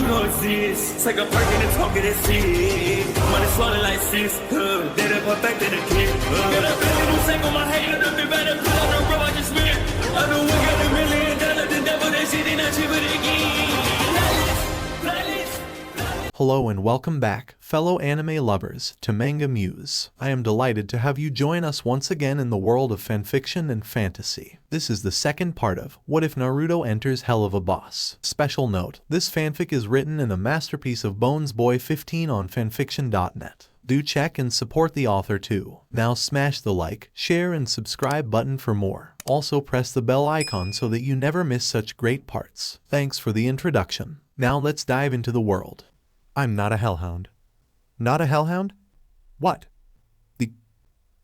You don't exist. Take a perk and a talk of that shit. Money swallowed like sis. Dead up perfect in the kid. Got a billion who sang on my head. Look up better put on the road I just spent. I know we got $1 million. The devil that shit ain't not cheaper again. Hello and welcome back, fellow anime lovers, to Manga Muse. I am delighted to have you join us once again in the world of fanfiction and fantasy. This is the second part of What If Naruto Enters Helluva Boss. Special note, this fanfic is written in the masterpiece of Bones Boy 15 on FANFICTIONnet. Do check and support the author too. Now smash the like, share and subscribe button for more. Also press the bell icon so that you never miss such great parts. Thanks for the introduction. Now let's dive into the world. I'm not a hellhound. Not a hellhound? What? The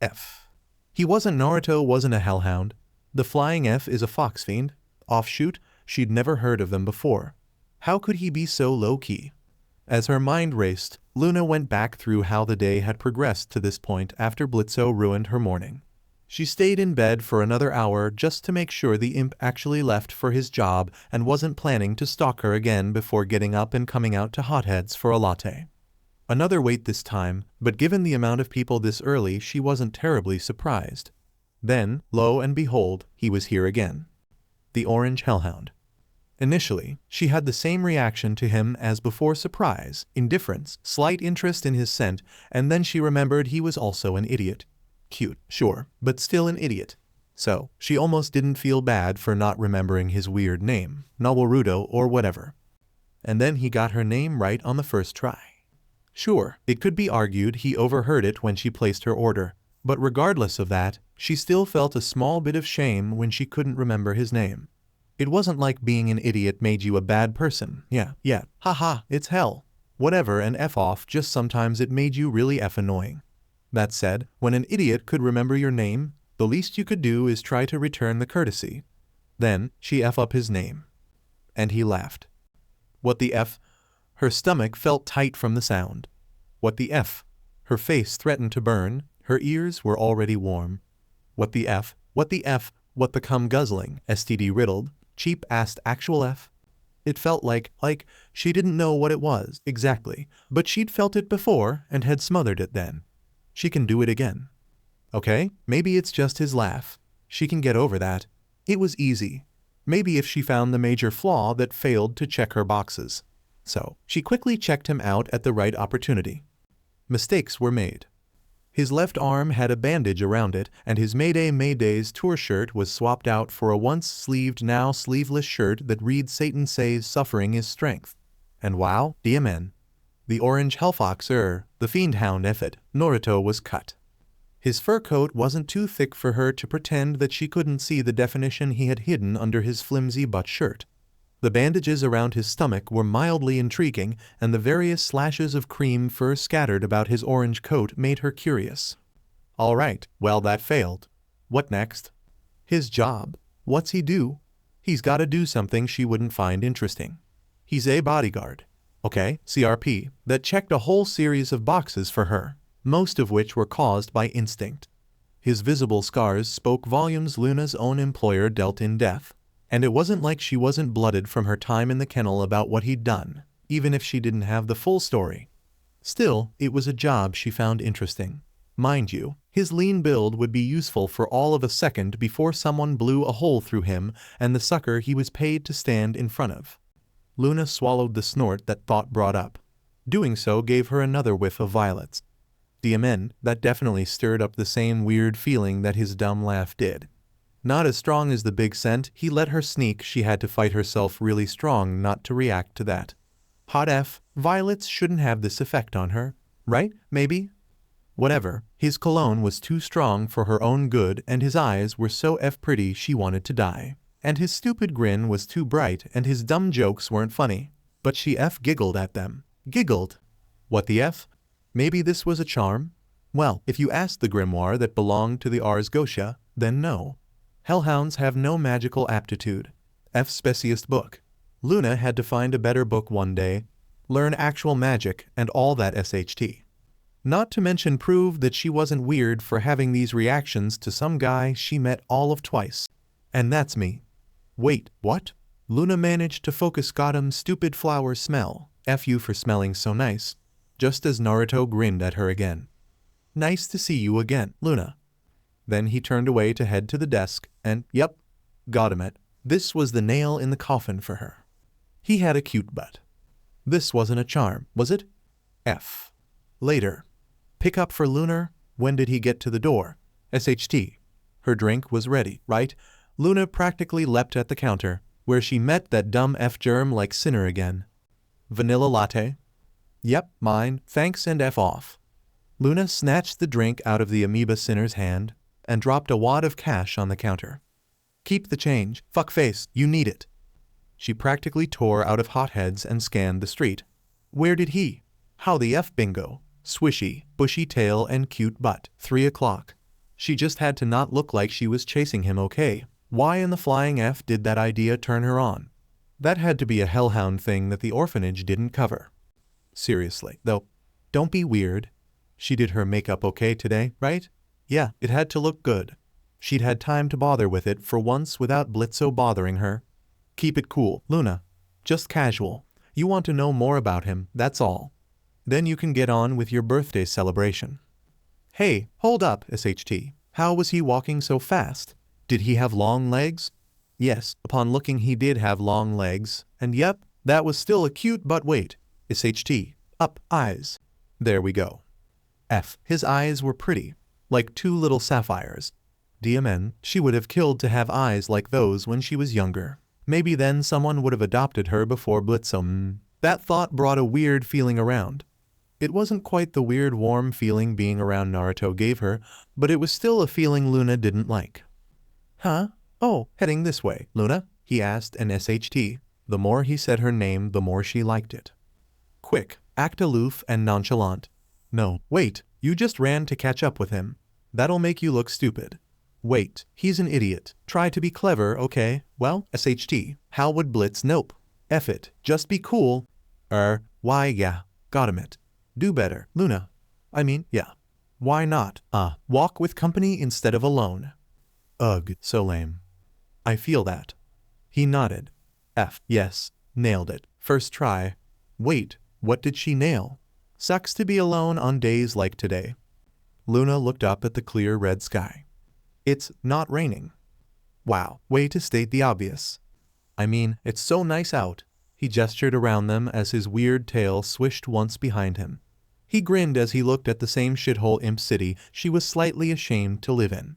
F. He wasn't Naruto, wasn't a hellhound. The flying F is a fox fiend. Offshoot, she'd never heard of them before. How could he be so low-key? As her mind raced, Luna went back through how the day had progressed to this point after Blitzo ruined her morning. She stayed in bed for another hour just to make sure the imp actually left for his job and wasn't planning to stalk her again before getting up and coming out to Hotheads for a latte. Another wait this time, but given the amount of people this early, she wasn't terribly surprised. Then, lo and behold, he was here again. The orange hellhound. Initially, she had the same reaction to him as before: surprise, indifference, slight interest in his scent, and then she remembered he was also an idiot. Cute, sure, but still an idiot. So, she almost didn't feel bad for not remembering his weird name, Naruto or whatever. And then he got her name right on the first try. Sure, it could be argued he overheard it when she placed her order, but regardless of that, she still felt a small bit of shame when she couldn't remember his name. It wasn't like being an idiot made you a bad person. Yeah, haha, it's hell. Whatever, and F off, just sometimes it made you really F annoying. That said, when an idiot could remember your name, the least you could do is try to return the courtesy. Then, she F up his name. And he laughed. What the F? Her stomach felt tight from the sound. What the F? Her face threatened to burn, her ears were already warm. What the F? What the F? What the cum guzzling, STD riddled, cheap-assed actual F? It felt like she didn't know what it was exactly, but she'd felt it before and had smothered it then. She can do it again. Okay, maybe it's just his laugh. She can get over that. It was easy. Maybe if she found the major flaw that failed to check her boxes. So, she quickly checked him out at the right opportunity. Mistakes were made. His left arm had a bandage around it, and his Maydays tour shirt was swapped out for a once sleeved now sleeveless shirt that read Satan says suffering is strength. And wow, DMN. The orange hellfox the fiend hound effet, Naruto was cut. His fur coat wasn't too thick for her to pretend that she couldn't see the definition he had hidden under his flimsy butt shirt. The bandages around his stomach were mildly intriguing, and the various slashes of cream fur scattered about his orange coat made her curious. Alright, well that failed. What next? His job. What's he do? He's gotta do something she wouldn't find interesting. He's a bodyguard. Okay, CRP, that checked a whole series of boxes for her, most of which were caused by instinct. His visible scars spoke volumes. Luna's own employer dealt in death, and it wasn't like she wasn't blooded from her time in the kennel about what he'd done, even if she didn't have the full story. Still, it was a job she found interesting. Mind you, his lean build would be useful for all of a second before someone blew a hole through him and the sucker he was paid to stand in front of. Luna swallowed the snort that thought brought up. Doing so gave her another whiff of violets. DMN, that definitely stirred up the same weird feeling that his dumb laugh did. Not as strong as the big scent, he let her sneak. She had to fight herself really strong not to react to that. Hot F, violets shouldn't have this effect on her, right? Maybe? Whatever, his cologne was too strong for her own good, and his eyes were so F pretty she wanted to die. And his stupid grin was too bright, and his dumb jokes weren't funny. But she F giggled at them. Giggled. What the F? Maybe this was a charm? Well, if you asked the grimoire that belonged to the Ars Gotia, then no. Hellhounds have no magical aptitude. F speciest book. Luna had to find a better book one day, learn actual magic, and all that SHT. Not to mention prove that she wasn't weird for having these reactions to some guy she met all of twice. And that's me. Wait, what? Luna managed to focus Gotham stupid flower smell. F you for smelling so nice. Just as Naruto grinned at her again. Nice to see you again, Luna. Then he turned away to head to the desk and, yep, got him it. This was the nail in the coffin for her. He had a cute butt. This wasn't a charm, was it? F. Later. Pick up for Lunar. When did he get to the door? SHT. Her drink was ready, right? Luna practically leapt at the counter, where she met that dumb F germ like sinner again. Vanilla latte? Yep, mine, thanks and F off. Luna snatched the drink out of the amoeba sinner's hand and dropped a wad of cash on the counter. Keep the change, fuckface, you need it. She practically tore out of hotheads and scanned the street. Where did he? How the F bingo? Swishy, bushy tail and cute butt. 3 o'clock. She just had to not look like she was chasing him, okay? Why in the flying F did that idea turn her on? That had to be a hellhound thing that the orphanage didn't cover. Seriously, though, don't be weird. She did her makeup okay today, right? Yeah, it had to look good. She'd had time to bother with it for once without Blitzo bothering her. Keep it cool, Luna. Just casual. You want to know more about him, that's all. Then you can get on with your birthday celebration. Hey, hold up, SHT. How was he walking so fast? Did he have long legs? Yes, upon looking he did have long legs, and yep, that was still a cute but wait. SHT. Up, eyes. There we go. F. His eyes were pretty, like 2 little sapphires. DMN, she would have killed to have eyes like those when she was younger. Maybe then someone would have adopted her before Blitzo. That thought brought a weird feeling around. It wasn't quite the weird warm feeling being around Naruto gave her, but it was still a feeling Luna didn't like. Huh? Oh, heading this way, Luna? He asked an SHT. The more he said her name, the more she liked it. Quick, act aloof and nonchalant. No, wait, you just ran to catch up with him. That'll make you look stupid. Wait, he's an idiot. Try to be clever, okay? Well, SHT, how would Blitz nope? F it, just be cool. Why yeah, got him it. Do better, Luna. I mean, yeah. Why not? Walk with company instead of alone. Ugh, so lame. I feel that. He nodded. F, yes, nailed it. First try. Wait, what did she nail? Sucks to be alone on days like today. Luna looked up at the clear red sky. It's not raining. Wow, way to state the obvious. I mean, it's so nice out. He gestured around them as his weird tail swished once behind him. He grinned as he looked at the same shithole imp city she was slightly ashamed to live in.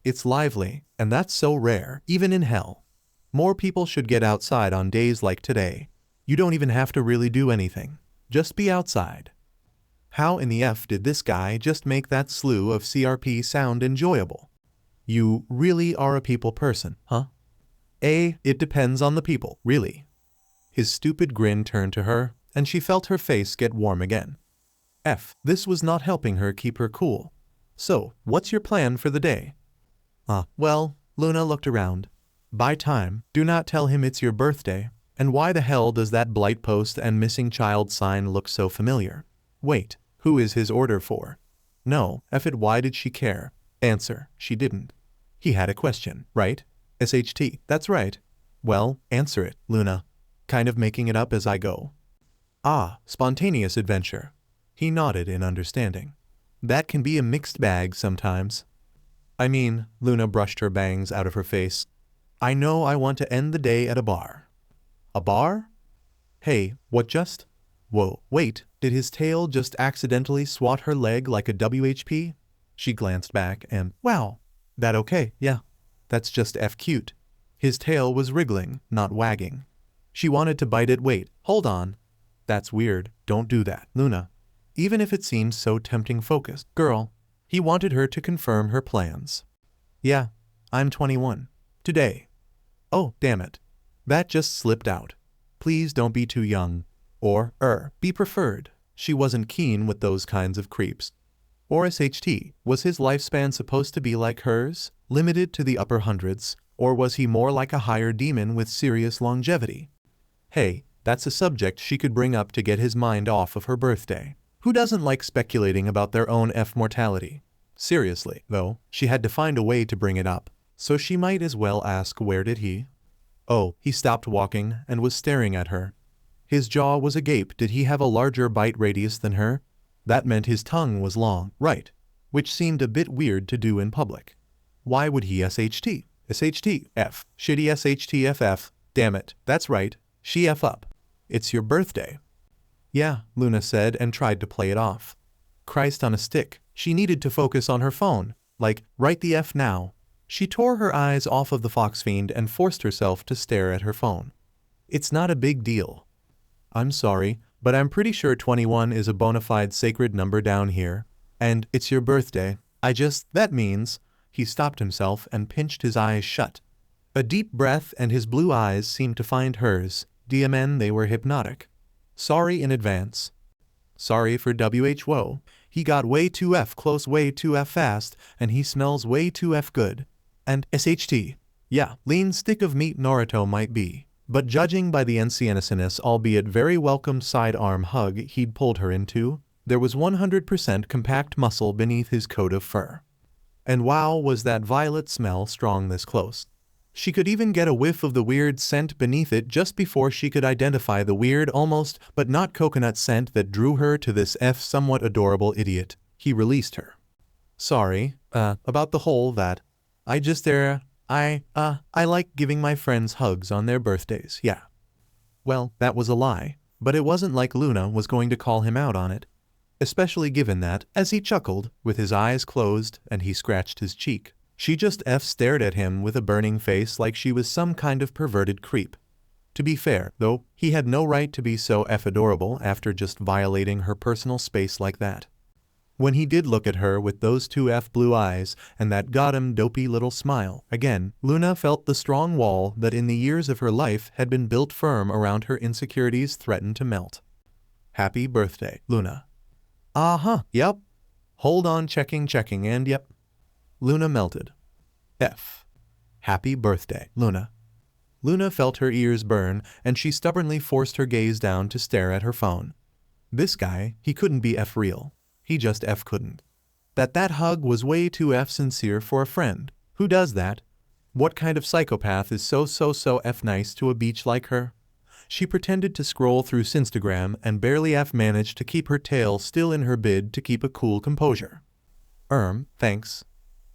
It's lively, and that's so rare, even in hell. More people should get outside on days like today. You don't even have to really do anything. Just be outside. How in the F did this guy just make that slew of CRP sound enjoyable? You really are a people person, huh? It depends on the people, really. His stupid grin turned to her, and she felt her face get warm again. F, this was not helping her keep her cool. So, what's your plan for the day? Well, Luna looked around. By time, do not tell him it's your birthday. And why the hell does that blight post and missing child sign look so familiar? Wait, who is his order for? No, F it, why did she care? Answer, she didn't. He had a question, right? SHT, that's right. Well, answer it, Luna. Kind of making it up as I go. Spontaneous adventure. He nodded in understanding. That can be a mixed bag sometimes. I mean, Luna brushed her bangs out of her face. I know I want to end the day at a bar. A bar? Hey, what just? Whoa, wait, did his tail just accidentally swat her leg like a WHP? She glanced back and, wow, that okay, yeah. That's just F cute. His tail was wriggling, not wagging. She wanted to bite it. Wait, hold on. That's weird, don't do that, Luna. Even if it seemed so tempting focused. Girl, he wanted her to confirm her plans. Yeah, I'm 21. Today. Oh, damn it. That just slipped out. Please don't be too young. Or, be preferred. She wasn't keen with those kinds of creeps. Or SHT, was his lifespan supposed to be like hers, limited to the upper hundreds, or was he more like a higher demon with serious longevity? Hey, that's a subject she could bring up to get his mind off of her birthday. Who doesn't like speculating about their own F mortality? Seriously, though, she had to find a way to bring it up, so she might as well ask where did he? Oh, he stopped walking and was staring at her. His jaw was agape. Did he have a larger bite radius than her? That meant his tongue was long, right? Which seemed a bit weird to do in public. Why would he SHT? SHT, F. Shitty SHTFF. Damn it, that's right, she F up. It's your birthday. Yeah, Luna said and tried to play it off. Christ on a stick, she needed to focus on her phone. Like, write the F now. She tore her eyes off of the fox fiend and forced herself to stare at her phone. It's not a big deal. I'm sorry, but I'm pretty sure 21 is a bona fide sacred number down here. And it's your birthday. That means... He stopped himself and pinched his eyes shut. A deep breath and his blue eyes seemed to find hers. DMN, they were hypnotic. Sorry in advance. Sorry for WHWO. He got way too F close, way too F fast, and he smells way too F good. And SHT. Yeah, lean stick of meat Naruto might be. But judging by the ancienness, albeit very welcome sidearm hug he'd pulled her into, there was 100% compact muscle beneath his coat of fur. And wow, was that violet smell strong this close. She could even get a whiff of the weird scent beneath it just before she could identify the weird almost but not coconut scent that drew her to this somewhat adorable idiot. He released her. Sorry, about the whole that. I like giving my friends hugs on their birthdays, yeah. Well, that was a lie, but it wasn't like Luna was going to call him out on it. Especially given that, as he chuckled, with his eyes closed and he scratched his cheek, she just stared at him with a burning face like she was some kind of perverted creep. To be fair, though, he had no right to be so adorable after just violating her personal space like that. When he did look at her with those two blue eyes and that goddamn dopey little smile, again, Luna felt the strong wall that in the years of her life had been built firm around her insecurities threatened to melt. Happy birthday, Luna. Yep. Hold on, checking, and yep. Luna melted. F. Happy birthday, Luna. Luna felt her ears burn, and she stubbornly forced her gaze down to stare at her phone. This guy, he couldn't be F real. He just F couldn't. That hug was way too F sincere for a friend. Who does that? What kind of psychopath is so F nice to a beach like her? She pretended to scroll through Instagram and barely managed to keep her tail still in her bid to keep a cool composure. Thanks.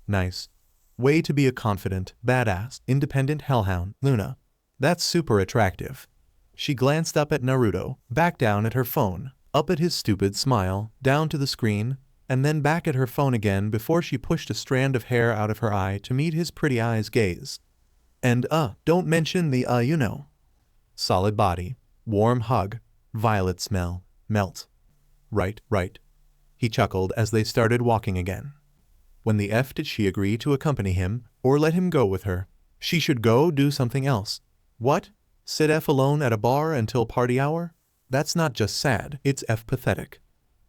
Nice. Way to be a confident, badass, independent hellhound, Luna. That's super attractive. She glanced up at Naruto, back down at her phone, up at his stupid smile, down to the screen, and then back at her phone again before she pushed a strand of hair out of her eye to meet his pretty eyes gaze. And don't mention the you know. Solid body, warm hug, violet smell, melt. Right. He chuckled as they started walking again. When the F did she agree to accompany him, or let him go with her? She should go do something else. What? Sit F alone at a bar until party hour? That's not just sad, it's F pathetic.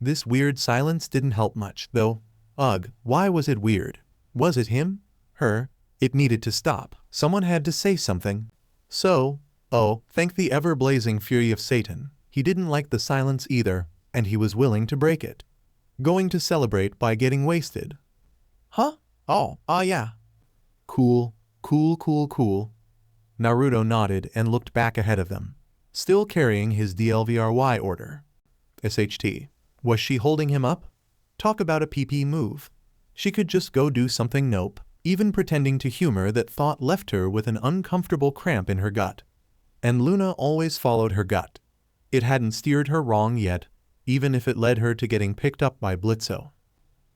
This weird silence didn't help much, though. Ugh, why was it weird? Was it him? Her? It needed to stop. Someone had to say something. So, thank the ever-blazing fury of Satan, he didn't like the silence either, and he was willing to break it. Going to celebrate by getting wasted. Huh? Yeah. Cool. Naruto nodded and looked back ahead of them, still carrying his DLVRY order. SHT. Was she holding him up? Talk about a PP move. She could just go do something. Nope. Even pretending to humor that thought left her with an uncomfortable cramp in her gut. And Luna always followed her gut. It hadn't steered her wrong yet, even if it led her to getting picked up by Blitzo.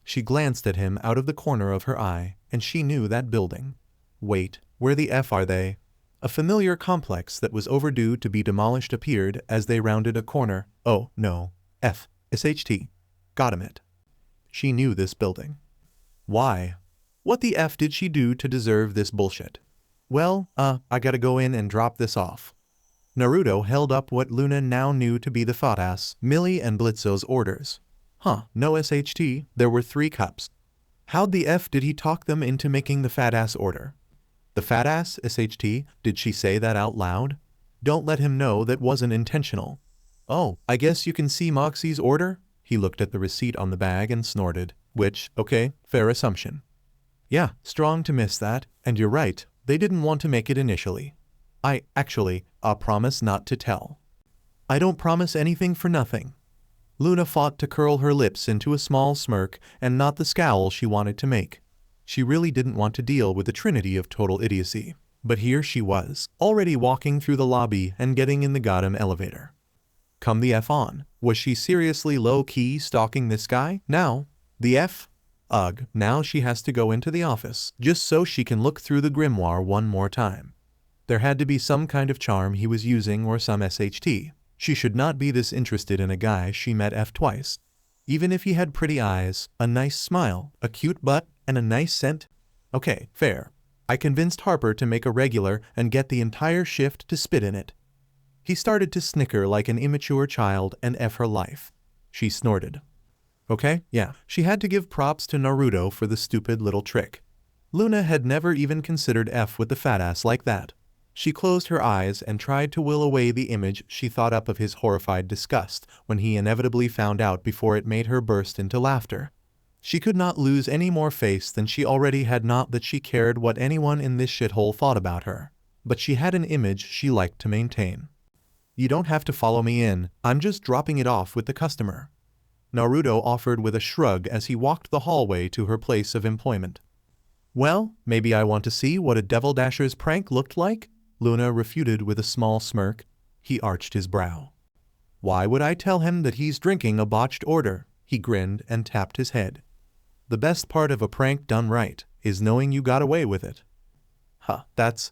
She glanced at him out of the corner of her eye, and she knew that building. Wait, where the F are they? A familiar complex that was overdue to be demolished appeared as they rounded a corner. Oh, no. F. SHT. Got him it. She knew this building. Why? What the F did she do to deserve this bullshit? Well, I gotta go in and drop this off. Naruto held up what Luna now knew to be the fat-ass, Millie and Blitzo's orders. No SHT, there were 3 cups. How'd the F did he talk them into making the fat-ass order? The fat-ass, SHT, did she say that out loud? Don't let him know that wasn't intentional. Oh, I guess you can see Moxie's order? He looked at the receipt on the bag and snorted, which, okay, fair assumption. Yeah, strong to miss that, and you're right, they didn't want to make it initially. I promise not to tell. I don't promise anything for nothing. Luna fought to curl her lips into a small smirk and not the scowl she wanted to make. She really didn't want to deal with the trinity of total idiocy. But here she was, already walking through the lobby and getting in the goddamn elevator. Come the F on. Was she seriously low-key stalking this guy? Now, the F? Ugh, now she has to go into the office, just so she can look through the grimoire one more time. There had to be some kind of charm he was using or some SHT. She should not be this interested in a guy she met F twice. Even if he had pretty eyes, a nice smile, a cute butt, and a nice scent. Okay, fair. I convinced Harper to make a regular and get the entire shift to spit in it. He started to snicker like an immature child and F her life. She snorted. Okay, yeah, she had to give props to Naruto for the stupid little trick. Luna had never even considered F with the fat ass like that. She closed her eyes and tried to will away the image she thought up of his horrified disgust when he inevitably found out before it made her burst into laughter. She could not lose any more face than she already had, not that she cared what anyone in this shithole thought about her. But she had an image she liked to maintain. You don't have to follow me in, I'm just dropping it off with the customer. Naruto offered with a shrug as he walked the hallway to her place of employment. Well, maybe I want to see what a Devil Dasher's prank looked like, Luna refuted with a small smirk. He arched his brow. Why would I tell him that he's drinking a botched order? He grinned and tapped his head. The best part of a prank done right is knowing you got away with it. Huh, that's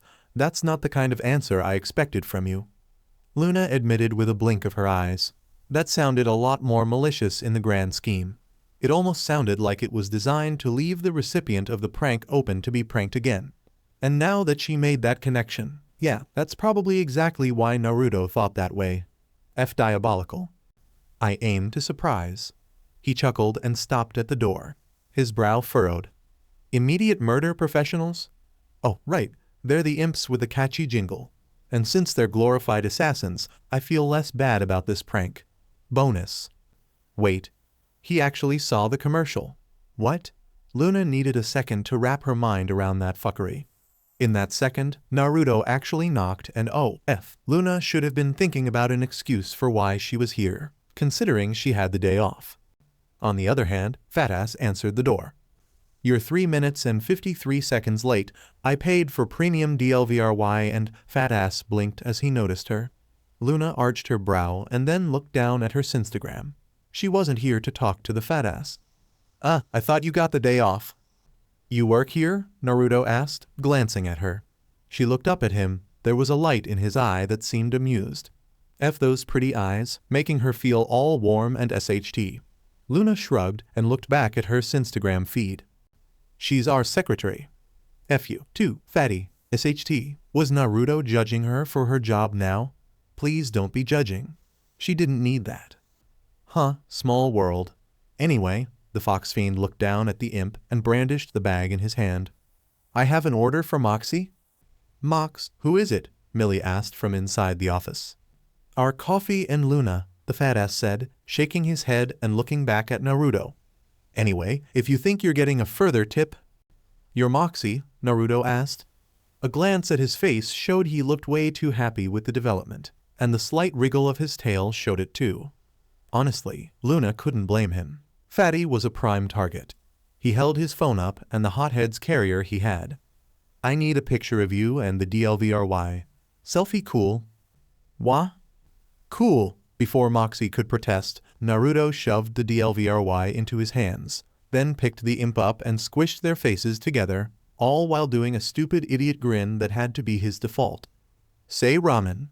not the kind of answer I expected from you. Luna admitted with a blink of her eyes. That sounded a lot more malicious in the grand scheme. It almost sounded like it was designed to leave the recipient of the prank open to be pranked again. And now that she made that connection, yeah, that's probably exactly why Naruto thought that way. F diabolical. I aim to surprise. He chuckled and stopped at the door. His brow furrowed. Immediate murder professionals? Oh, right, they're the imps with the catchy jingle. And since they're glorified assassins, I feel less bad about this prank. Bonus. Wait. He actually saw the commercial. What? Luna needed a second to wrap her mind around that fuckery. In that second, Naruto actually knocked and Luna should have been thinking about an excuse for why she was here, considering she had the day off. On the other hand, Fatass answered the door. You're 3 minutes and 53 seconds late. I paid for premium DLVRY, and Fatass blinked as he noticed her. Luna arched her brow and then looked down at her Instagram. She wasn't here to talk to the Fatass. I thought you got the day off. You work here? Naruto asked, glancing at her. She looked up at him. There was a light in his eye that seemed amused. F those pretty eyes, making her feel all warm and SHT. Luna shrugged and looked back at her Instagram feed. She's our secretary. F you, too, fatty. SHT. Was Naruto judging her for her job now? Please don't be judging. She didn't need that. Huh, small world. Anyway, the fox fiend looked down at the imp and brandished the bag in his hand. I have an order for Moxie? Mox, who is it? Millie asked from inside the office. Our coffee and Luna, the fat ass said, shaking his head and looking back at Naruto. Anyway, if you think you're getting a further tip. Your Moxie? Naruto asked. A glance at his face showed he looked way too happy with the development, and the slight wriggle of his tail showed it too. Honestly, Luna couldn't blame him. Fatty was a prime target. He held his phone up and the hothead's carrier he had. I need a picture of you and the DLVRY. Selfie cool. Wha? Cool. Before Moxie could protest, Naruto shoved the DLVRY into his hands, then picked the imp up and squished their faces together, all while doing a stupid idiot grin that had to be his default. Say ramen.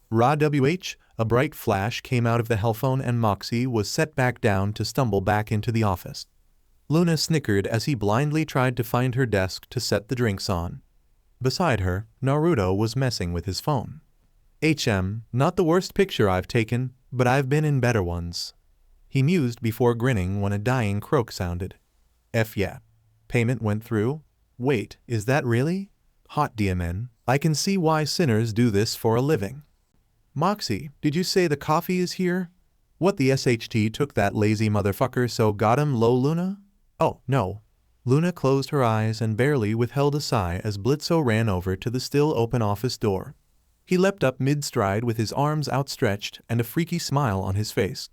Ra-WH, a bright flash came out of the hellphone and Moxie was set back down to stumble back into the office. Luna snickered as he blindly tried to find her desk to set the drinks on. Beside her, Naruto was messing with his phone. Not the worst picture I've taken, but I've been in better ones. He mused before grinning when a dying croak sounded. F yeah. Payment went through? Wait, is that really? Hot DMN. I can see why sinners do this for a living. Moxie, did you say the coffee is here? What the SHT took that lazy motherfucker so got him low Luna? Oh, no. Luna closed her eyes and barely withheld a sigh as Blitzo ran over to the still open office door. He leapt up mid-stride with his arms outstretched and a freaky smile on his face.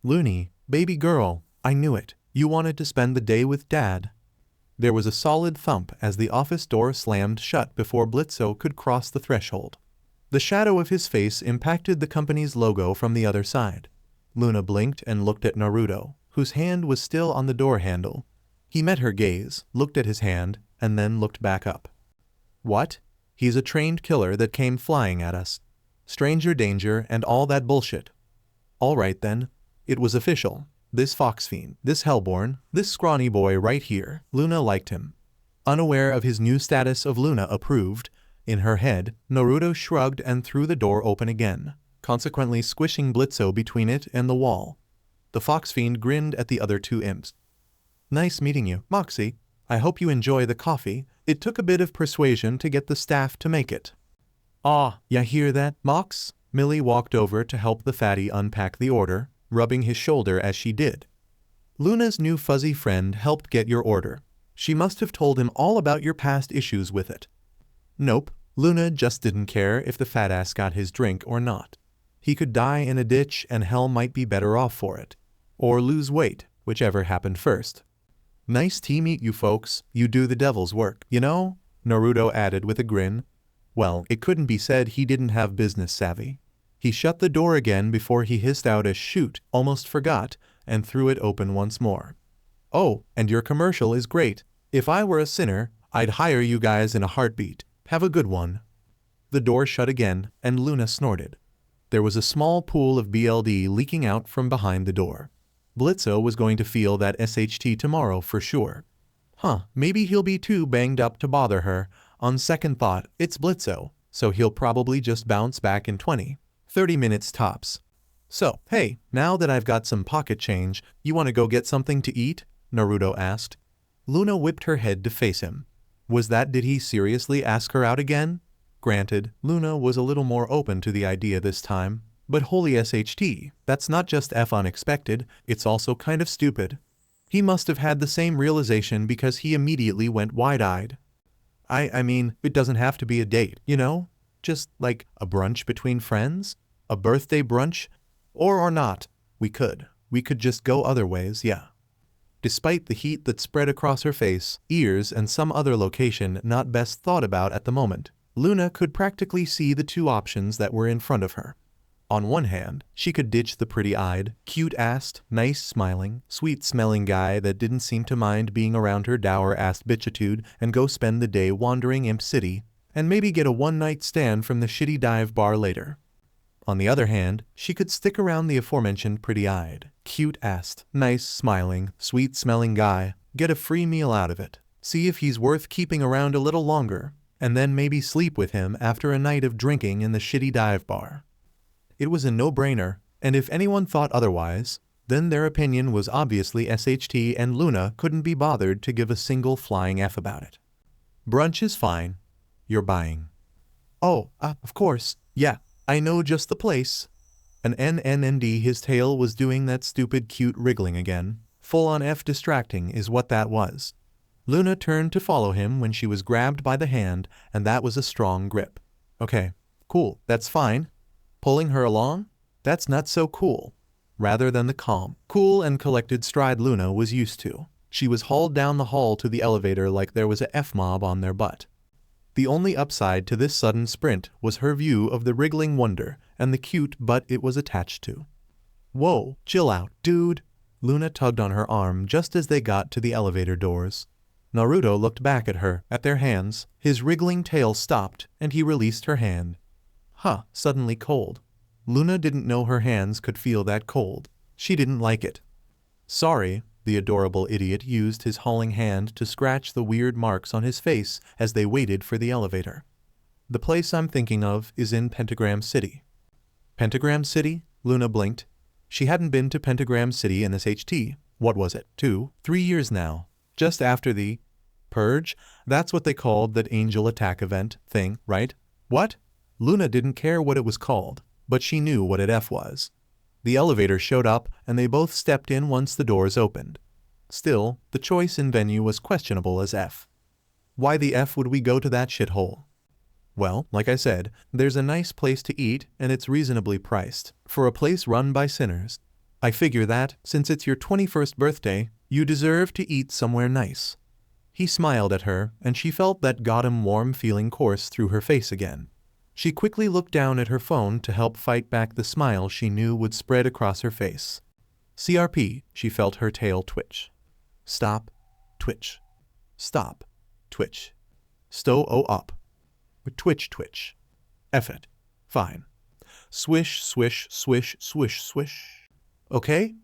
"Looney, baby girl, I knew it. You wanted to spend the day with Dad." There was a solid thump as the office door slammed shut before Blitzo could cross the threshold. The shadow of his face impacted the company's logo from the other side. Luna blinked and looked at Naruto, whose hand was still on the door handle. He met her gaze, looked at his hand, and then looked back up. "What? He's a trained killer that came flying at us. Stranger danger and all that bullshit." "All right then. It was official. This fox fiend, this hellborn, this scrawny boy right here." Luna liked him. Unaware of his new status of Luna approved, in her head, Naruto shrugged and threw the door open again, consequently squishing Blitzo between it and the wall. The fox fiend grinned at the other two imps. "Nice meeting you, Moxie. I hope you enjoy the coffee. It took a bit of persuasion to get the staff to make it." "Aw, ya hear that, Mox?" Millie walked over to help the fatty unpack the order, rubbing his shoulder as she did. "Luna's new fuzzy friend helped get your order. She must have told him all about your past issues with it." "Nope, Luna just didn't care if the fat ass got his drink or not. He could die in a ditch and hell might be better off for it. Or lose weight, whichever happened first." "Nice to meet you folks. You do the devil's work, you know?" Naruto added with a grin. Well, it couldn't be said he didn't have business savvy. He shut the door again before he hissed out a "shoot, almost forgot," and threw it open once more. "Oh, and your commercial is great. If I were a sinner, I'd hire you guys in a heartbeat. Have a good one." The door shut again, and Luna snorted. There was a small pool of BLD leaking out from behind the door. Blitzo was going to feel that SHT tomorrow for sure. Maybe he'll be too banged up to bother her. On second thought, it's Blitzo, so he'll probably just bounce back in 20-30 minutes tops. "So, hey, now that I've got some pocket change, you want to go get something to eat?" Naruto asked. Luna whipped her head to face him. Did he seriously ask her out again? Granted, Luna was a little more open to the idea this time. But holy SHT, that's not just F unexpected, it's also kind of stupid. He must have had the same realization because he immediately went wide-eyed. I mean, it doesn't have to be a date, you know? Just like a brunch between friends? A birthday brunch? Or not. We could just go other ways, yeah. Despite the heat that spread across her face, ears, and some other location not best thought about at the moment, Luna could practically see the two options that were in front of her. On one hand, she could ditch the pretty-eyed, cute-assed, nice-smiling, sweet-smelling guy that didn't seem to mind being around her dour-assed bitchitude and go spend the day wandering Imp City, and maybe get a one-night stand from the shitty dive bar later. On the other hand, she could stick around the aforementioned pretty-eyed, cute-assed, nice-smiling, sweet-smelling guy, get a free meal out of it, see if he's worth keeping around a little longer, and then maybe sleep with him after a night of drinking in the shitty dive bar. It was a no-brainer, and if anyone thought otherwise, then their opinion was obviously SHT and Luna couldn't be bothered to give a single flying F about it. "Brunch is fine. You're buying." "Oh, of course, yeah, I know just the place." An NNND his tail was doing that stupid cute wriggling again. Full-on F distracting is what that was. Luna turned to follow him when she was grabbed by the hand, and that was a strong grip. "Okay, cool, that's fine." Pulling her along? That's not so cool. Rather than the calm, cool and collected stride Luna was used to, she was hauled down the hall to the elevator like there was a F-mob on their butt. The only upside to this sudden sprint was her view of the wriggling wonder and the cute butt it was attached to. "Whoa, chill out, dude." Luna tugged on her arm just as they got to the elevator doors. Naruto looked back at her, at their hands, his wriggling tail stopped, and he released her hand. Suddenly cold. Luna didn't know her hands could feel that cold. She didn't like it. "Sorry," the adorable idiot used his hauling hand to scratch the weird marks on his face as they waited for the elevator. "The place I'm thinking of is in Pentagram City." Pentagram City? Luna blinked. She hadn't been to Pentagram City in SHT. What was it, 2-3 years now? Just after the Purge? That's what they called that angel attack event thing, right? What? Luna didn't care what it was called, but she knew what it F was. The elevator showed up, and they both stepped in once the doors opened. Still, the choice in venue was questionable as F. Why the F would we go to that shithole? Well, like I said, there's a nice place to eat and it's reasonably priced for a place run by sinners. I figure that, since it's your 21st birthday, you deserve to eat somewhere nice. He smiled at her, and she felt that goddamn warm feeling course through her face again. She quickly looked down at her phone to help fight back the smile she knew would spread across her face. CRP, she felt her tail twitch. Stop. Twitch. Stop. Twitch. Up. Twitch twitch. F it. Fine. Swish, swish, swish, swish, swish. Okay?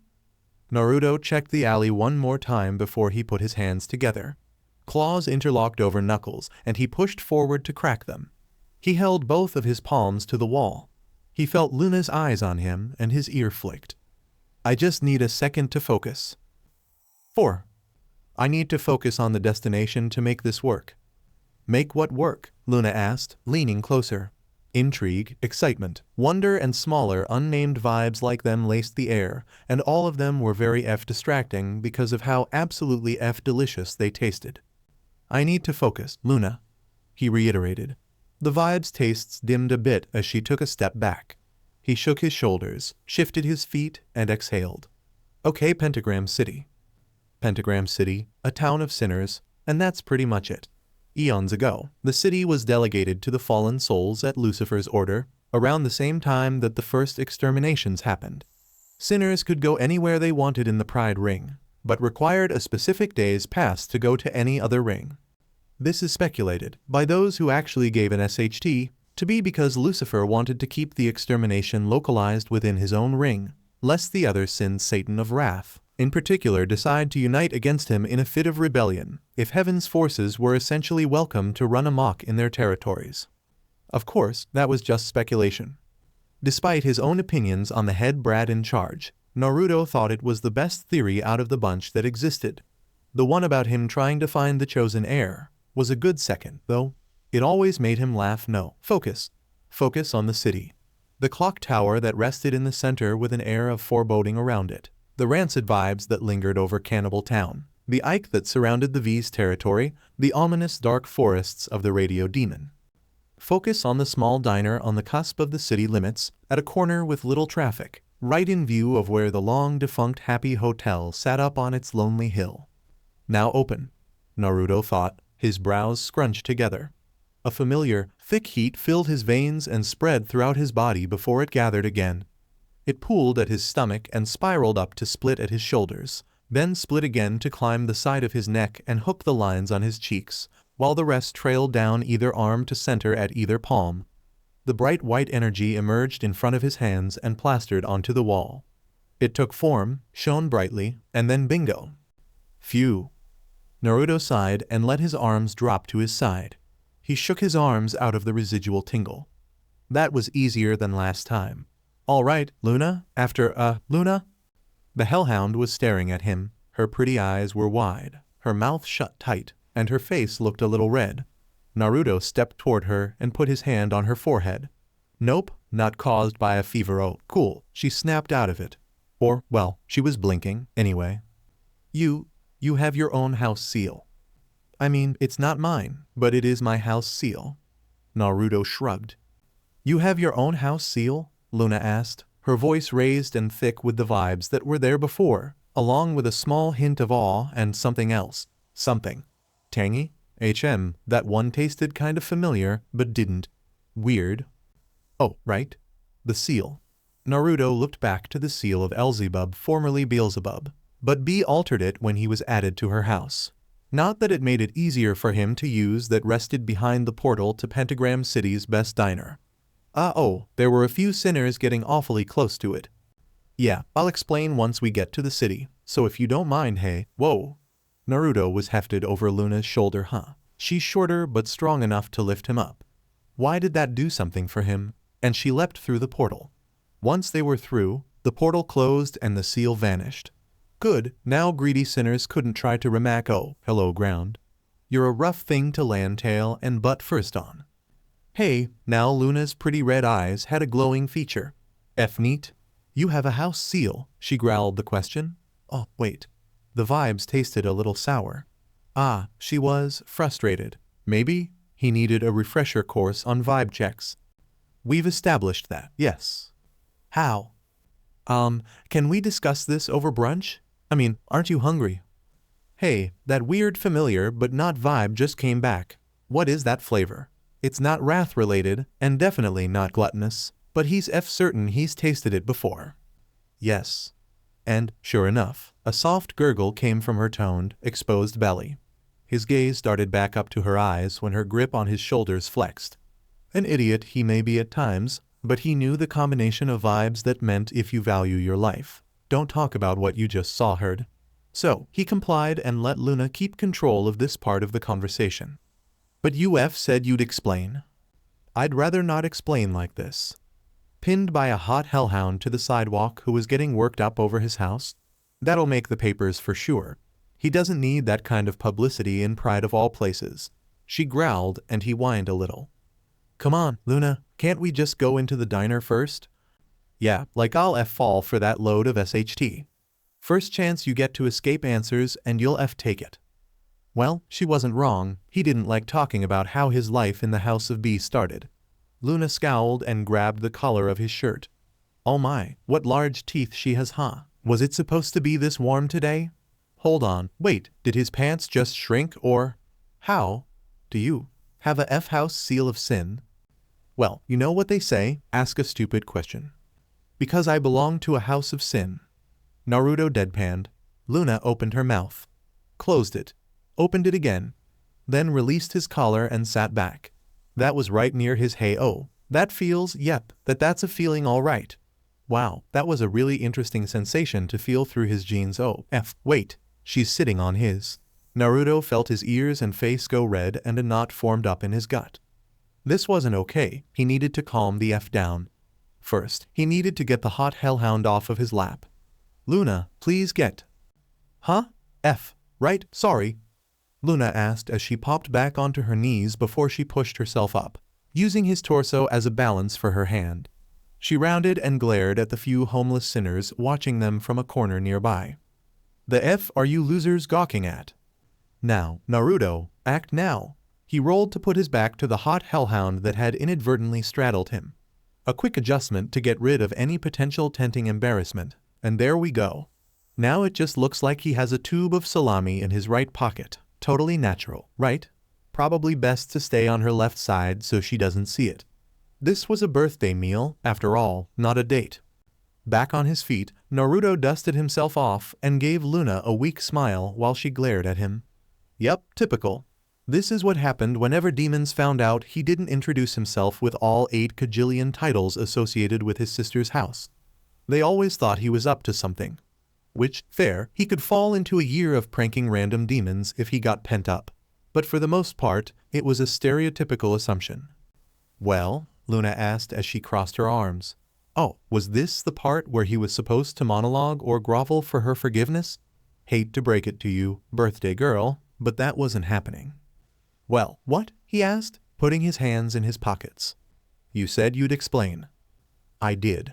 Naruto checked the alley one more time before he put his hands together. Claws interlocked over knuckles, and he pushed forward to crack them. He held both of his palms to the wall. He felt Luna's eyes on him, and his ear flicked. I just need a second to focus. 4. I need to focus on the destination to make this work. Make what work? Luna asked, leaning closer. Intrigue, excitement, wonder, and smaller unnamed vibes like them laced the air, and all of them were very distracting because of how absolutely delicious they tasted. I need to focus, Luna, he reiterated. The vibe's tastes dimmed a bit as she took a step back. He shook his shoulders, shifted his feet, and exhaled. Okay, Pentagram City. Pentagram City, a town of sinners, and that's pretty much it. Eons ago, the city was delegated to the fallen souls at Lucifer's order, around the same time that the first exterminations happened. Sinners could go anywhere they wanted in the Pride Ring, but required a specific day's pass to go to any other ring. This is speculated, by those who actually gave an SHT, to be because Lucifer wanted to keep the extermination localized within his own ring, lest the other sin Satan of wrath, in particular, decide to unite against him in a fit of rebellion, if heaven's forces were essentially welcome to run amok in their territories. Of course, that was just speculation. Despite his own opinions on the head brat in charge, Naruto thought it was the best theory out of the bunch that existed. The one about him trying to find the chosen heir was a good second, though. It always made him laugh. No. Focus. Focus on the city. The clock tower that rested in the center with an air of foreboding around it. The rancid vibes that lingered over Cannibal Town, the Ike that surrounded the V's territory, the ominous dark forests of the Radio Demon. Focus on the small diner on the cusp of the city limits, at a corner with little traffic, right in view of where the long-defunct Happy Hotel sat up on its lonely hill. Now open, Naruto thought, his brows scrunched together. A familiar, thick heat filled his veins and spread throughout his body before it gathered again. It pooled at his stomach and spiraled up to split at his shoulders, then split again to climb the side of his neck and hook the lines on his cheeks, while the rest trailed down either arm to center at either palm. The bright white energy emerged in front of his hands and plastered onto the wall. It took form, shone brightly, and then bingo. Phew. Naruto sighed and let his arms drop to his side. He shook his arms out of the residual tingle. That was easier than last time. All right, Luna, Luna? The hellhound was staring at him. Her pretty eyes were wide, her mouth shut tight, and her face looked a little red. Naruto stepped toward her and put his hand on her forehead. Nope, not caused by a fever. Oh, cool, she snapped out of it. Or, well, she was blinking, anyway. You have your own house seal. I mean, it's not mine, but it is my house seal. Naruto shrugged. You have your own house seal? Luna asked, her voice raised and thick with the vibes that were there before, along with a small hint of awe and something else. Something. Tangy? That one tasted kind of familiar, but didn't. Weird. Oh, right. The seal. Naruto looked back to the seal of Elzebub, formerly Beelzebub, but B altered it when he was added to her house. Not that it made it easier for him to use, that rested behind the portal to Pentagram City's best diner. There were a few sinners getting awfully close to it. Yeah, I'll explain once we get to the city, so if you don't mind, hey, whoa. Naruto was hefted over Luna's shoulder. She's shorter but strong enough to lift him up. Why did that do something for him? And she leapt through the portal. Once they were through, the portal closed and the seal vanished. Good, now greedy sinners couldn't try to remack. Oh, hello ground. You're a rough thing to land tail and butt first on. Hey, now Luna's pretty red eyes had a glowing feature. Neat. You have a house seal, she growled the question. Oh, wait. The vibes tasted a little sour. She was frustrated. Maybe? He needed a refresher course on vibe checks. We've established that, yes. How? Can we discuss this over brunch? I mean, aren't you hungry? Hey, that weird familiar but not vibe just came back. What is that flavor? It's not wrath-related, and definitely not gluttonous, but he's certain he's tasted it before. Yes. And, sure enough, a soft gurgle came from her toned, exposed belly. His gaze darted back up to her eyes when her grip on his shoulders flexed. An idiot he may be at times, but he knew the combination of vibes that meant if you value your life, don't talk about what you just heard. So, he complied and let Luna keep control of this part of the conversation. But UF said you'd explain. I'd rather not explain like this. Pinned by a hot hellhound to the sidewalk who was getting worked up over his house? That'll make the papers for sure. He doesn't need that kind of publicity in Pride of all places. She growled and he whined a little. Come on, Luna, can't we just go into the diner first? Yeah, like I'll fall for that load of SHT. First chance you get to escape answers and you'll take it. Well, she wasn't wrong, he didn't like talking about how his life in the House of B started. Luna scowled and grabbed the collar of his shirt. Oh my, what large teeth she has, huh? Was it supposed to be this warm today? Hold on, wait, did his pants just shrink or? How? Do you have a house seal of sin? Well, you know what they say, ask a stupid question. Because I belong to a house of sin. Naruto deadpanned. Luna opened her mouth. Closed it. Opened it again. Then released his collar and sat back. That was right near his hey oh. That feels, yep, that's a feeling alright. Wow, that was a really interesting sensation to feel through his jeans. Oh, wait, she's sitting on his. Naruto felt his ears and face go red and a knot formed up in his gut. This wasn't okay, he needed to calm the down. First, he needed to get the hot hellhound off of his lap. Luna, please get. Huh? Right, sorry. Luna asked as she popped back onto her knees before she pushed herself up, using his torso as a balance for her hand. She rounded and glared at the few homeless sinners watching them from a corner nearby. The are you losers gawking at? Now, Naruto, act now. He rolled to put his back to the hot hellhound that had inadvertently straddled him. A quick adjustment to get rid of any potential tempting embarrassment, and there we go. Now it just looks like he has a tube of salami in his right pocket. Totally natural, right? Probably best to stay on her left side so she doesn't see it. This was a birthday meal, after all, not a date. Back on his feet, Naruto dusted himself off and gave Luna a weak smile while she glared at him. Yep, typical. This is what happened whenever demons found out he didn't introduce himself with all 8 kajillion titles associated with his sister's house. They always thought he was up to something. Which, fair, he could fall into a year of pranking random demons if he got pent up. But for the most part, it was a stereotypical assumption. Well, Luna asked as she crossed her arms. Oh, was this the part where he was supposed to monologue or grovel for her forgiveness? Hate to break it to you, birthday girl, but that wasn't happening. Well, what? He asked, putting his hands in his pockets. You said you'd explain. I did.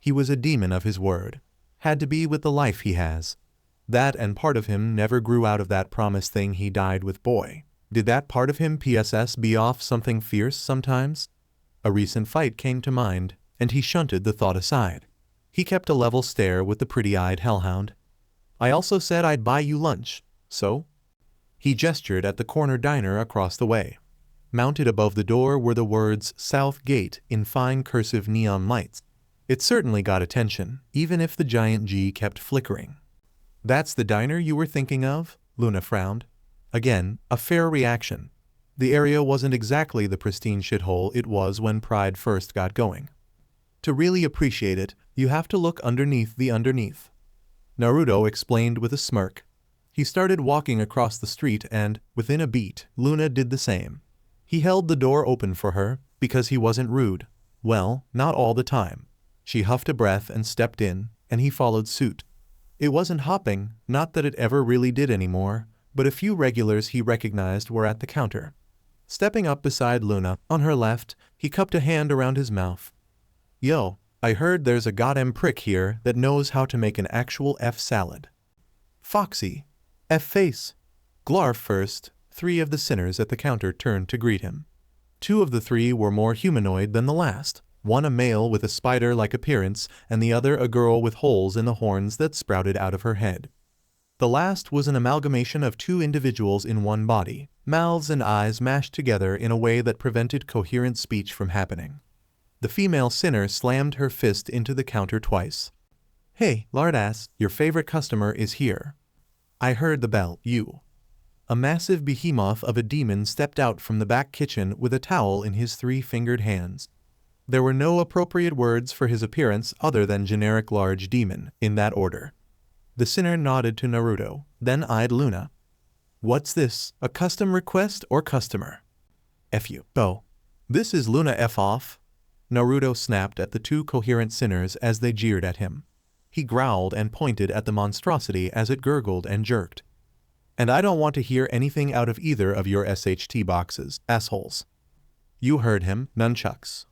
He was a demon of his word. Had to be with the life he has. That and part of him never grew out of that promise thing he died with boy. Did that part of him PSS be off something fierce sometimes? A recent fight came to mind, and he shunted the thought aside. He kept a level stare with the pretty-eyed hellhound. I also said I'd buy you lunch, so? He gestured at the corner diner across the way. Mounted above the door were the words South Gate in fine cursive neon lights. It certainly got attention, even if the giant G kept flickering. That's the diner you were thinking of? Luna frowned. Again, a fair reaction. The area wasn't exactly the pristine shithole it was when Pride first got going. To really appreciate it, you have to look underneath the underneath. Naruto explained with a smirk. He started walking across the street and, within a beat, Luna did the same. He held the door open for her, because he wasn't rude. Well, not all the time. She huffed a breath and stepped in, and he followed suit. It wasn't hopping, not that it ever really did anymore, but a few regulars he recognized were at the counter. Stepping up beside Luna, on her left, he cupped a hand around his mouth. Yo, I heard there's a goddamn prick here that knows how to make an actual salad. Foxy. Face. Glarf first, 3 of the sinners at the counter turned to greet him. 2 of the 3 were more humanoid than the last, one a male with a spider-like appearance and the other a girl with holes in the horns that sprouted out of her head. The last was an amalgamation of 2 individuals in one body, mouths and eyes mashed together in a way that prevented coherent speech from happening. The female sinner slammed her fist into the counter twice. "Hey, lardass, your favorite customer is here. I heard the bell, you." A massive behemoth of a demon stepped out from the back kitchen with a towel in his 3-fingered hands. There were no appropriate words for his appearance other than generic large demon, in that order. The sinner nodded to Naruto, then eyed Luna. "What's this, a custom request or customer?" "F you, Bo. This is Luna F off." Naruto snapped at the 2 coherent sinners as they jeered at him. He growled and pointed at the monstrosity as it gurgled and jerked. "And I don't want to hear anything out of either of your SHT boxes, assholes." "You heard him, nunchucks."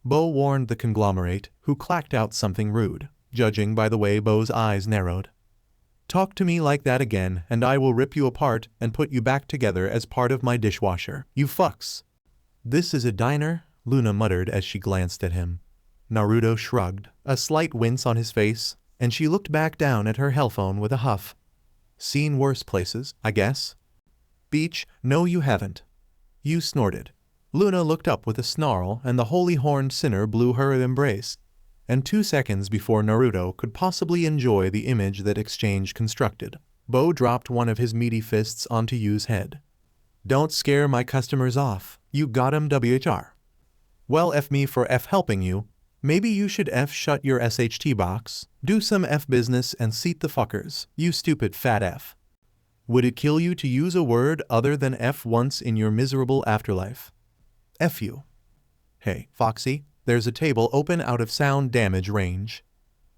Bo warned the conglomerate, who clacked out something rude, judging by the way Bo's eyes narrowed. "Talk to me like that again and I will rip you apart and put you back together as part of my dishwasher, you fucks." "This is a diner?" Luna muttered as she glanced at him. Naruto shrugged, a slight wince on his face, and she looked back down at her hellphone with a huff. "Seen worse places, I guess." "Beach, no you haven't." You snorted. Luna looked up with a snarl and the holy-horned sinner blew her an embrace. And 2 seconds before Naruto could possibly enjoy the image that exchange constructed, Bo dropped one of his meaty fists onto Yu's head. "Don't scare my customers off, you got 'em WHR." "Well F me for F helping you. Maybe you should F shut your SHT box, do some F business and seat the fuckers, you stupid fat F. Would it kill you to use a word other than F once in your miserable afterlife? F you." "Hey, Foxy, there's a table open out of sound damage range."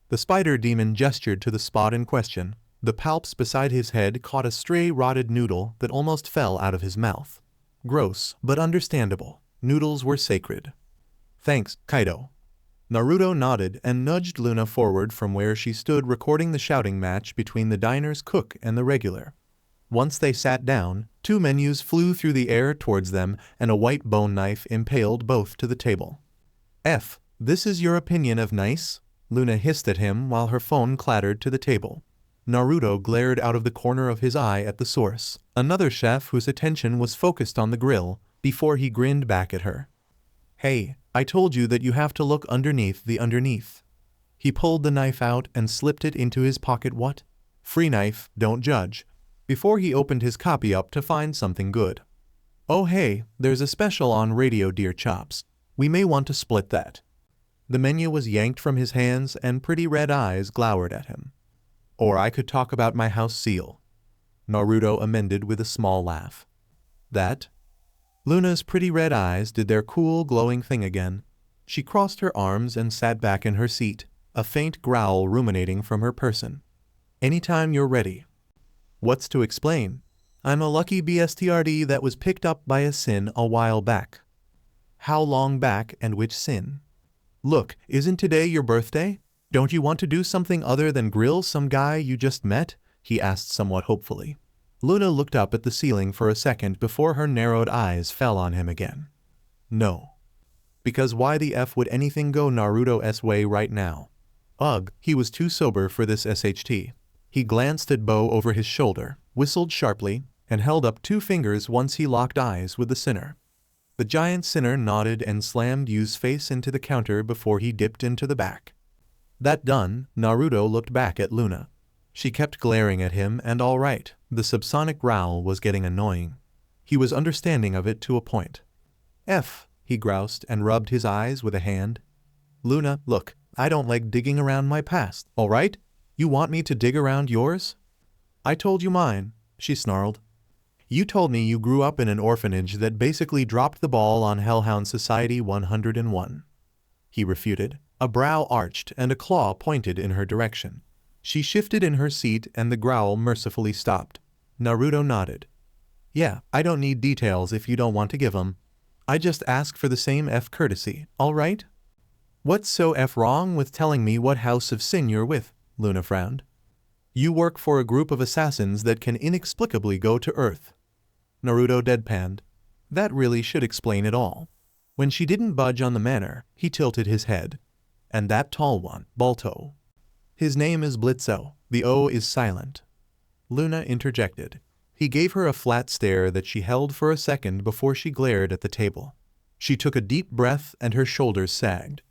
The spider demon gestured to the spot in question. The palps beside his head caught a stray rotted noodle that almost fell out of his mouth. Gross, but understandable. Noodles were sacred. "Thanks, Kaido." Naruto nodded and nudged Luna forward from where she stood recording the shouting match between the diner's cook and the regular. Once they sat down, 2 menus flew through the air towards them and a white bone knife impaled both to the table. "F, this is your opinion of nice?" Luna hissed at him while her phone clattered to the table. Naruto glared out of the corner of his eye at the source, another chef whose attention was focused on the grill, before he grinned back at her. "Hey, I told you that you have to look underneath the underneath." He pulled the knife out and slipped it into his pocket. "What? Free knife, don't judge," before he opened his copy up to find something good. "Oh hey, there's a special on radio deer chops. We may want to split that." The menu was yanked from his hands and pretty red eyes glowered at him. "Or I could talk about my house seal." Naruto amended with a small laugh. "That?" Luna's pretty red eyes did their cool glowing thing again. She crossed her arms and sat back in her seat, a faint growl ruminating from her person. "Anytime you're ready." "What's to explain? I'm a lucky BSTRD that was picked up by a sin a while back." "How long back and which sin?" "Look, isn't today your birthday? Don't you want to do something other than grill some guy you just met?" he asked somewhat hopefully. Luna looked up at the ceiling for a second before her narrowed eyes fell on him again. "No." "Because why the F would anything go Naruto's way right now?" Ugh, he was too sober for this SHT. He glanced at Bo over his shoulder, whistled sharply, and held up 2 fingers once he locked eyes with the sinner. The giant sinner nodded and slammed Yu's face into the counter before he dipped into the back. That done, Naruto looked back at Luna. She kept glaring at him and all right, the subsonic growl was getting annoying. He was understanding of it to a point. "F," he groused and rubbed his eyes with a hand. "Luna, look, I don't like digging around my past, all right? You want me to dig around yours?" "I told you mine," she snarled. "You told me you grew up in an orphanage that basically dropped the ball on Hellhound Society 101. He refuted, a brow arched and a claw pointed in her direction. She shifted in her seat and the growl mercifully stopped. Naruto nodded. "Yeah, I don't need details if you don't want to give them. I just ask for the same F courtesy, all right?" "What's so F wrong with telling me what house of sin you're with?" Luna frowned. "You work for a group of assassins that can inexplicably go to Earth." Naruto deadpanned. That really should explain it all. When she didn't budge on the manner, he tilted his head. And that tall one, Balto. His name is Blitzo, the O is silent. Luna interjected. He gave her a flat stare that she held for a second before she glared at the table. She took a deep breath and her shoulders sagged.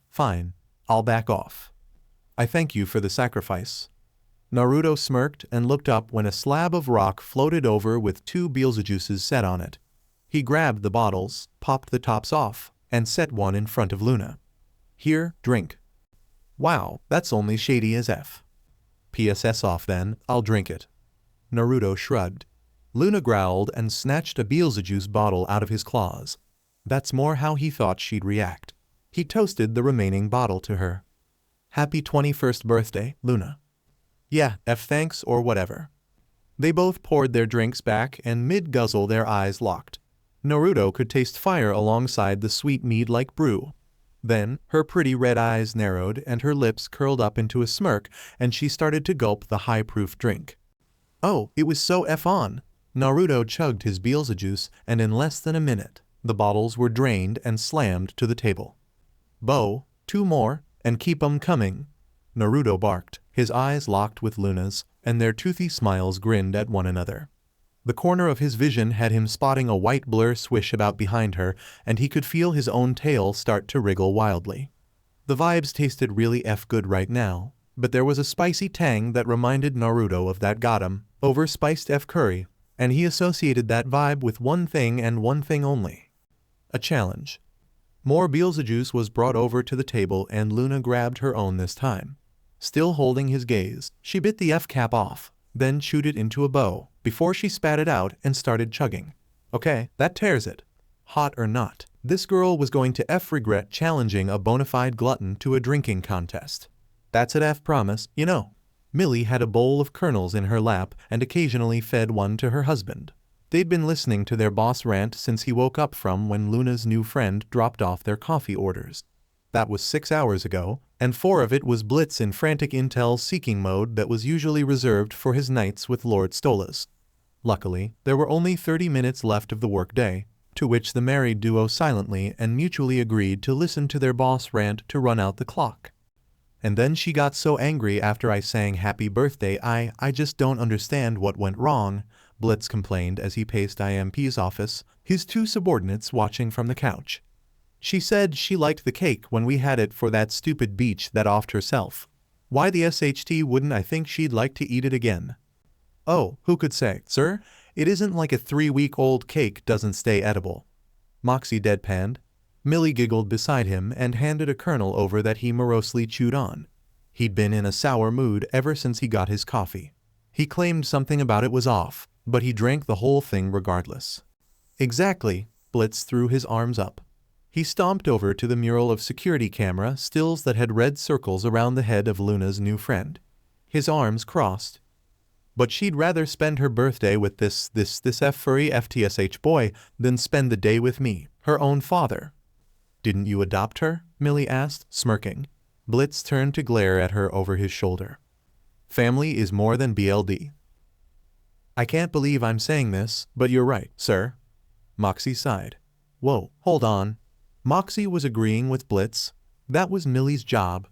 Fine. I'll back off. I thank you for the sacrifice. Naruto smirked and looked up when a slab of rock floated over with 2 Beelzejuices set on it. He grabbed the bottles, popped the tops off, and set one in front of Luna. Here, drink. Wow, that's only shady as F. PSS off then, I'll drink it. Naruto shrugged. Luna growled and snatched a Beelzejuice bottle out of his claws. That's more how he thought she'd react. He toasted the remaining bottle to her. Happy 21st birthday, Luna. Yeah, thanks or whatever. They both poured their drinks back and mid-guzzle their eyes locked. Naruto could taste fire alongside the sweet mead-like brew. Then, her pretty red eyes narrowed and her lips curled up into a smirk and she started to gulp the high-proof drink. Oh, it was so on. Naruto chugged his Beelzejuice and in less than a minute, the bottles were drained and slammed to the table. Bo, 2 more, and keep 'em coming. Naruto barked, his eyes locked with Luna's, and their toothy smiles grinned at one another. The corner of his vision had him spotting a white blur swish about behind her, and he could feel his own tail start to wriggle wildly. The vibes tasted really good right now, but there was a spicy tang that reminded Naruto of that got-em, over-spiced curry, and he associated that vibe with one thing and one thing only. A challenge. More Beelzejuice was brought over to the table and Luna grabbed her own this time. Still holding his gaze, she bit the cap off, then chewed it into a bow, before she spat it out and started chugging. Okay, that tears it. Hot or not, this girl was going to regret challenging a bona fide glutton to a drinking contest. That's an promise, you know. Millie had a bowl of kernels in her lap and occasionally fed one to her husband. They'd been listening to their boss rant since he woke up from when Luna's new friend dropped off their coffee orders. That was 6 hours ago, and 4 of it was Blitz in frantic intel-seeking mode that was usually reserved for his nights with Lord Stolas. Luckily, there were only 30 minutes left of the workday, to which the married duo silently and mutually agreed to listen to their boss rant to run out the clock. And then she got so angry after I sang happy birthday I just don't understand what went wrong, Blitz complained as he paced IMP's office, his 2 subordinates watching from the couch. She said she liked the cake when we had it for that stupid beach that offed herself. Why the SHT wouldn't I think she'd like to eat it again? Oh, who could say, sir? It isn't like a 3-week-old cake doesn't stay edible. Moxie deadpanned. Millie giggled beside him and handed a kernel over that he morosely chewed on. He'd been in a sour mood ever since he got his coffee. He claimed something about it was off, but he drank the whole thing regardless. Exactly, Blitz threw his arms up. He stomped over to the mural of security camera stills that had red circles around the head of Luna's new friend. His arms crossed. But she'd rather spend her birthday with this furry FTSH boy than spend the day with me, her own father. Didn't you adopt her? Millie asked, smirking. Blitz turned to glare at her over his shoulder. Family is more than BLD. I can't believe I'm saying this, but you're right, sir. Moxie sighed. Whoa, hold on. Moxie was agreeing with Blitz. That was Millie's job.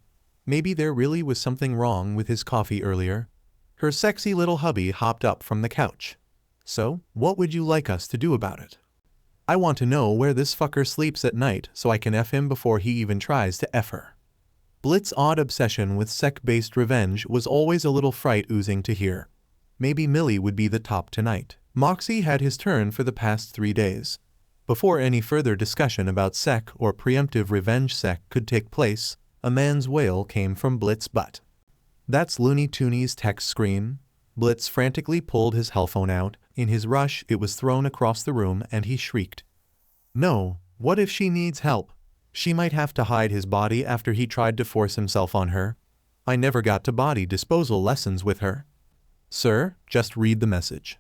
Maybe there really was something wrong with his coffee earlier. Her sexy little hubby hopped up from the couch. So, what would you like us to do about it? I want to know where this fucker sleeps at night so I can F him before he even tries to F her. Blitz's odd obsession with sec-based revenge was always a little fright oozing to hear. Maybe Millie would be the top tonight. Moxie had his turn for the past 3 days. Before any further discussion about sec or preemptive revenge sec could take place, a man's wail came from Blitz's butt. That's Looney Tunes' text screen. Blitz frantically pulled his hellphone out. In his rush, it was thrown across the room and he shrieked. No, what if she needs help? She might have to hide his body after he tried to force himself on her. I never got to body disposal lessons with her. Sir, just read the message.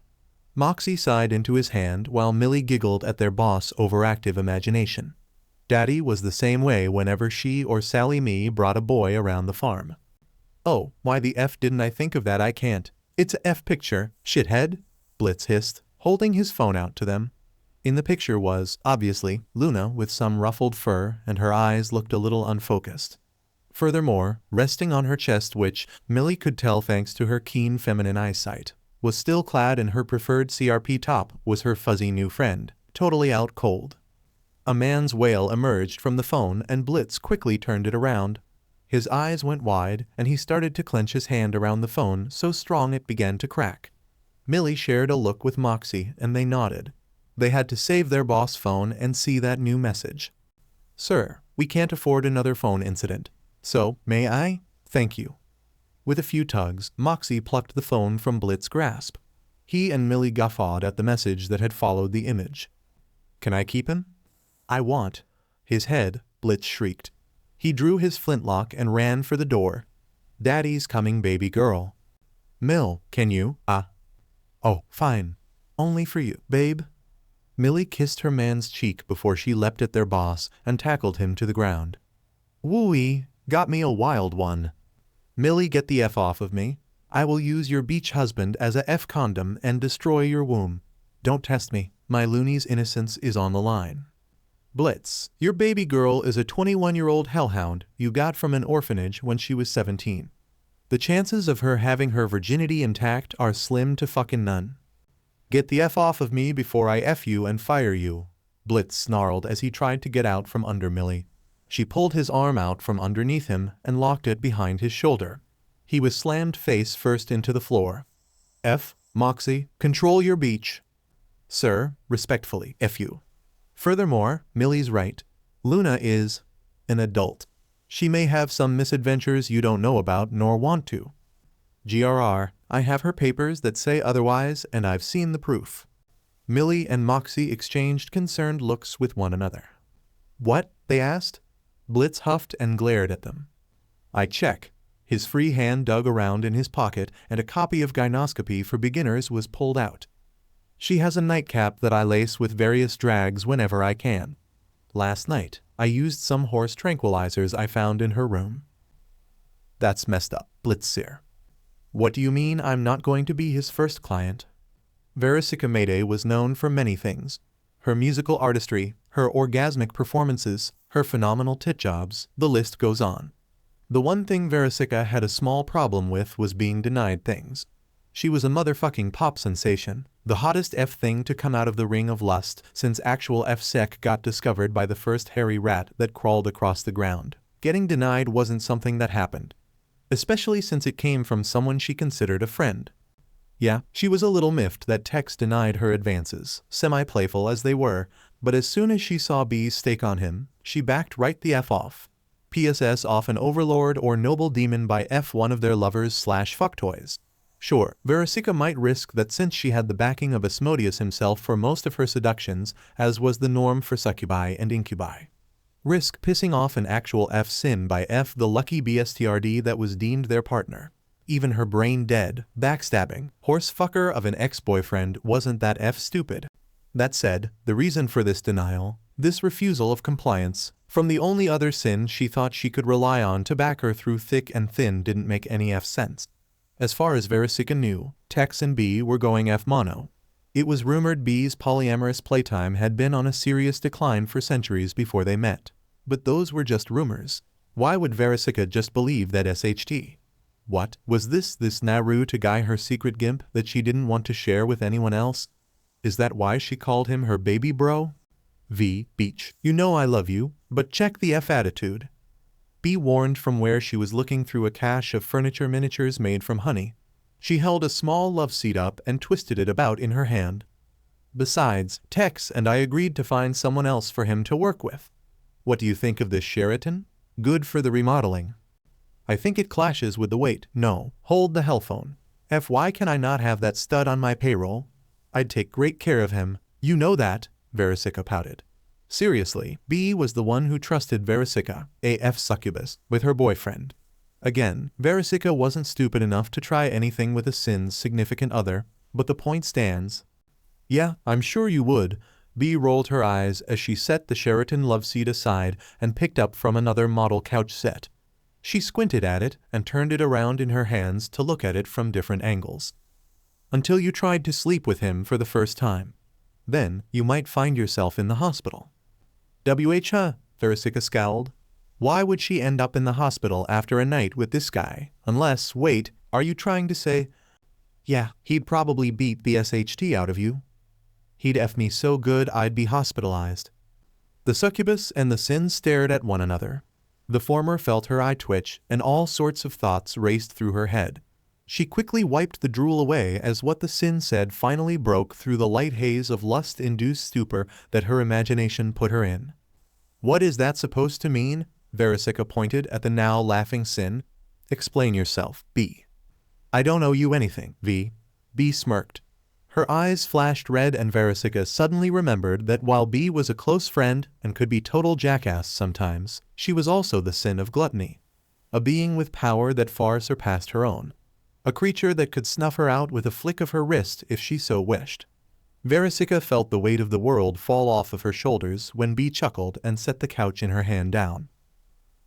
Moxie sighed into his hand while Millie giggled at their boss' overactive imagination. Daddy was the same way whenever she or Sally me brought a boy around the farm. Oh, why the F didn't I think of that? I can't. It's a F picture, shithead, Blitz hissed, holding his phone out to them. In the picture was, obviously, Luna with some ruffled fur and her eyes looked a little unfocused. Furthermore, resting on her chest, which Millie could tell thanks to her keen feminine eyesight, was still clad in her preferred CRP top, was her fuzzy new friend, totally out cold. A man's wail emerged from the phone and Blitz quickly turned it around. His eyes went wide and he started to clench his hand around the phone so strong it began to crack. Millie shared a look with Moxie and they nodded. They had to save their boss phone and see that new message. "Sir, we can't afford another phone incident. So, may I? Thank you." With a few tugs, Moxie plucked the phone from Blitz's grasp. He and Millie guffawed at the message that had followed the image. "Can I keep him?" "I want his head," Blitz shrieked. He drew his flintlock and ran for the door. "Daddy's coming, baby girl." "Mill, can you, Oh, fine. Only for you, babe." Millie kissed her man's cheek before she leapt at their boss and tackled him to the ground. "Wooey, got me a wild one." "Millie, get the F off of me. I will use your beach husband as a F condom and destroy your womb. Don't test me. My loony's innocence is on the line." "Blitz, your baby girl is a 21-year-old hellhound you got from an orphanage when she was 17. The chances of her having her virginity intact are slim to fucking none. Get the F off of me before I F you and fire you," Blitz snarled as he tried to get out from under Millie. She pulled his arm out from underneath him and locked it behind his shoulder. He was slammed face first into the floor. Moxie, control your beach." "Sir, respectfully, F you." Furthermore, Millie's right. Luna is an adult. She may have some misadventures you don't know about nor want to. GRR, I have her papers that say otherwise and I've seen the proof. Millie and Moxie exchanged concerned looks with one another. "What?" they asked. Blitz huffed and glared at them. "I check." His free hand dug around in his pocket and a copy of Gynoscopy for Beginners was pulled out. "She has a nightcap that I lace with various drags whenever I can. Last night, I used some horse tranquilizers I found in her room." "That's messed up, Blitzer." "What do you mean I'm not going to be his first client?" VERYYYY Mayday was known for many things. Her musical artistry, her orgasmic performances, her phenomenal tit jobs, the list goes on. The one thing VERYYYY had a small problem with was being denied things. She was a motherfucking pop sensation, the hottest F thing to come out of the ring of lust since actual F-sec got discovered by the first hairy rat that crawled across the ground. Getting denied wasn't something that happened, especially since it came from someone she considered a friend. Yeah, she was a little miffed that Tex denied her advances, semi-playful as they were, but as soon as she saw B's stake on him, she backed right the F off. PSS off an overlord or noble demon by F one of their lovers/fucktoys. Sure, VERYYYY might risk that since she had the backing of Asmodeus himself for most of her seductions, as was the norm for succubi and incubi. Risk pissing off an actual F-sin by F the lucky BSTRD that was deemed their partner. Even her brain-dead, backstabbing, horsefucker of an ex-boyfriend wasn't that F-stupid. That said, the reason for this denial, this refusal of compliance, from the only other sin she thought she could rely on to back her through thick and thin didn't make any F-sense. As far as VERYYYY knew, Tex and B were going F-mono. It was rumored B's polyamorous playtime had been on a serious decline for centuries before they met. But those were just rumors. Why would VERYYYY just believe that SHT? What, was this Naruto guy her secret gimp that she didn't want to share with anyone else? Is that why she called him her baby bro? Beach, you know I love you, but check the F attitude. B warned from where she was looking through a cache of furniture miniatures made from honey. She held a small love seat up and twisted it about in her hand. Besides, Tex and I agreed to find someone else for him to work with. What do you think of this Sheraton? Good for the remodeling. I think it clashes with the weight. No, hold the hell phone. Why can I not have that stud on my payroll? I'd take great care of him. You know that, VERYYYY pouted. Seriously, B was the one who trusted VERYYYY, AF succubus, with her boyfriend. Again, VERYYYY wasn't stupid enough to try anything with a sin's significant other, but the point stands. Yeah, I'm sure you would. B rolled her eyes as she set the Sheraton love seat aside and picked up from another model couch set. She squinted at it and turned it around in her hands to look at it from different angles. until you tried to sleep with him for the first time. Then, you might find yourself in the hospital. Verysika scowled. Why would she end up in the hospital after a night with this guy? Unless, wait, are you trying to say, yeah, he'd probably beat the SHT out of you. He'd F me so good I'd be hospitalized. The succubus and the sin stared at one another. The former felt her eye twitch, and all sorts of thoughts raced through her head. She quickly wiped the drool away as what the sin said finally broke through the light haze of lust-induced stupor that her imagination put her in. What is that supposed to mean? Verysika pointed at the now laughing sin. Explain yourself, B. I don't owe you anything, V. B smirked. Her eyes flashed red and Verysika suddenly remembered that while B was a close friend and could be total jackass sometimes, she was also the sin of gluttony. A being with power that far surpassed her own. A creature that could snuff her out with a flick of her wrist if she so wished. Verysika felt the weight of the world fall off of her shoulders when B chuckled and set the couch in her hand down.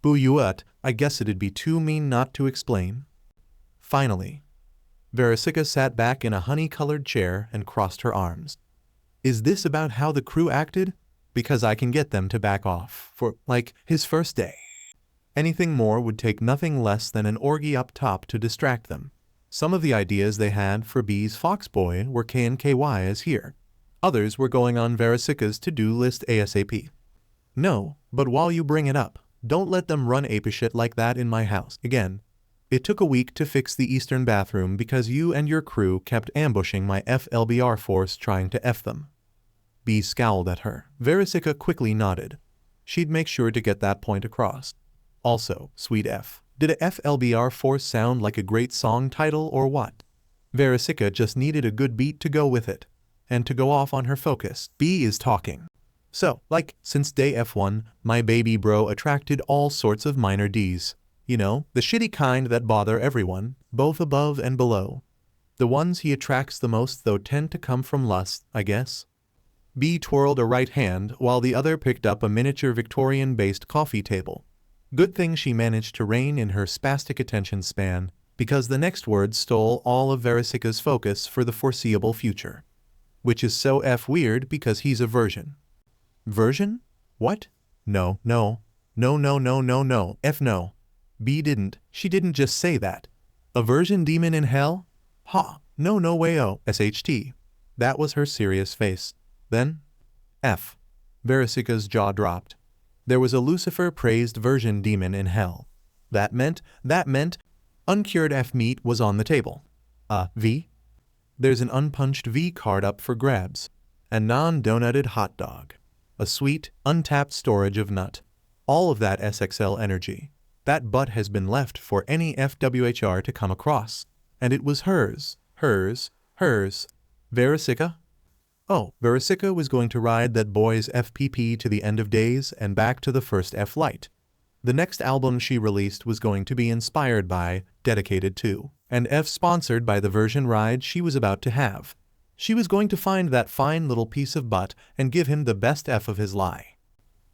Boo what, I guess it'd be too mean not to explain. Finally, Verysika sat back in a honey-colored chair and crossed her arms. Is this about how the crew acted? Because I can get them to back off for, like, his first day. Anything more would take nothing less than an orgy up top to distract them. Some of the ideas they had for B's Foxboy were KNKY as here. Others were going on Verysika's to-do list ASAP. No, but while you bring it up, don't let them run apeshit like that in my house again. It took a week to fix the eastern bathroom because you and your crew kept ambushing my FLBR force trying to F them. B scowled at her. Verysika quickly nodded. She'd make sure to get that point across. Also, sweet F. Did a FLBR force sound like a great song title or what? Verysika just needed a good beat to go with it. And to go off on her focus. B is talking. So, like, since day F1, my baby bro attracted all sorts of minor Ds. You know, the shitty kind that bother everyone, both above and below. The ones he attracts the most though tend to come from lust, I guess. B twirled a right hand while the other picked up a miniature Victorian-based coffee table. Good thing she managed to rein in her spastic attention span, because the next word stole all of Verysika's focus for the foreseeable future. Which is so F weird because he's a virgin. Virgin? What? No. F no. B didn't. She didn't just say that. A virgin demon in hell? Ha. No way SHT. That was her serious face. Then? F. Verysika's jaw dropped. There was a Lucifer-praised virgin demon in hell. That meant, uncured F meat was on the table. V? There's an unpunched V card up for grabs. A non-donutted hot dog. A sweet, untapped storage of nut. All of that SXL energy. That butt has been left for any FWHR to come across. And it was hers. Verysika? Oh, Verysika was going to ride that boy's FPP to the end of days and back to the first F-light. The next album she released was going to be inspired by, dedicated to, and F-sponsored by the version ride she was about to have. She was going to find that fine little piece of butt and give him the best F of his lie.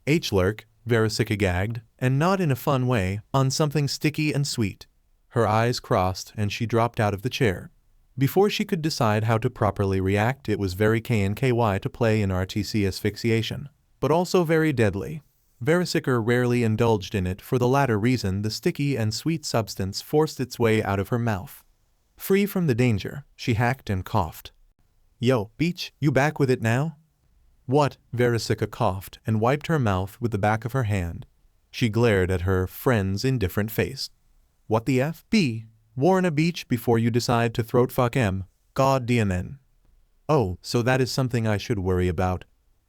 H-lurk, Verysika gagged, and not in a fun way, on something sticky and sweet. Her eyes crossed and she dropped out of the chair. Before she could decide how to properly react, it was very KNKY to play in RTC asphyxiation, but also very deadly. Verysika rarely indulged in it for the latter reason. The sticky and sweet substance forced its way out of her mouth. Free from the danger, she hacked and coughed. Yo, Beach, you back with it now? What? Verysika coughed and wiped her mouth with the back of her hand. She glared at her friend's indifferent face. What the F? B. Warn a Beach before you decide to throat fuck M. God DMN. Oh, so that is something I should worry about.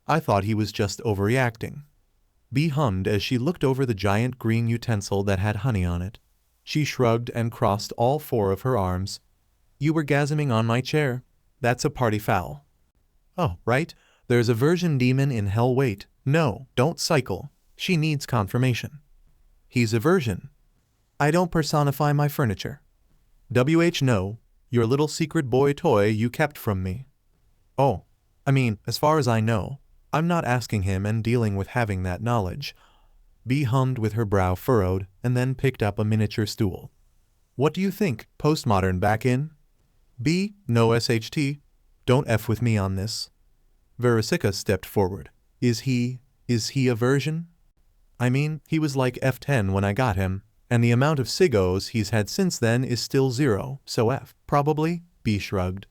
I thought he was just overreacting. B hummed as she looked over the giant green utensil that had honey on it. She shrugged and crossed all four of her arms. You were gasming on my chair. That's a party foul. Oh, right. There's a virgin demon in hell. Wait. No, don't cycle. She needs confirmation. He's a virgin. I don't personify my furniture. No, your little secret boy toy you kept from me. Oh, I mean, as far as I know, I'm not asking him and dealing with having that knowledge. B hummed with her brow furrowed and then picked up a miniature stool. What do you think, postmodern back in? B. No SHT. Don't F with me on this. VERYYYY stepped forward. Is he a virgin? I mean, he was like F10 when I got him, and the amount of sigos he's had since then is still 0, so F. Probably. B shrugged.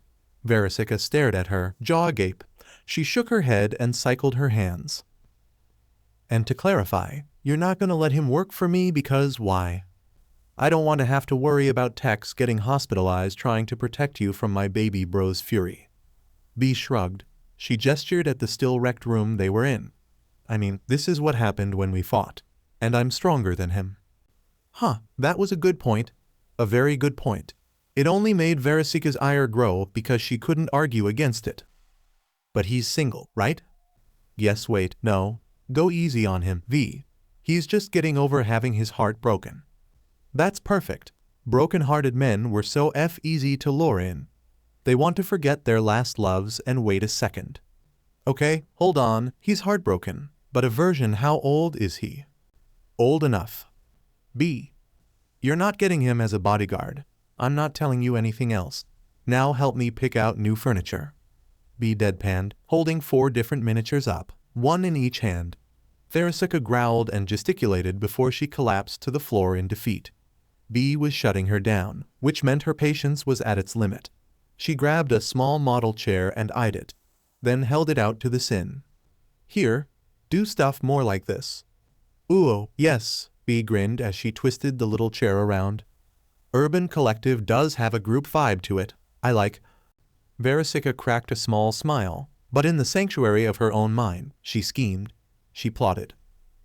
VERYYYY stared at her, jaw agape. She shook her head and cycled her hands. And to clarify, you're not gonna let him work for me because why? I don't want to have to worry about Tex getting hospitalized trying to protect you from my baby bro's fury. B shrugged. She gestured at the still wrecked room they were in. I mean, this is what happened when we fought. And I'm stronger than him. Huh, that was a good point. A very good point. It only made VERYYYY's ire grow because she couldn't argue against it. But he's single, right? Yes, wait, no. Go easy on him, V. He's just getting over having his heart broken. That's perfect. Broken-hearted men were so easy to lure in. They want to forget their last loves and wait a second. Okay, hold on, he's heartbroken. But a virgin, how old is he? Old enough. B. You're not getting him as a bodyguard. I'm not telling you anything else. Now help me pick out new furniture. B deadpanned, holding 4 different miniatures up, 1 in each hand. VERYYYY growled and gesticulated before she collapsed to the floor in defeat. B was shutting her down, which meant her patience was at its limit. She grabbed a small model chair and eyed it, then held it out to the Sin. Here, do stuff more like this. Ooh, yes, B grinned as she twisted the little chair around. Urban Collective does have a group vibe to it. I like. VERYYYY cracked a small smile, but in the sanctuary of her own mind, she schemed. She plotted.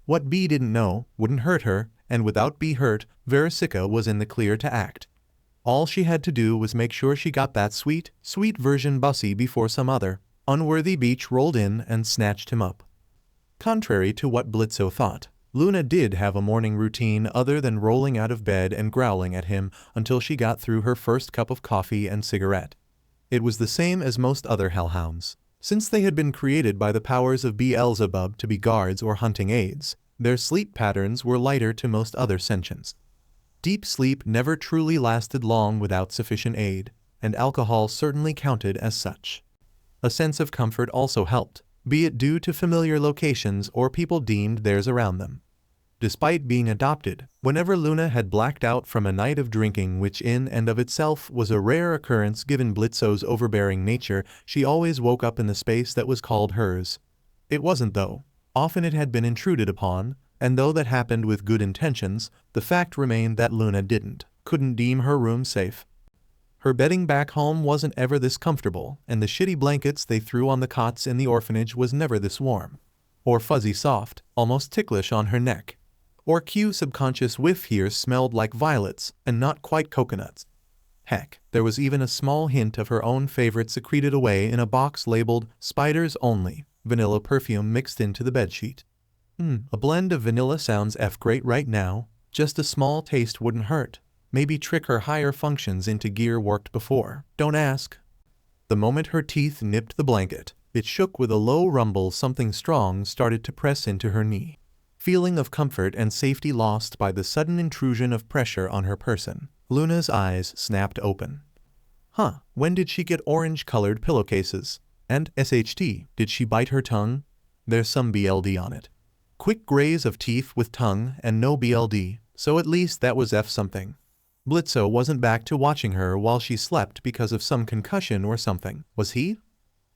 What B didn't know wouldn't hurt her, and without B hurt, VERYYYY was in the clear to act. All she had to do was make sure she got that sweet version bussy before some other unworthy beach rolled in and snatched him up. Contrary to what Blitzo thought, Luna did have a morning routine other than rolling out of bed and growling at him until she got through her first cup of coffee and cigarette. It was the same as most other hellhounds. Since they had been created by the powers of Beelzebub to be guards or hunting aids, their sleep patterns were lighter to most other sentients. Deep sleep never truly lasted long without sufficient aid, and alcohol certainly counted as such. A sense of comfort also helped, be it due to familiar locations or people deemed theirs around them. Despite being adopted, whenever Luna had blacked out from a night of drinking, which in and of itself was a rare occurrence given Blitzo's overbearing nature, she always woke up in the space that was called hers. It wasn't though. Often it had been intruded upon, and though that happened with good intentions, the fact remained that Luna couldn't deem her room safe. Her bedding back home wasn't ever this comfortable, and the shitty blankets they threw on the cots in the orphanage was never this warm. Or fuzzy soft, almost ticklish on her neck. Or Q's subconscious whiff here smelled like violets, and not quite coconuts. Heck, there was even a small hint of her own favorite secreted away in a box labeled Spiders Only, vanilla perfume mixed into the bedsheet. A blend of vanilla sounds great right now. Just a small taste wouldn't hurt. Maybe trick her higher functions into gear worked before. Don't ask. The moment her teeth nipped the blanket, it shook with a low rumble. Something strong started to press into her knee. Feeling of comfort and safety lost by the sudden intrusion of pressure on her person, Luna's eyes snapped open. When did she get orange-colored pillowcases? And SHT, did she bite her tongue? There's some BLD on it. Quick graze of teeth with tongue and no BLD, so at least that was something. Blitzo wasn't back to watching her while she slept because of some concussion or something, was he?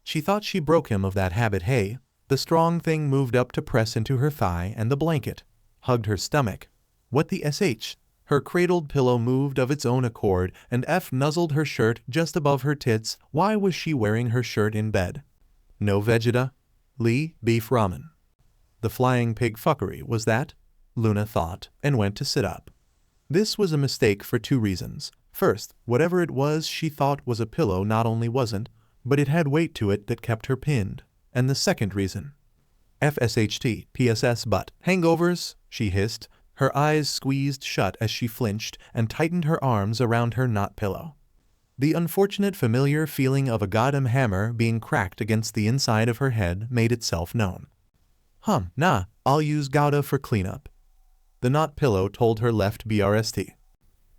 She thought she broke him of that habit. Hey, the strong thing moved up to press into her thigh, and the blanket hugged her stomach. What the SH? Her cradled pillow moved of its own accord, and nuzzled her shirt just above her tits. Why was she wearing her shirt in bed? No Vegeta? Lee, beef ramen. The flying pig fuckery was that? Luna thought, and went to sit up. This was a mistake for 2 reasons. First, whatever it was she thought was a pillow not only wasn't, but it had weight to it that kept her pinned. And the second reason. FSHT, PSS but. Hangovers, she hissed, her eyes squeezed shut as she flinched and tightened her arms around her not pillow. The unfortunate familiar feeling of a goddamn hammer being cracked against the inside of her head made itself known. Nah, I'll use Gouda for cleanup. The not pillow told her left BRST.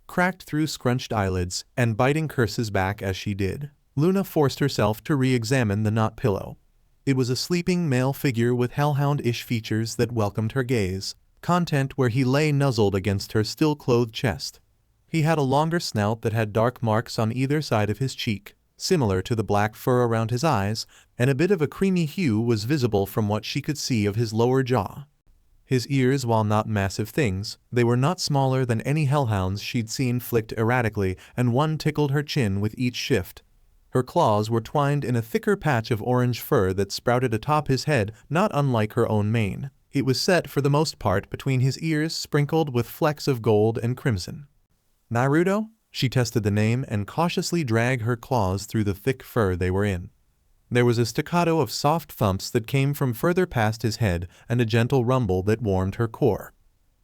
cracked through scrunched eyelids, and biting curses back as she did. Luna forced herself to re-examine the knot pillow. It was a sleeping male figure with hellhound-ish features that welcomed her gaze, content where he lay nuzzled against her still-clothed chest. He had a longer snout that had dark marks on either side of his cheek, similar to the black fur around his eyes, and a bit of a creamy hue was visible from what she could see of his lower jaw. His ears, while not massive things, they were not smaller than any hellhounds she'd seen, flicked erratically, and one tickled her chin with each shift. Her claws were twined in a thicker patch of orange fur that sprouted atop his head, not unlike her own mane. It was set for the most part between his ears, sprinkled with flecks of gold and crimson. Naruto? She tested the name and cautiously dragged her claws through the thick fur they were in. There was a staccato of soft thumps that came from further past his head and a gentle rumble that warmed her core.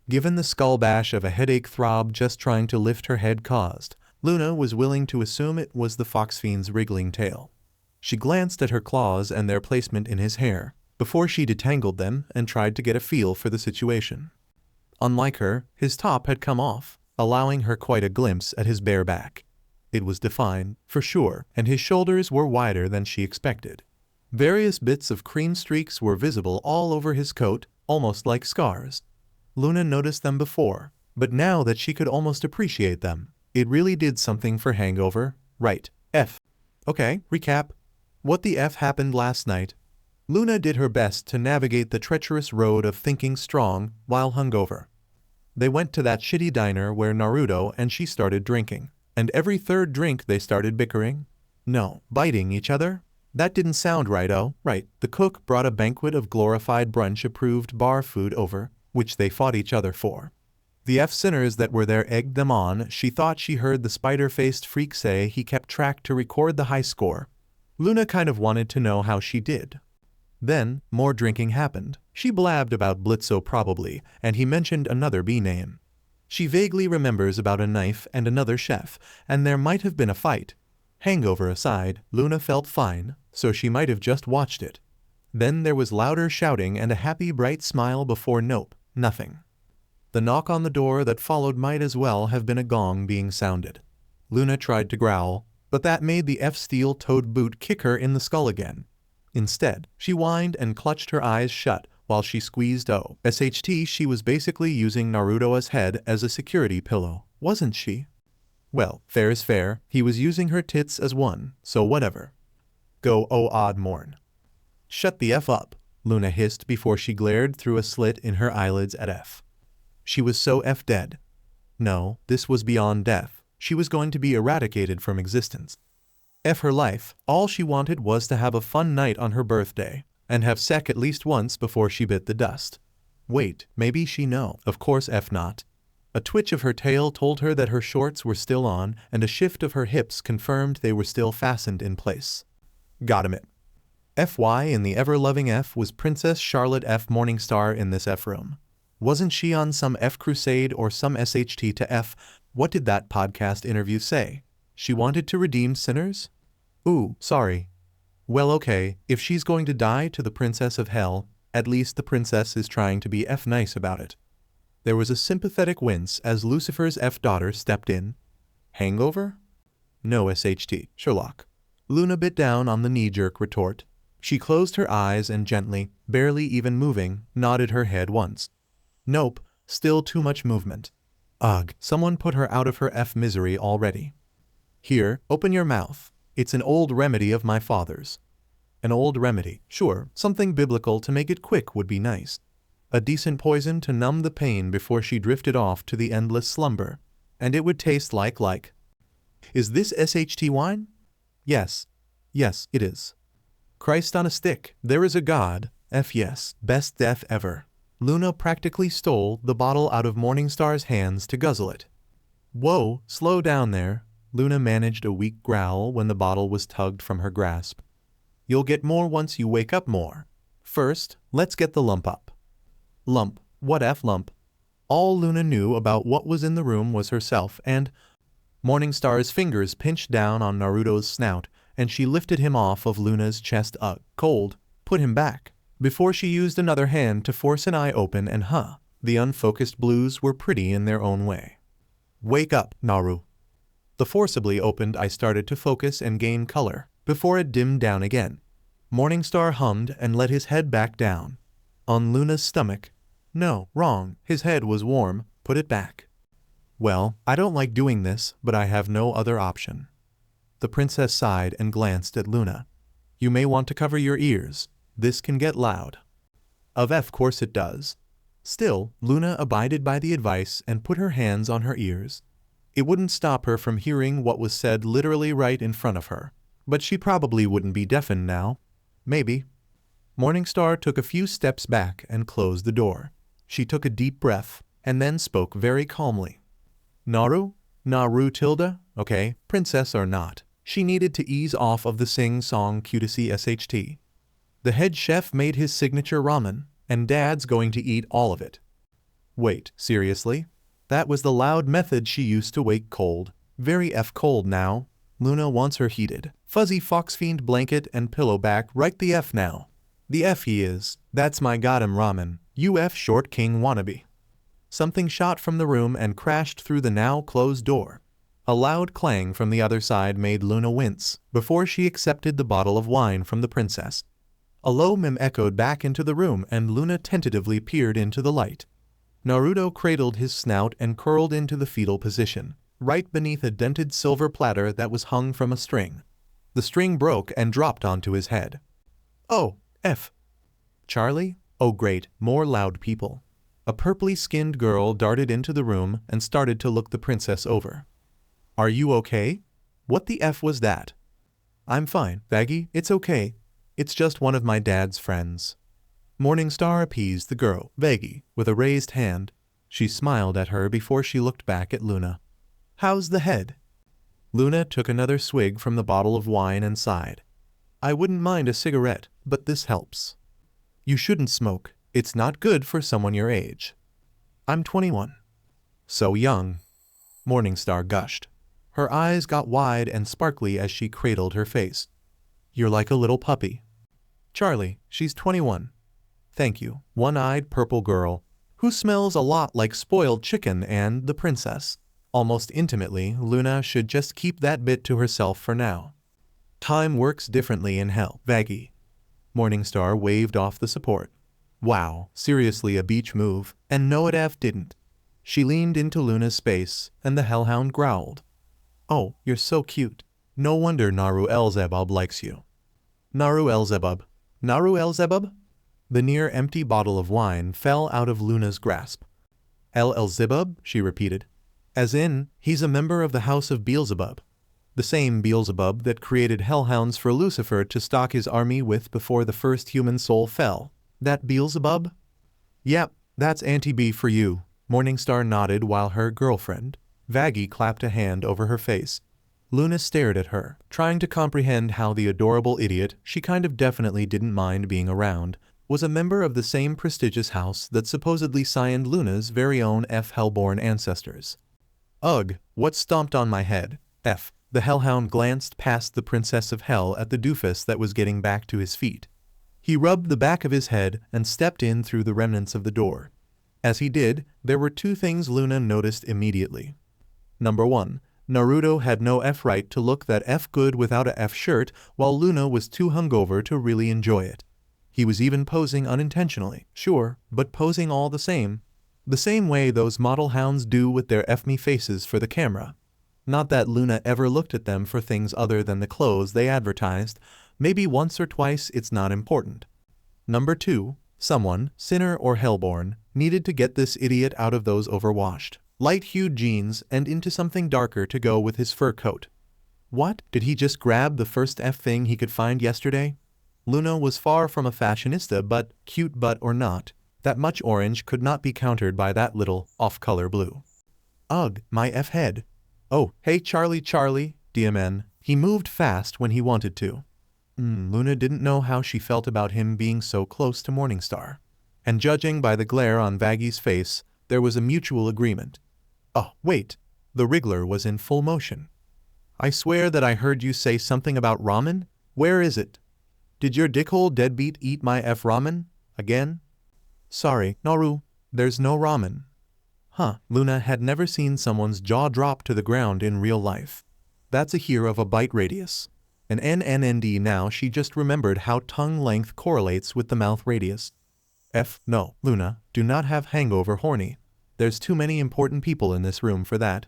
Given the skull bash of a headache throb just trying to lift her head caused, Luna was willing to assume it was the fox fiend's wriggling tail. She glanced at her claws and their placement in his hair, before she detangled them and tried to get a feel for the situation. Unlike her, his top had come off, allowing her quite a glimpse at his bare back. It was defined, for sure, and his shoulders were wider than she expected. Various bits of cream streaks were visible all over his coat, almost like scars. Luna noticed them before, but now that she could almost appreciate them, it really did something for hangover, right? Okay, recap. What the F happened last night? Luna did her best to navigate the treacherous road of thinking strong while hungover. They went to that shitty diner where Naruto and she started drinking. And every third drink they started bickering? No, biting each other? That didn't sound right. Oh, right. The cook brought a banquet of glorified brunch-approved bar food over, which they fought each other for. The sinners that were there egged them on. She thought she heard the spider-faced freak say he kept track to record the high score. Luna kind of wanted to know how she did. Then, more drinking happened. She blabbed about Blitzo probably, and he mentioned another B name. She vaguely remembers about a knife and another chef, and there might have been a fight. Hangover aside, Luna felt fine, so she might have just watched it. Then there was louder shouting and a happy bright smile before nope, nothing. The knock on the door that followed might as well have been a gong being sounded. Luna tried to growl, but that made the steel-toed boot kick her in the skull again. Instead, she whined and clutched her eyes shut, while she squeezed OSHT. She was basically using Naruto's head as a security pillow, wasn't she? Well, fair is fair, he was using her tits as one, so whatever. Go odd morn. Shut the F up, Luna hissed before she glared through a slit in her eyelids at F. She was so F dead. No, this was beyond death. She was going to be eradicated from existence. F her life, all she wanted was to have a fun night on her birthday. And have sex at least once before she bit the dust. Wait, maybe she no. Of course F not. A twitch of her tail told her that her shorts were still on, and a shift of her hips confirmed they were still fastened in place. Got him it. FY in the ever-loving F was Princess Charlotte F. Morningstar in this F room. Wasn't she on some F crusade or some SHT to F? What did that podcast interview say? She wanted to redeem sinners? Ooh, sorry. Well, okay, if she's going to die to the princess of hell, at least the princess is trying to be F nice about it. There was a sympathetic wince as Lucifer's F daughter stepped in. Hangover? No SHT, Sherlock. Luna bit down on the knee-jerk retort. She closed her eyes and gently, barely even moving, nodded her head once. Nope, still too much movement. Ugh, someone put her out of her F misery already. Here, open your mouth. It's an old remedy of my father's. An old remedy, sure, something biblical to make it quick would be nice. A decent poison to numb the pain before she drifted off to the endless slumber. And it would taste like. Is this SHT wine? Yes. Yes, it is. Christ on a stick, there is a God, F yes, best F ever. Luna practically stole the bottle out of Morningstar's hands to guzzle it. Whoa, slow down there. Luna managed a weak growl when the bottle was tugged from her grasp. You'll get more once you wake up more. First, let's get the lump up. Lump? What F lump? All Luna knew about what was in the room was herself and... Morningstar's fingers pinched down on Naruto's snout, and she lifted him off of Luna's chest. Cold. Put him back. Before she used another hand to force an eye open and the unfocused blues were pretty in their own way. Wake up, Naru. The forcibly opened eye started to focus and gain color, before it dimmed down again. Morningstar hummed and let his head back down. On Luna's stomach. No, wrong, his head was warm, put it back. Well, I don't like doing this, but I have no other option. The princess sighed and glanced at Luna. You may want to cover your ears. This can get loud. Of course it does. Still, Luna abided by the advice and put her hands on her ears. It wouldn't stop her from hearing what was said literally right in front of her. But she probably wouldn't be deafened now. Maybe. Morningstar took a few steps back and closed the door. She took a deep breath, and then spoke very calmly. Naru? Naru tilde? Okay, princess or not. She needed to ease off of the sing-song cutesy SHT. The head chef made his signature ramen, and Dad's going to eat all of it. Wait, seriously? That was the loud method she used to wake cold. Very cold now. Luna wants her heated. Fuzzy foxfiend blanket and pillow back right the now. The he is. That's my goddamn ramen. You short king wannabe. Something shot from the room and crashed through the now closed door. A loud clang from the other side made Luna wince, before she accepted the bottle of wine from the princess. A low mim echoed back into the room and Luna tentatively peered into the light. Naruto cradled his snout and curled into the fetal position, right beneath a dented silver platter that was hung from a string. The string broke and dropped onto his head. Oh, Charlie? Oh great, more loud people. A purply-skinned girl darted into the room and started to look the princess over. Are you okay? What the was that? I'm fine, Vaggy, it's okay. It's just one of my dad's friends. Morningstar appeased the girl, Vaggy, with a raised hand. She smiled at her before she looked back at Luna. How's the head? Luna took another swig from the bottle of wine and sighed. I wouldn't mind a cigarette, but this helps. You shouldn't smoke. It's not good for someone your age. I'm 21. So young. Morningstar gushed. Her eyes got wide and sparkly as she cradled her face. You're like a little puppy. Charlie, she's 21. Thank you, one-eyed purple girl, who smells a lot like spoiled chicken and the princess. Almost intimately, Luna should just keep that bit to herself for now. Time works differently in hell, Vaggy. Morningstar waved off the support. Wow, seriously a beach move, and no it didn't. She leaned into Luna's space, and the hellhound growled. Oh, you're so cute. No wonder Naru Elzebub likes you. Naru Elzebub. Naru Elzebub? The near-empty bottle of wine fell out of Luna's grasp. Elzebub, she repeated. As in, he's a member of the House of Beelzebub. The same Beelzebub that created hellhounds for Lucifer to stock his army with before the first human soul fell. That Beelzebub? Yep, that's Auntie B for you. Morningstar nodded while her girlfriend, Vaggy, clapped a hand over her face. Luna stared at her, trying to comprehend how the adorable idiot she kind of definitely didn't mind being around was a member of the same prestigious house that supposedly signed Luna's very own Hellborn ancestors. Ugh, what stomped on my head? The hellhound glanced past the princess of hell at the doofus that was getting back to his feet. He rubbed the back of his head and stepped in through the remnants of the door. As he did, there were two things Luna noticed immediately. Number 1. Naruto had no right to look that good without a shirt, while Luna was too hungover to really enjoy it. He was even posing unintentionally, sure, but posing all the same. The same way those model hounds do with their me faces for the camera. Not that Luna ever looked at them for things other than the clothes they advertised. Maybe once or twice, it's not important. Number 2. Someone, sinner or hellborn, needed to get this idiot out of those overwashed, light-hued jeans and into something darker to go with his fur coat. What? Did he just grab the first thing he could find yesterday? Luna was far from a fashionista, but, cute butt or not, that much orange could not be countered by that little off-color blue. Ugh, my head. Oh, hey Charlie, DMN. He moved fast when he wanted to. Luna didn't know how she felt about him being so close to Morningstar. And judging by the glare on Vaggy's face, there was a mutual agreement. Oh, wait. The wriggler was in full motion. I swear that I heard you say something about ramen? Where is it? Did your dickhole deadbeat eat my ramen? Again? Sorry, Naru. There's no ramen. Luna had never seen someone's jaw drop to the ground in real life. That's a hair of a bite radius. An NNND. Now she just remembered how tongue length correlates with the mouth radius. No, Luna, do not have hangover horny. There's too many important people in this room for that.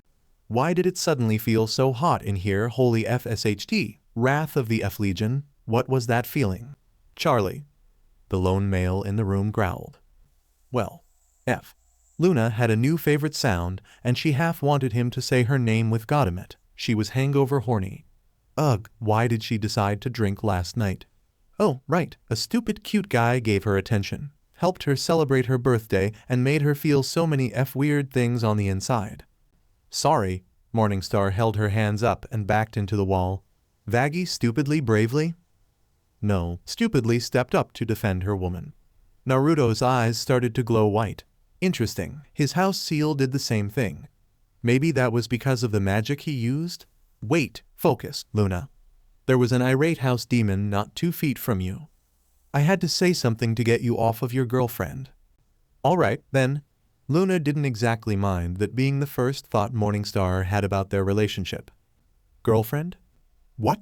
Why did it suddenly feel so hot in here? Holy FSHT, Wrath of the F Legion, what was that feeling? Charlie. The lone male in the room growled. Well, Luna had a new favorite sound, and she half wanted him to say her name with Goddammit. She was hangover horny. Ugh, why did she decide to drink last night? Oh, right, a stupid cute guy gave her attention, helped her celebrate her birthday, and made her feel so many weird things on the inside. Sorry, Morningstar held her hands up and backed into the wall. Vaggy stupidly bravely? No, stupidly stepped up to defend her woman. Naruto's eyes started to glow white. Interesting, his house seal did the same thing. Maybe that was because of the magic he used? Wait, focus, Luna. There was an irate house demon not 2 feet from you. I had to say something to get you off of your girlfriend. Alright, then. Luna didn't exactly mind that being the first thought Morningstar had about their relationship. Girlfriend? What?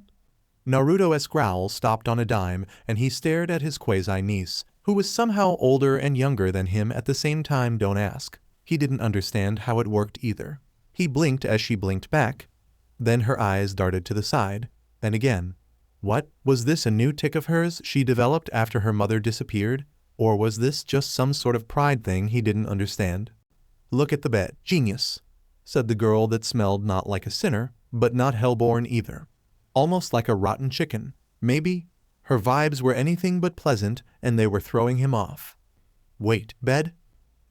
Naruto's growl stopped on a dime, and he stared at his quasi-niece, who was somehow older and younger than him at the same time. Don't ask. He didn't understand how it worked either. He blinked as she blinked back. Then her eyes darted to the side, and again. What, was this a new tic of hers she developed after her mother disappeared? Or was this just some sort of pride thing he didn't understand? Look at the bed. Genius, said the girl that smelled not like a sinner, but not hellborn either. Almost like a rotten chicken. Maybe. Her vibes were anything but pleasant, and they were throwing him off. Wait, bed?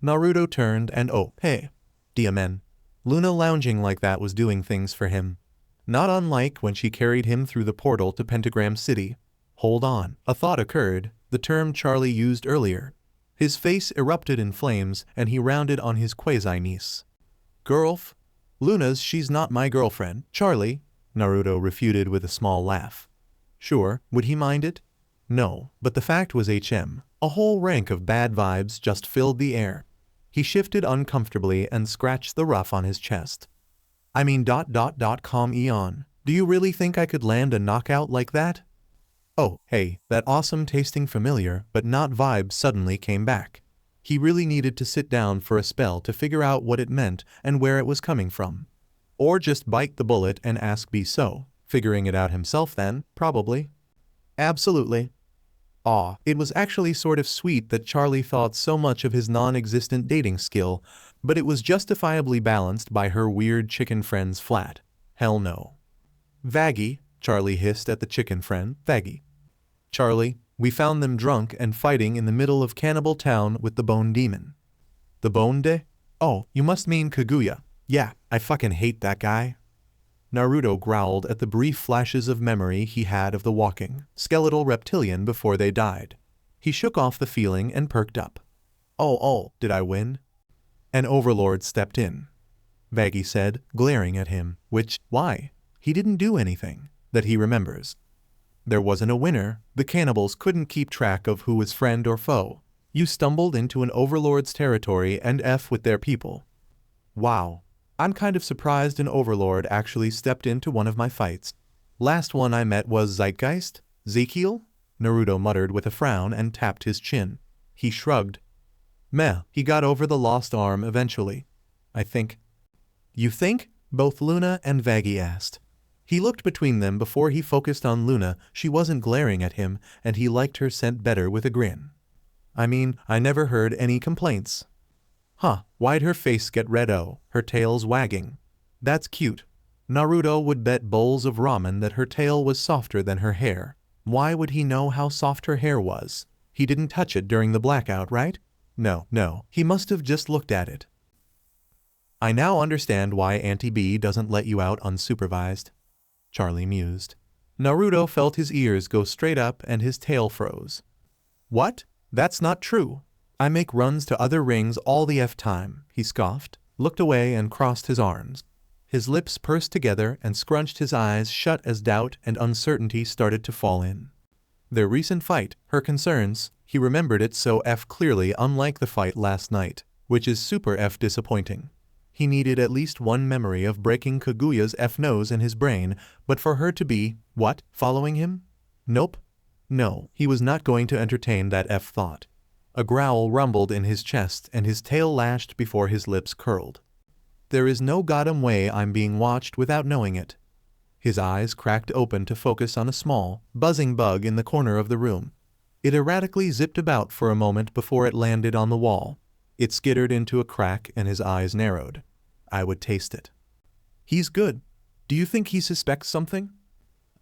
Naruto turned and oh, hey. Diamen. Luna lounging like that was doing things for him. Not unlike when she carried him through the portal to Pentagram City. Hold on, a thought occurred, the term Charlie used earlier. His face erupted in flames, and he rounded on his quasi-niece. Girlf? Luna's she's not my girlfriend, Charlie, Naruto refuted with a small laugh. Sure, would he mind it? No, but the fact was a whole rank of bad vibes just filled the air. He shifted uncomfortably and scratched the ruff on his chest. I mean calm Eon, do you really think I could land a knockout like that? Oh, hey, that awesome tasting familiar but not vibe suddenly came back. He really needed to sit down for a spell to figure out what it meant and where it was coming from. Or just bite the bullet and ask be so, figuring it out himself then, probably. Absolutely. Aw, it was actually sort of sweet that Charlie thought so much of his non-existent dating skill, but it was justifiably balanced by her weird chicken friend's flat. Hell no. Vaggy, Charlie hissed at the chicken friend, Vaggy. Charlie, we found them drunk and fighting in the middle of Cannibal Town with the Bone Demon. The Bone De? Oh, you must mean Kaguya. Yeah, I fucking hate that guy. Naruto growled at the brief flashes of memory he had of the walking, skeletal reptilian before they died. He shook off the feeling and perked up. Oh, did I win? An overlord stepped in. Vaggy said, glaring at him, why? He didn't do anything, that he remembers. There wasn't a winner, the cannibals couldn't keep track of who was friend or foe. You stumbled into an overlord's territory and F with their people. Wow. I'm kind of surprised an overlord actually stepped into one of my fights. Last one I met was Zeitgeist? Zekiel? Naruto muttered with a frown and tapped his chin. He shrugged. Meh, he got over the lost arm eventually. I think. You think? Both Luna and Vaggy asked. He looked between them before he focused on Luna. She wasn't glaring at him, and he liked her scent better with a grin. I mean, I never heard any complaints. Huh, why'd her face get red? Oh, her tail's wagging. That's cute. Naruto would bet bowls of ramen that her tail was softer than her hair. Why would he know how soft her hair was? He didn't touch it during the blackout, right? No, he must have just looked at it. I now understand why Auntie B doesn't let you out unsupervised, Charlie mused. Naruto felt his ears go straight up and his tail froze. What? That's not true. I make runs to other rings all the time, he scoffed, looked away and crossed his arms. His lips pursed together and scrunched his eyes shut as doubt and uncertainty started to fall in. Their recent fight, her concerns, he remembered it so clearly, unlike the fight last night. which is super disappointing. He needed at least one memory of breaking Kaguya's nose in his brain, but for her to be, what, following him? Nope. No, he was not going to entertain that thought. A growl rumbled in his chest and his tail lashed before his lips curled. There is no goddamn way I'm being watched without knowing it. His eyes cracked open to focus on a small, buzzing bug in the corner of the room. It erratically zipped about for a moment before it landed on the wall. It skittered into a crack and his eyes narrowed. I would taste it. He's good. Do you think he suspects something?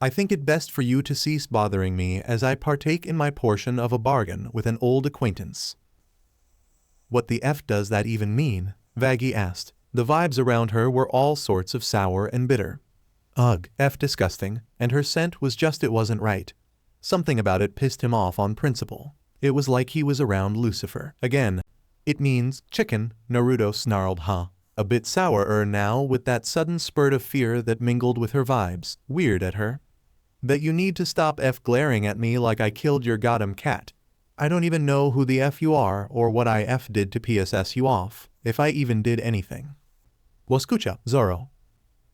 I think it best for you to cease bothering me as I partake in my portion of a bargain with an old acquaintance. What the F does that even mean? Vaggy asked. The vibes around her were all sorts of sour and bitter. Ugh, disgusting, and her scent was just it wasn't right. Something about it pissed him off on principle. It was like he was around Lucifer. Again. It means chicken, Naruto snarled, huh? A bit sourer now with that sudden spurt of fear that mingled with her vibes. Weird at her. That you need to stop glaring at me like I killed your goddamn cat. I don't even know who the you are or what I did to PSS you off, if I even did anything. Waskucha, Zoro.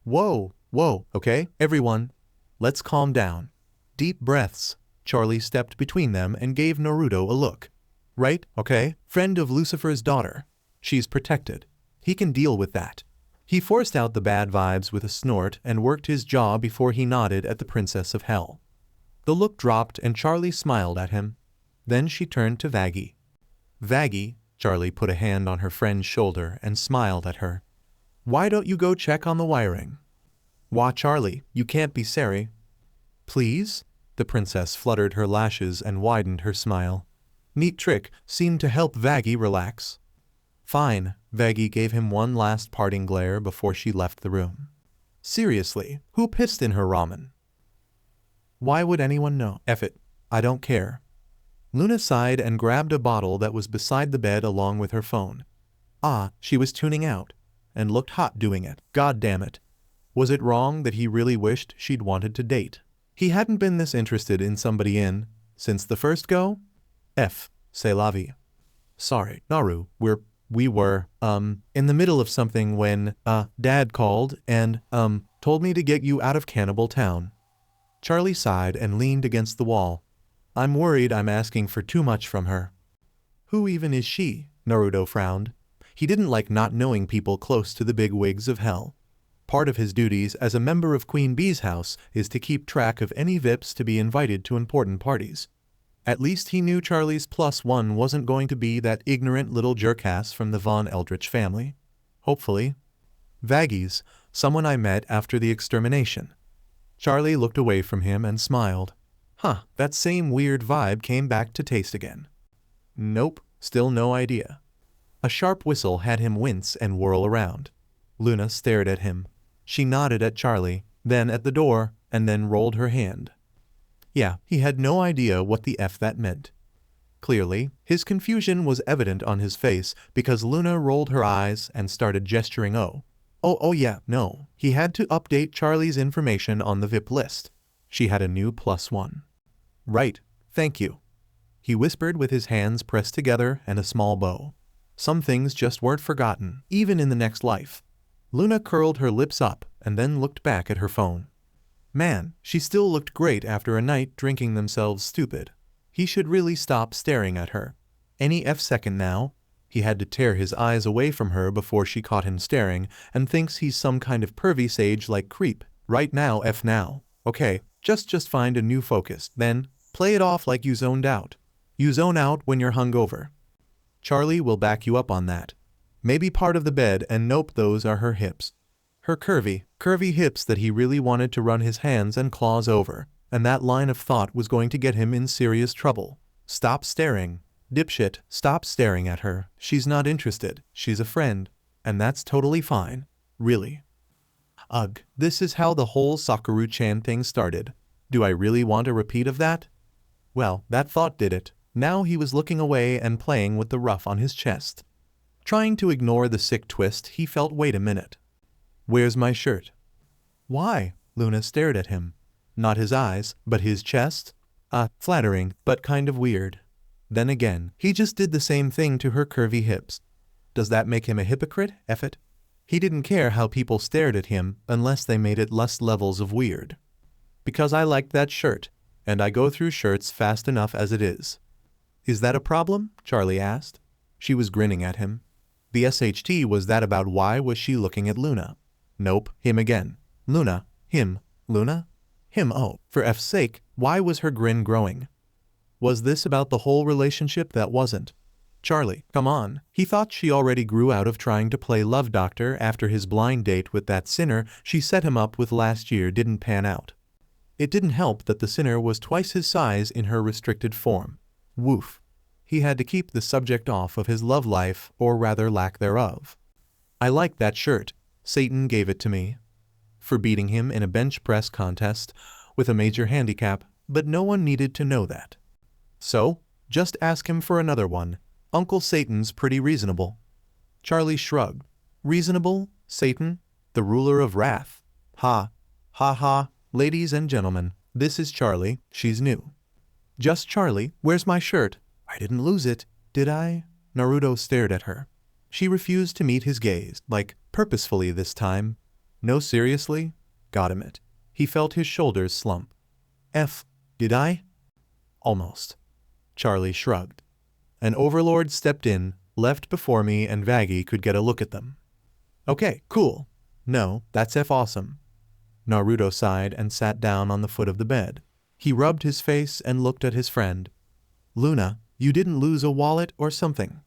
Whoa, okay, everyone. Let's calm down. Deep breaths. Charlie stepped between them and gave Naruto a look. Right, okay, friend of Lucifer's daughter. She's protected. He can deal with that. He forced out the bad vibes with a snort and worked his jaw before he nodded at the Princess of Hell. The look dropped and Charlie smiled at him. Then she turned to Vaggy. Vaggy, Charlie put a hand on her friend's shoulder and smiled at her. Why don't you go check on the wiring? Why, Charlie, you can't be sorry. Please? The princess fluttered her lashes and widened her smile. Neat trick, seemed to help Vaggy relax. Fine, Vaggy gave him one last parting glare before she left the room. Seriously, who pissed in her ramen? Why would anyone know? F it, I don't care. Luna sighed and grabbed a bottle that was beside the bed along with her phone. She was tuning out, and looked hot doing it. God damn it. Was it wrong that he really wished she'd wanted to date? He hadn't been this interested in somebody since the first go? C'est la vie. Sorry, Naru, we were, in the middle of something when, Dad called and, told me to get you out of Cannibal Town. Charlie sighed and leaned against the wall. I'm worried I'm asking for too much from her. Who even is she? Naruto frowned. He didn't like not knowing people close to the big wigs of hell. Part of his duties as a member of Queen Bee's house is to keep track of any VIPs to be invited to important parties. At least he knew Charlie's +1 wasn't going to be that ignorant little jerkass from the Von Eldritch family. Hopefully. Vaggy's, someone I met after the extermination. Charlie looked away from him and smiled. That same weird vibe came back to taste again. Nope, still no idea. A sharp whistle had him wince and whirl around. Luna stared at him. She nodded at Charlie, then at the door, and then rolled her hand. Yeah, he had no idea what the F that meant. Clearly, his confusion was evident on his face because Luna rolled her eyes and started gesturing Oh yeah, no. He had to update Charlie's information on the VIP list. She had a new +1. Right, thank you. He whispered with his hands pressed together and a small bow. Some things just weren't forgotten, even in the next life. Luna curled her lips up and then looked back at her phone. Man, she still looked great after a night drinking themselves stupid. He should really stop staring at her. Any second now. He had to tear his eyes away from her before she caught him staring and thinks he's some kind of pervy sage like creep. Right now now. Okay, just find a new focus, then play it off like you zoned out. You zone out when you're hungover. Charlie will back you up on that. Maybe part of the bed and nope, those are her hips. Her curvy hips that he really wanted to run his hands and claws over, and that line of thought was going to get him in serious trouble. Stop staring. Dipshit, stop staring at her. She's not interested. She's a friend. And that's totally fine. Really. Ugh, this is how the whole Sakura-chan thing started. Do I really want a repeat of that? Well, that thought did it. Now he was looking away and playing with the ruff on his chest. Trying to ignore the sick twist, he felt, wait a minute. Where's my shirt? Why? Luna stared at him. Not his eyes, but his chest? Flattering, but kind of weird. Then again, he just did the same thing to her curvy hips. Does that make him a hypocrite? F it. He didn't care how people stared at him unless they made it less levels of weird. Because I liked that shirt, and I go through shirts fast enough as it is. Is that a problem? Charlie asked. She was grinning at him. The SHT was that about why was she looking at Luna? Nope, him again. Luna, him, Luna, him. Oh, for F's sake, why was her grin growing? Was this about the whole relationship? That wasn't. Charlie, come on. He thought she already grew out of trying to play love doctor after his blind date with that sinner she set him up with last year didn't pan out. It didn't help that the sinner was twice his size in her restricted form. Woof. He had to keep the subject off of his love life, or rather lack thereof. I like that shirt. Satan gave it to me. For beating him in a bench press contest with a major handicap, but no one needed to know that. So, just ask him for another one. Uncle Satan's pretty reasonable. Charlie shrugged. Reasonable? Satan? The ruler of wrath? Ha. Ha ha. Ladies and gentlemen, this is Charlie. She's new. Just Charlie, where's my shirt? I didn't lose it, did I? Naruto stared at her. She refused to meet his gaze, like, purposefully this time. No, seriously? Got him it. He felt his shoulders slump. Did I? Almost. Charlie shrugged. An overlord stepped in, left before me and Vaggy could get a look at them. Okay, cool. No, that's awesome. Naruto sighed and sat down on the foot of the bed. He rubbed his face and looked at his friend. Luna, you didn't lose a wallet or something?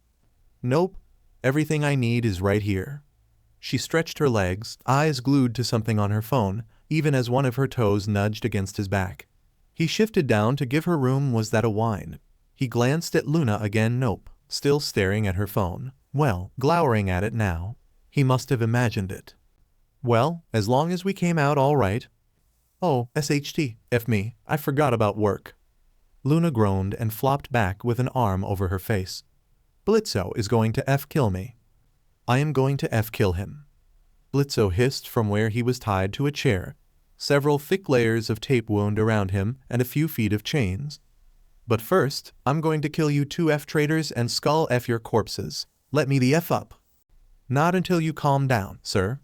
Nope. Everything I need is right here. She stretched her legs, eyes glued to something on her phone, even as one of her toes nudged against his back. He shifted down to give her room. Was that a whine? He glanced at Luna again. Nope. Still staring at her phone. Well, glowering at it now. He must have imagined it. Well, as long as we came out all right. Oh, SHT, F me, I forgot about work. Luna groaned and flopped back with an arm over her face. Blitzo is going to F kill me. I am going to F kill him. Blitzo hissed from where he was tied to a chair, several thick layers of tape wound around him and a few feet of chains. But first, I'm going to kill you 2 F traitors and skull F your corpses. Let me the F up. Not until you calm down, sir.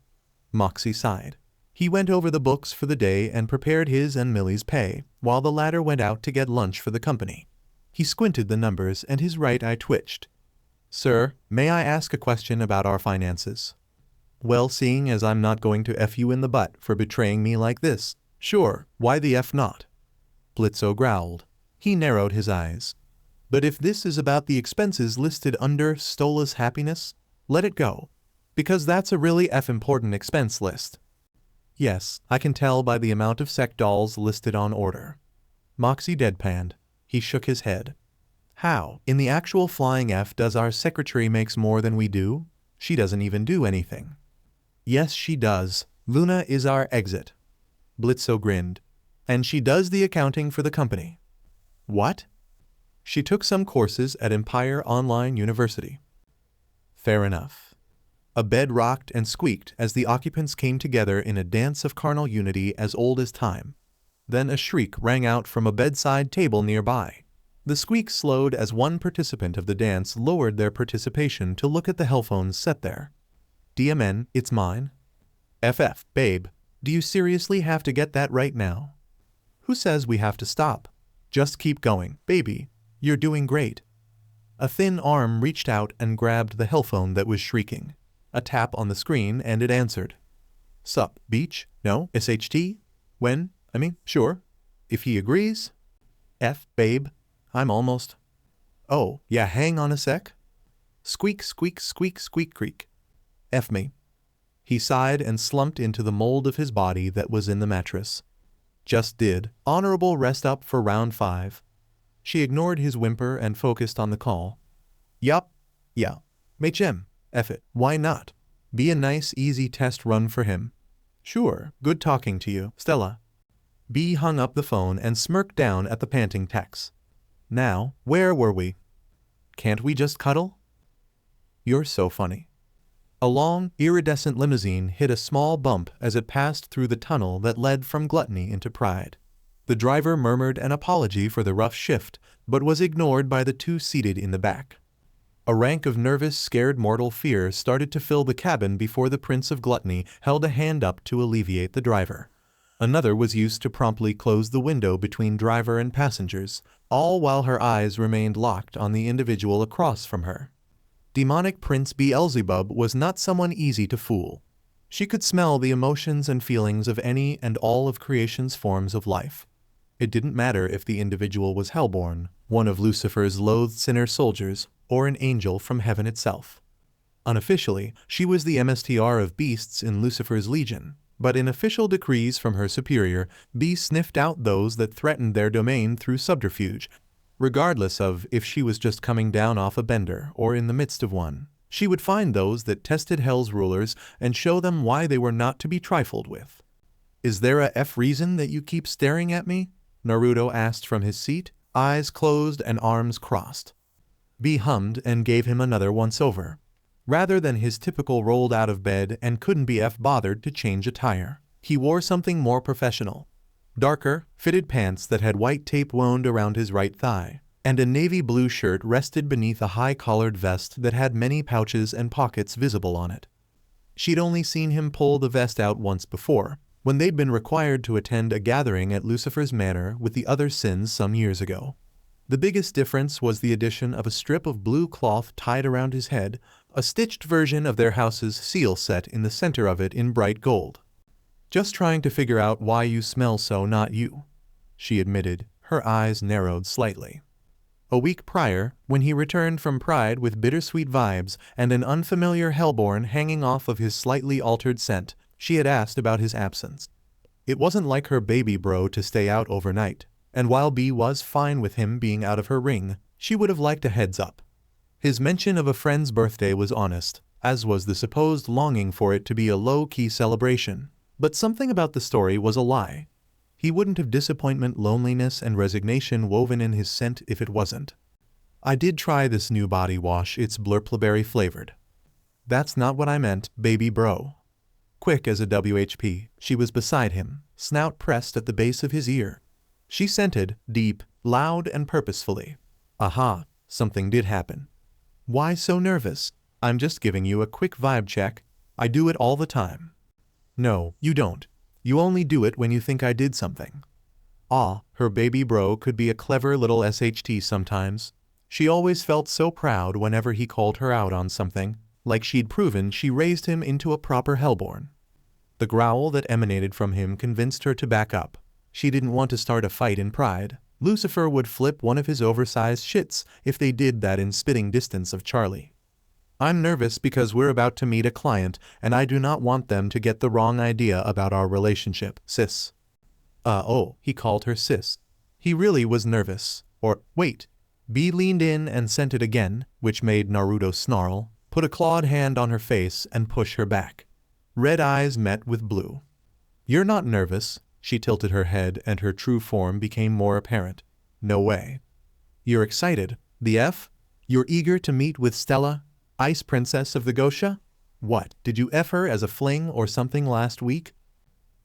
Moxie sighed. He went over the books for the day and prepared his and Millie's pay, while the latter went out to get lunch for the company. He squinted the numbers and his right eye twitched. Sir, may I ask a question about our finances? Well, seeing as I'm not going to F you in the butt for betraying me like this, sure, why the F not? Blitzo growled. He narrowed his eyes. But if this is about the expenses listed under Stolas happiness, let it go. Because that's a really important expense list. Yes, I can tell by the amount of sec dolls listed on order. Moxie deadpanned. He shook his head. How, in the actual flying F, does our secretary makes more than we do? She doesn't even do anything. Yes, she does. Luna is our exit. Blitzo grinned. And she does the accounting for the company. What? She took some courses at Empire Online University. Fair enough. A bed rocked and squeaked as the occupants came together in a dance of carnal unity as old as time. Then a shriek rang out from a bedside table nearby. The squeak slowed as one participant of the dance lowered their participation to look at the hellphones set there. DMN, it's mine. FF, babe, do you seriously have to get that right now? Who says we have to stop? Just keep going, baby. You're doing great. A thin arm reached out and grabbed the hellphone that was shrieking. A tap on the screen and it answered. Sup, Beach? No, SHT? When? Sure. If he agrees? F, babe. I'm almost. Oh, yeah, hang on a sec. Squeak, squeak, squeak, squeak, creak. F me. He sighed and slumped into the mold of his body that was in the mattress. Just did. Honorable rest up for round 5. She ignored his whimper and focused on the call. Yup. Yeah. Machem. F it. Why not? Be a nice, easy test run for him. Sure. Good talking to you, Stella. B hung up the phone and smirked down at the panting Tex. Now, where were we? Can't we just cuddle? You're so funny. A long, iridescent limousine hit a small bump as it passed through the tunnel that led from gluttony into pride. The driver murmured an apology for the rough shift, but was ignored by the 2 seated in the back. A rank of nervous, scared mortal fear started to fill the cabin before the Prince of Gluttony held a hand up to alleviate the driver. Another was used to promptly close the window between driver and passengers, all while her eyes remained locked on the individual across from her. Demonic Prince Beelzebub was not someone easy to fool. She could smell the emotions and feelings of any and all of creation's forms of life. It didn't matter if the individual was Hellborn, one of Lucifer's loathed sinner soldiers, or an angel from heaven itself. Unofficially, she was the MSTR of beasts in Lucifer's legion, but in official decrees from her superior, B sniffed out those that threatened their domain through subterfuge, regardless of if she was just coming down off a bender or in the midst of one. She would find those that tested Hell's rulers and show them why they were not to be trifled with. "Is there a F reason that you keep staring at me?" Naruto asked from his seat, eyes closed and arms crossed. B hummed and gave him another once-over. Rather than his typical rolled out of bed and couldn't be bothered to change attire, he wore something more professional. Darker, fitted pants that had white tape wound around his right thigh, and a navy blue shirt rested beneath a high-collared vest that had many pouches and pockets visible on it. She'd only seen him pull the vest out once before, when they'd been required to attend a gathering at Lucifer's Manor with the other sins some years ago. The biggest difference was the addition of a strip of blue cloth tied around his head, a stitched version of their house's seal set in the center of it in bright gold. "Just trying to figure out why you smell so, not you," she admitted, her eyes narrowed slightly. A week prior, when he returned from Pride with bittersweet vibes and an unfamiliar Hellborn hanging off of his slightly altered scent, she had asked about his absence. It wasn't like her baby bro to stay out overnight, and while B was fine with him being out of her ring, she would have liked a heads up. His mention of a friend's birthday was honest, as was the supposed longing for it to be a low-key celebration, but something about the story was a lie. He wouldn't have disappointment, loneliness, and resignation woven in his scent if it wasn't. "I did try this new body wash, it's blurpleberry flavored." "That's not what I meant, baby bro." Quick as a WHP, she was beside him, snout pressed at the base of his ear. She scented, deep, loud, and purposefully. "Aha, something did happen." "Why so nervous? I'm just giving you a quick vibe check. I do it all the time." "No, you don't. You only do it when you think I did something." Her baby bro could be a clever little SHT sometimes. She always felt so proud whenever he called her out on something, like she'd proven she raised him into a proper Hellborn. The growl that emanated from him convinced her to back up. She didn't want to start a fight in Pride. Lucifer would flip one of his oversized shits if they did that in spitting distance of Charlie. "I'm nervous because we're about to meet a client and I do not want them to get the wrong idea about our relationship, sis." He called her sis. He really was nervous. Wait. B leaned in and sent it again, which made Naruto snarl, put a clawed hand on her face and push her back. Red eyes met with blue. "You're not nervous." She tilted her head and her true form became more apparent. "No way." "You're excited. The F? You're eager to meet with Stella, Ice Princess of the Gosha? What, did you F her as a fling or something last week?"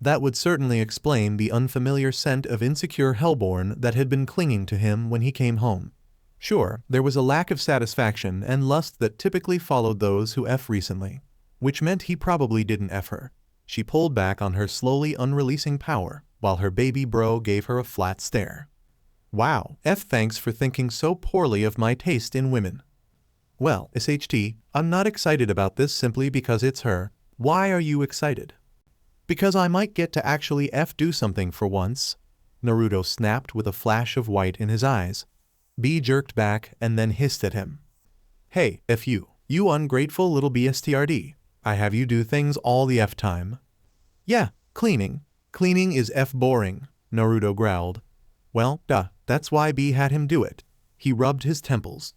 That would certainly explain the unfamiliar scent of insecure Hellborn that had been clinging to him when he came home. Sure, there was a lack of satisfaction and lust that typically followed those who F recently, which meant he probably didn't F her. She pulled back on her slowly unreleasing power, while her baby bro gave her a flat stare. "Wow, thanks for thinking so poorly of my taste in women." "Well, SHT, I'm not excited about this simply because it's her." "Why are you excited?" "Because I might get to actually do something for once." Naruto snapped with a flash of white in his eyes. B jerked back and then hissed at him. "Hey, you ungrateful little BSTRD. I have you do things all the time." "Yeah, cleaning. Cleaning is boring," Naruto growled. "Well, that's why B had him do it." He rubbed his temples.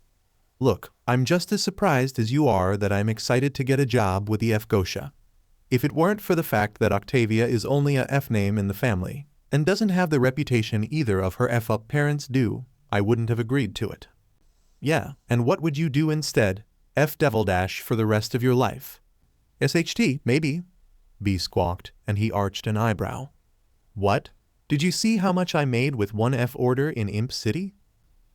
"Look, I'm just as surprised as you are that I'm excited to get a job with the Gosha. If it weren't for the fact that Octavia is only a F name in the family, and doesn't have the reputation either of her F-up parents do, I wouldn't have agreed to it." "Yeah, and what would you do instead? Devil Dash for the rest of your life?" "SHT, maybe," B squawked, and he arched an eyebrow. "What? Did you see how much I made with one F order in Imp City?"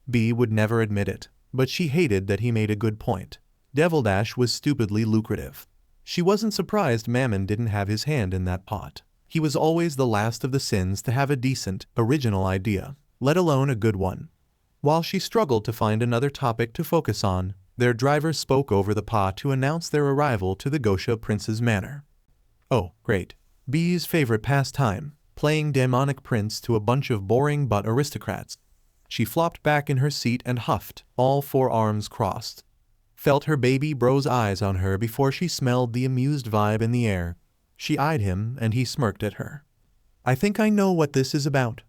B would never admit it, but she hated that he made a good point. Devil Dash was stupidly lucrative. She wasn't surprised Mammon didn't have his hand in that pot. He was always the last of the sins to have a decent, original idea, let alone a good one. While she struggled to find another topic to focus on, their driver spoke over the pot to announce their arrival to the Gosha Prince's manor. Oh, great. B's favorite pastime, playing demonic prince to a bunch of boring but aristocrats. She flopped back in her seat and huffed, all four arms crossed. Felt her baby bro's eyes on her before she smelled the amused vibe in the air. She eyed him and he smirked at her. I think I know what this is about.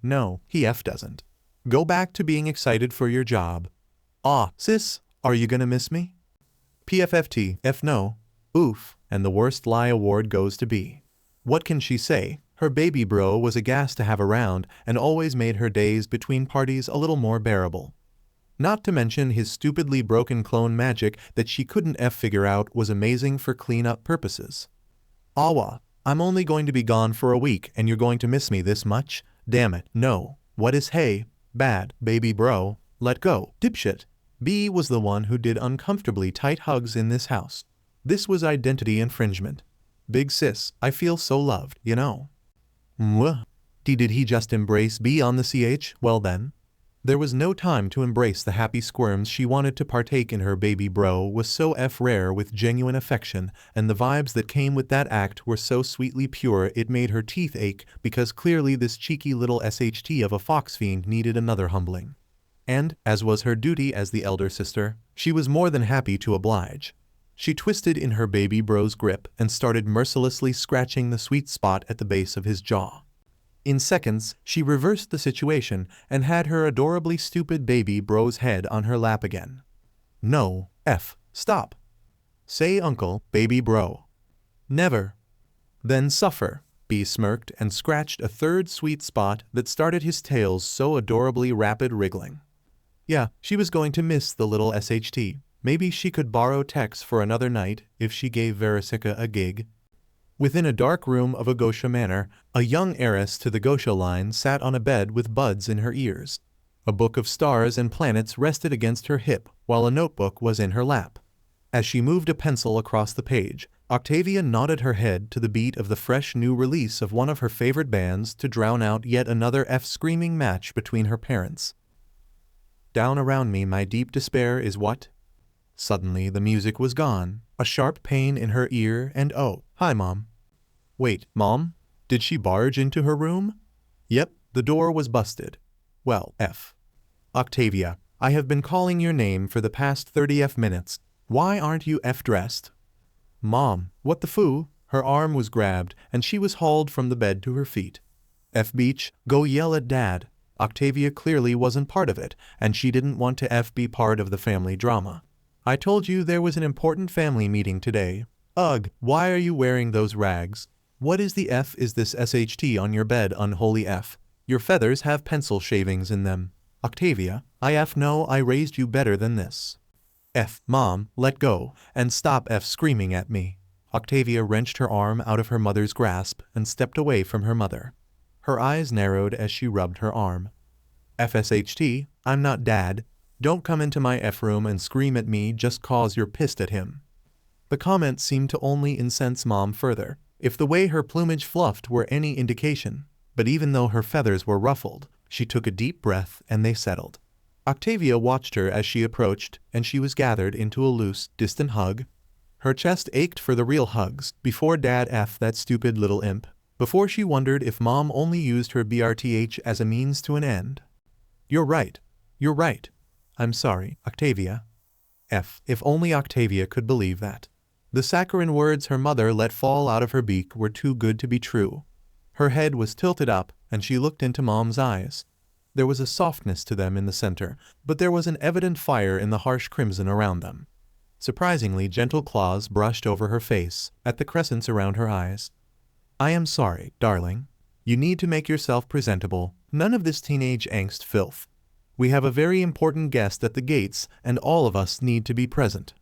No, he doesn't. Go back to being excited for your job. Ah, sis, are you gonna miss me? PFFT, no. Oof, and the worst lie award goes to B. What can she say? Her baby bro was a gas to have around and always made her days between parties a little more bearable. Not to mention his stupidly broken clone magic that she couldn't figure out was amazing for cleanup purposes. Awa, I'm only going to be gone for a week and you're going to miss me this much? Damn it, no. What is hey, bad, baby bro, let go, dipshit. B was the one who did uncomfortably tight hugs in this house. This was identity infringement. Big sis, I feel so loved, you know. Mwah. Did he just embrace B on the CH? Well then. There was no time to embrace the happy squirms she wanted to partake in. Her baby bro was so rare with genuine affection, and the vibes that came with that act were so sweetly pure it made her teeth ache because clearly this cheeky little SHT of a fox fiend needed another humbling. And, as was her duty as the elder sister, she was more than happy to oblige. She twisted in her baby bro's grip and started mercilessly scratching the sweet spot at the base of his jaw. In seconds, she reversed the situation and had her adorably stupid baby bro's head on her lap again. No, stop. Say uncle, baby bro. Never. Then suffer. B smirked and scratched a third sweet spot that started his tail's so adorably rapid wriggling. Yeah, she was going to miss the little SHT. Maybe she could borrow Tex for another night if she gave VERYYYY a gig. Within a dark room of a Gosha manor, a young heiress to the Gosha line sat on a bed with buds in her ears. A book of stars and planets rested against her hip, while a notebook was in her lap. As she moved a pencil across the page, Octavia nodded her head to the beat of the fresh new release of one of her favorite bands to drown out yet another screaming match between her parents. Down around me my deep despair is what? Suddenly the music was gone, a sharp pain in her ear and oh, hi mom. Wait, mom? Did she barge into her room? Yep, the door was busted. Well, Octavia, I have been calling your name for the past 30 minutes. Why aren't you dressed? Mom, what the foo? Her arm was grabbed and she was hauled from the bed to her feet. Beach, go yell at dad. Octavia clearly wasn't part of it, and she didn't want to be part of the family drama. I told you there was an important family meeting today. Ugh, why are you wearing those rags? What is the is this SHT on your bed, unholy Your feathers have pencil shavings in them. Octavia, I know I raised you better than this. Mom, let go, and stop screaming at me. Octavia wrenched her arm out of her mother's grasp and stepped away from her mother. Her eyes narrowed as she rubbed her arm. FSHT, I'm not dad. Don't come into my room and scream at me just cause you're pissed at him. The comment seemed to only incense Mom further, if the way her plumage fluffed were any indication. But even though her feathers were ruffled, she took a deep breath and they settled. Octavia watched her as she approached, and she was gathered into a loose, distant hug. Her chest ached for the real hugs, before Dad that stupid little imp, before she wondered if Mom only used her BRTH as a means to an end. You're right. You're right. I'm sorry, Octavia. If only Octavia could believe that. The saccharine words her mother let fall out of her beak were too good to be true. Her head was tilted up, and she looked into Mom's eyes. There was a softness to them in the center, but there was an evident fire in the harsh crimson around them. Surprisingly gentle claws brushed over her face, at the crescents around her eyes. I am sorry, darling. You need to make yourself presentable, none of this teenage angst filth. We have a very important guest at the gates, and all of us need to be present.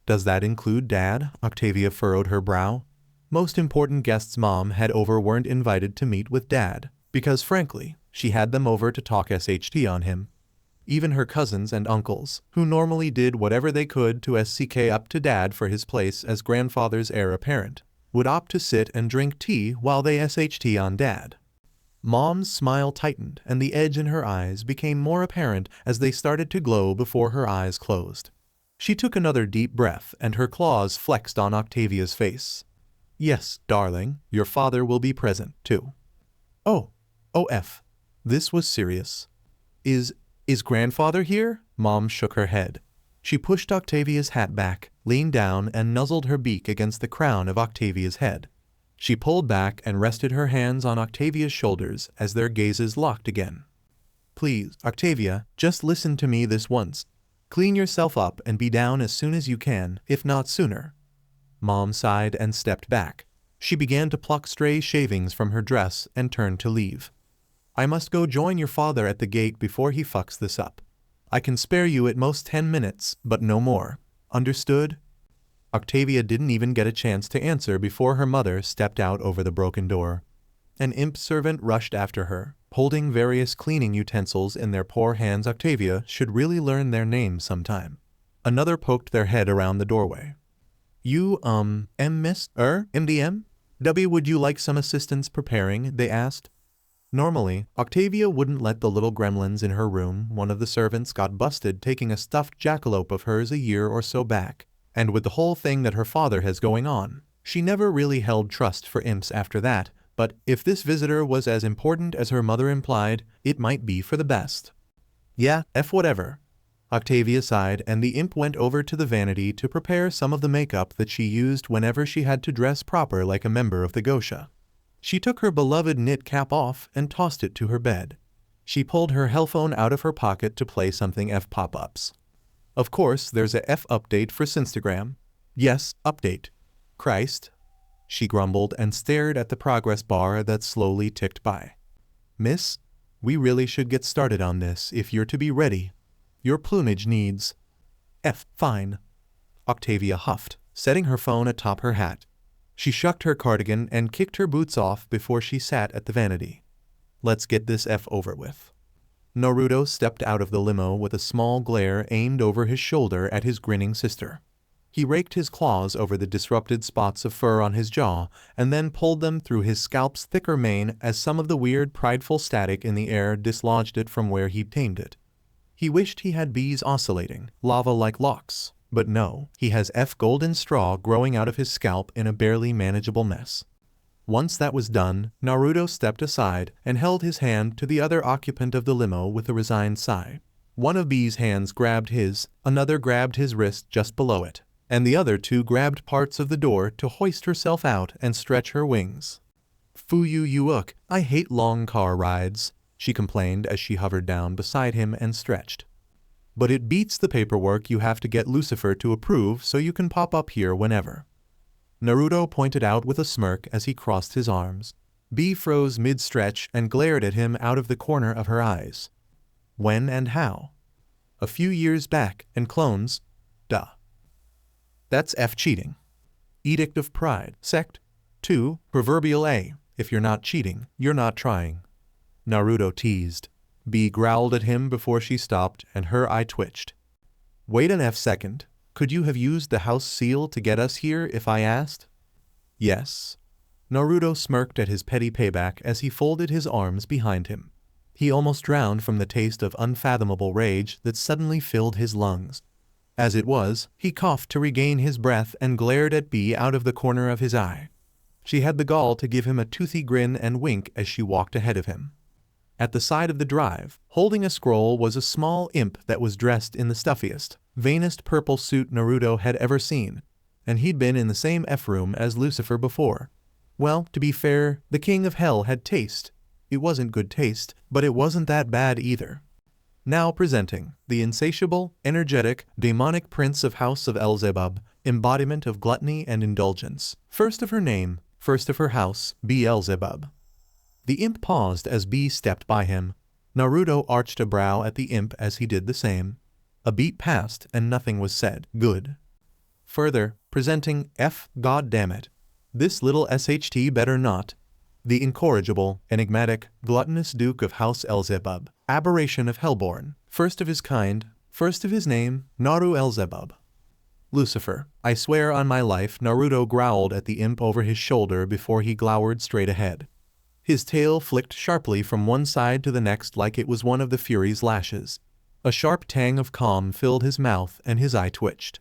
Does that include Dad? Octavia furrowed her brow. Most important guests Mom had over weren't invited to meet with Dad, because frankly, she had them over to talk SHT on him. Even her cousins and uncles, who normally did whatever they could to SCK up to dad for his place as grandfather's heir apparent, would opt to sit and drink tea while they SHT on dad. Mom's smile tightened and the edge in her eyes became more apparent as they started to glow before her eyes closed. She took another deep breath and her claws flexed on Octavia's face. Yes, darling, your father will be present, too. Oh, this was serious. Is grandfather here? Mom shook her head. She pushed Octavia's hat back, leaned down and nuzzled her beak against the crown of Octavia's head. She pulled back and rested her hands on Octavia's shoulders as their gazes locked again. Please, Octavia, just listen to me this once. Clean yourself up and be down as soon as you can, if not sooner. Mom sighed and stepped back. She began to pluck stray shavings from her dress and turned to leave. I must go join your father at the gate before he fucks this up. I can spare you at most 10 minutes, but no more. Understood? Octavia didn't even get a chance to answer before her mother stepped out over the broken door. An imp servant rushed after her, holding various cleaning utensils in their poor hands. Octavia should really learn their names sometime. Another poked their head around the doorway. You, Miss? MDM? W, would you like some assistance preparing? They asked. Normally, Octavia wouldn't let the little gremlins in her room. One of the servants got busted taking a stuffed jackalope of hers a year or so back, and with the whole thing that her father has going on, she never really held trust for imps after that, but if this visitor was as important as her mother implied, it might be for the best. Yeah, whatever. Octavia sighed and the imp went over to the vanity to prepare some of the makeup that she used whenever she had to dress proper like a member of the Gosha. She took her beloved knit cap off and tossed it to her bed. She pulled her hellphone out of her pocket to play something pop-ups. Of course, there's a update for Instagram. Yes, update. Christ. She grumbled and stared at the progress bar that slowly ticked by. Miss, we really should get started on this if you're to be ready. Your plumage needs... Fine. Octavia huffed, setting her phone atop her hat. She shucked her cardigan and kicked her boots off before she sat at the vanity. Let's get this over with. Naruto stepped out of the limo with a small glare aimed over his shoulder at his grinning sister. He raked his claws over the disrupted spots of fur on his jaw and then pulled them through his scalp's thicker mane as some of the weird prideful static in the air dislodged it from where he'd tamed it. He wished he had bees oscillating, lava-like locks. But no, he has golden straw growing out of his scalp in a barely manageable mess. Once that was done, Naruto stepped aside and held his hand to the other occupant of the limo with a resigned sigh. One of B's hands grabbed his, another grabbed his wrist just below it, and the other two grabbed parts of the door to hoist herself out and stretch her wings. Fuyuyuk, I hate long car rides, she complained as she hovered down beside him and stretched. But it beats the paperwork you have to get Lucifer to approve so you can pop up here whenever. Naruto pointed out with a smirk as he crossed his arms. B froze mid-stretch and glared at him out of the corner of her eyes. When and how? A few years back, and clones? Duh. That's cheating. Edict of Pride, Sect 2, Proverbial A. If you're not cheating, you're not trying. Naruto teased. B growled at him before she stopped and her eye twitched. Wait an second. Could you have used the house seal to get us here if I asked? Yes. Naruto smirked at his petty payback as he folded his arms behind him. He almost drowned from the taste of unfathomable rage that suddenly filled his lungs. As it was, he coughed to regain his breath and glared at B out of the corner of his eye. She had the gall to give him a toothy grin and wink as she walked ahead of him. At the side of the drive, holding a scroll, was a small imp that was dressed in the stuffiest, vainest purple suit Naruto had ever seen, and he'd been in the same room as Lucifer before. Well, to be fair, the king of hell had taste. It wasn't good taste, but it wasn't that bad either. Now presenting, the insatiable, energetic, demonic prince of House of Beelzebub, embodiment of gluttony and indulgence, first of her name, first of her house, Beelzebub. The imp paused as B stepped by him. Naruto arched a brow at the imp as he did the same. A beat passed and nothing was said. Good. Further, presenting goddammit. This little SHT better not. The incorrigible, enigmatic, gluttonous Duke of House Elzebub, aberration of Hellborn, first of his kind, first of his name, Naru Elzebub. Lucifer, I swear on my life, Naruto growled at the imp over his shoulder before he glowered straight ahead. His tail flicked sharply from one side to the next like it was one of the Fury's lashes. A sharp tang of calm filled his mouth and his eye twitched.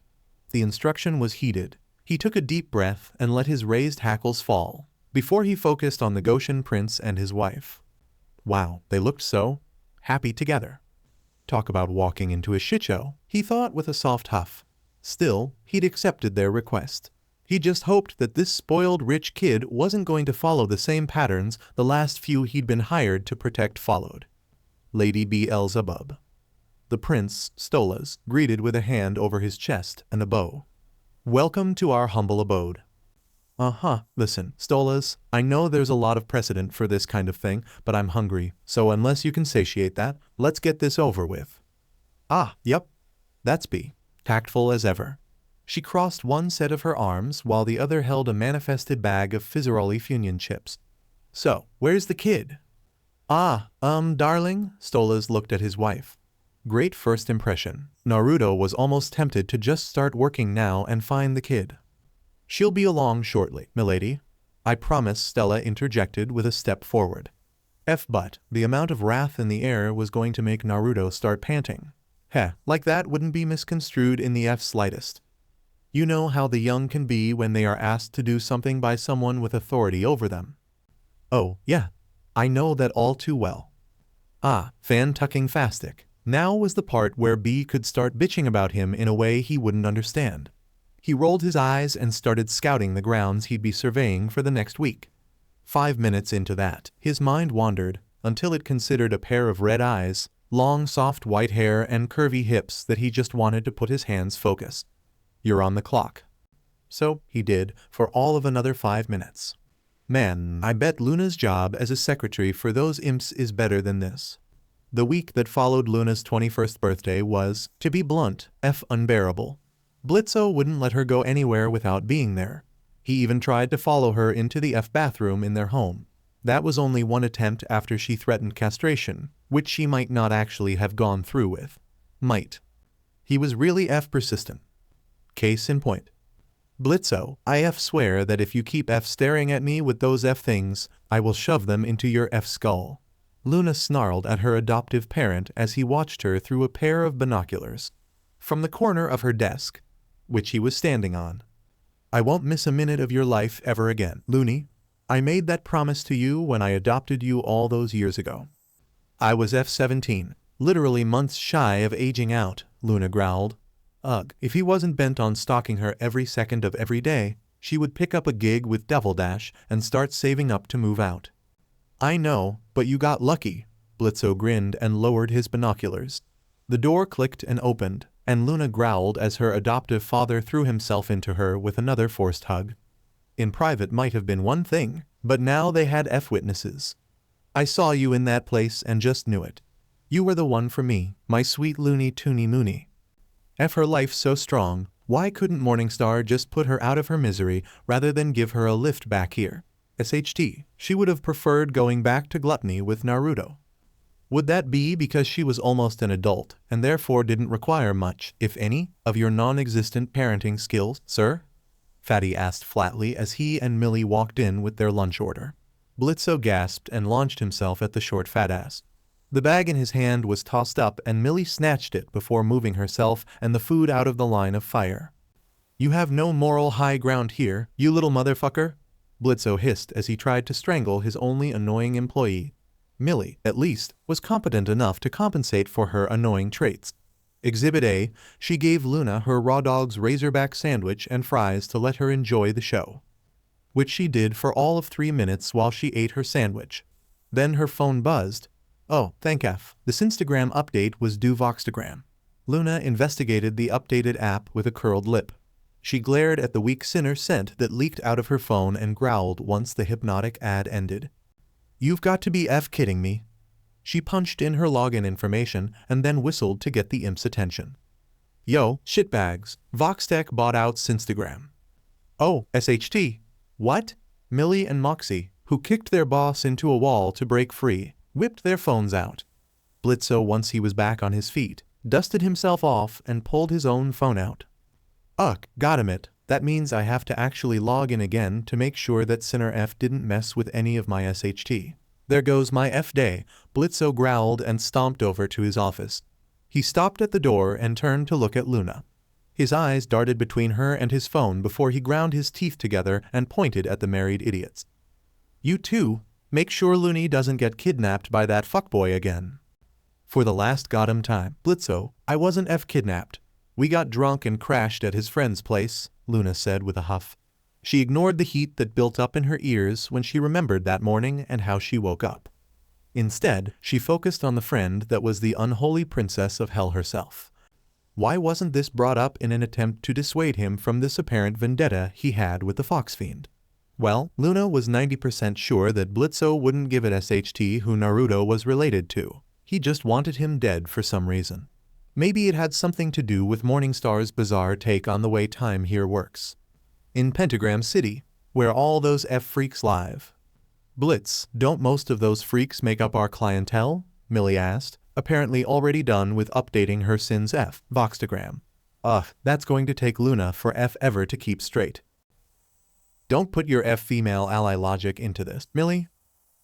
The instruction was heeded. He took a deep breath and let his raised hackles fall, before he focused on the Goshen prince and his wife. Wow, they looked so happy together. Talk about walking into a shitshow, he thought with a soft huff. Still, he'd accepted their request. He just hoped that this spoiled rich kid wasn't going to follow the same patterns the last few he'd been hired to protect followed. Lady Beelzebub. The prince, Stolas, greeted with a hand over his chest and a bow. Welcome to our humble abode. Listen, Stolas, I know there's a lot of precedent for this kind of thing, but I'm hungry, so unless you can satiate that, let's get this over with. Yep. That's B. Tactful as ever. She crossed one set of her arms while the other held a manifested bag of Fizzeroli Funyun chips. So, where's the kid? Darling, Stolas looked at his wife. Great first impression. Naruto was almost tempted to just start working now and find the kid. She'll be along shortly, milady. I promise, Stella interjected with a step forward. But the amount of wrath in the air was going to make Naruto start panting. Like that wouldn't be misconstrued in the slightest. You know how the young can be when they are asked to do something by someone with authority over them. Oh, yeah. I know that all too well. Fan-tucking-fastic. Now was the part where B could start bitching about him in a way he wouldn't understand. He rolled his eyes and started scouting the grounds he'd be surveying for the next week. 5 minutes into that, his mind wandered, until it considered a pair of red eyes, long soft white hair and curvy hips that he just wanted to put his hands focus. You're on the clock. So, he did, for all of another 5 minutes. Man, I bet Luna's job as a secretary for those imps is better than this. The week that followed Luna's 21st birthday was, to be blunt, unbearable. Blitzo wouldn't let her go anywhere without being there. He even tried to follow her into the bathroom in their home. That was only one attempt after she threatened castration, which she might not actually have gone through with. Might. He was really persistent. Case in point. Blitzo, I swear that if you keep staring at me with those things, I will shove them into your skull. Luna snarled at her adoptive parent as he watched her through a pair of binoculars. From the corner of her desk, which he was standing on. I won't miss a minute of your life ever again, Looney. I made that promise to you when I adopted you all those years ago. I was 17, literally months shy of aging out, Luna growled. If he wasn't bent on stalking her every second of every day, she would pick up a gig with Devil Dash and start saving up to move out. I know, but you got lucky. Blitzo grinned and lowered his binoculars. The door clicked and opened, and Luna growled as her adoptive father threw himself into her with another forced hug. In private might have been one thing, but now they had witnesses. I saw you in that place and just knew it. You were the one for me, my sweet Looney Toony Mooney. Her life so strong, why couldn't Morningstar just put her out of her misery rather than give her a lift back here? SHT, she would have preferred going back to gluttony with Naruto. Would that be because she was almost an adult and therefore didn't require much, if any, of your non-existent parenting skills, sir? Fatty asked flatly as he and Millie walked in with their lunch order. Blitzo gasped and launched himself at the short fat ass. The bag in his hand was tossed up and Millie snatched it before moving herself and the food out of the line of fire. You have no moral high ground here, you little motherfucker, Blitzo hissed as he tried to strangle his only annoying employee. Millie, at least, was competent enough to compensate for her annoying traits. Exhibit A, she gave Luna her raw dog's razorback sandwich and fries to let her enjoy the show. Which she did for all of 3 minutes while she ate her sandwich. Then her phone buzzed. Oh, thank F. This Instagram update was due Voxtagram. Luna investigated the updated app with a curled lip. She glared at the weak sinner scent that leaked out of her phone and growled once the hypnotic ad ended. You've got to be kidding me. She punched in her login information and then whistled to get the imp's attention. Yo, shitbags, Voxtech bought out Sinstagram. Oh, SHT. What? Millie and Moxie, who kicked their boss into a wall to break free, whipped their phones out. Blitzo, once he was back on his feet, dusted himself off and pulled his own phone out. Ugh, got him it. That means I have to actually log in again to make sure that Sinner F didn't mess with any of my SHT. There goes my F day, Blitzo growled and stomped over to his office. He stopped at the door and turned to look at Luna. His eyes darted between her and his phone before he ground his teeth together and pointed at the married idiots. You too, make sure Looney doesn't get kidnapped by that fuckboy again. For the last goddamn time, Blitzo, I wasn't kidnapped. We got drunk and crashed at his friend's place, Luna said with a huff. She ignored the heat that built up in her ears when she remembered that morning and how she woke up. Instead, she focused on the friend that was the unholy princess of hell herself. Why wasn't this brought up in an attempt to dissuade him from this apparent vendetta he had with the Fox Fiend? Well, Luna was 90% sure that Blitzo wouldn't give it SHT who Naruto was related to. He just wanted him dead for some reason. Maybe it had something to do with Morningstar's bizarre take on the way time here works. In Pentagram City, where all those freaks live. Blitz, don't most of those freaks make up our clientele? Millie asked, apparently already done with updating her Sin's Voxtagram. Ugh, that's going to take Luna forever to keep straight. Don't put your female ally logic into this, Millie.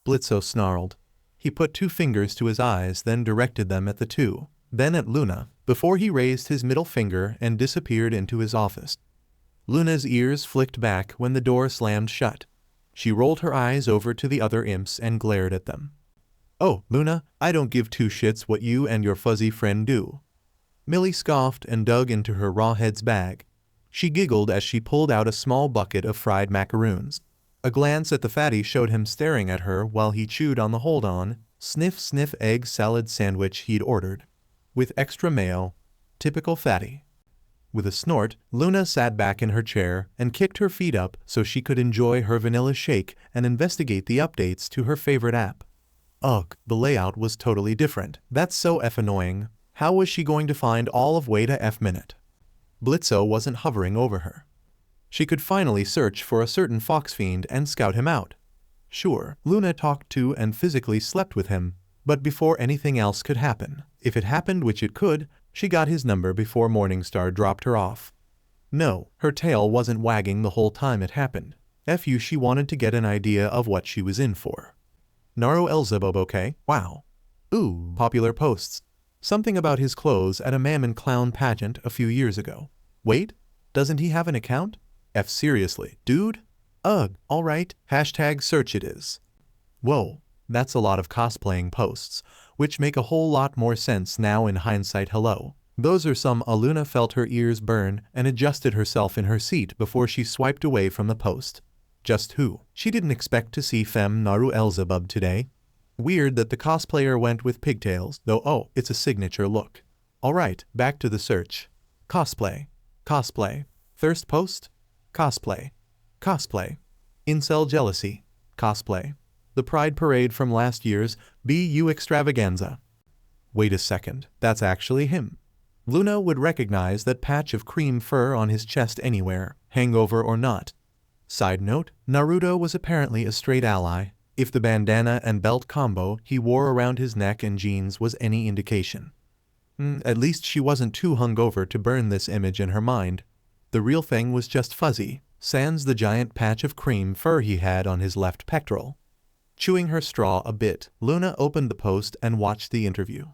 Blitzo snarled. He put 2 fingers to his eyes, then directed them at the 2, then at Luna, before he raised his middle finger and disappeared into his office. Luna's ears flicked back when the door slammed shut. She rolled her eyes over to the other imps and glared at them. Oh, Luna, I don't give 2 shits what you and your fuzzy friend do. Millie scoffed and dug into her raw head's bag. She giggled as she pulled out a small bucket of fried macaroons. A glance at the fatty showed him staring at her while he chewed on the hold-on, sniff egg salad sandwich he'd ordered. With extra mayo. Typical fatty. With a snort, Luna sat back in her chair and kicked her feet up so she could enjoy her vanilla shake and investigate the updates to her favorite app. Ugh, the layout was totally different. That's so annoying. How was she going to find all of way to minute? Blitzo wasn't hovering over her. She could finally search for a certain fox fiend and scout him out. Sure, Luna talked to and physically slept with him, but before anything else could happen, if it happened, which it could, she got his number before Morningstar dropped her off. No, her tail wasn't wagging the whole time it happened. She wanted to get an idea of what she was in for. Naruto okay? Wow. Ooh, popular posts. Something about his clothes at a Mammon Clown pageant a few years ago. Wait, doesn't he have an account? Seriously, dude? Ugh, alright, #search it is. Whoa, that's a lot of cosplaying posts, which make a whole lot more sense now in hindsight. Hello. Those are some. Luna felt her ears burn and adjusted herself in her seat before she swiped away from the post. Just who? She didn't expect to see Femme Naruto today. Weird that the cosplayer went with pigtails, though. Oh, it's a signature look. Alright, back to the search. Cosplay. Cosplay. Thirst post? Cosplay. Cosplay. Incel jealousy. Cosplay. The Pride Parade from last year's BU extravaganza. Wait a second, that's actually him. Luna would recognize that patch of cream fur on his chest anywhere, hangover or not. Side note, Naruto was apparently a straight ally, if the bandana and belt combo he wore around his neck and jeans was any indication. At least she wasn't too hungover to burn this image in her mind. The real thing was just fuzzy, sans the giant patch of cream fur he had on his left pectoral. Chewing her straw a bit, Luna opened the post and watched the interview.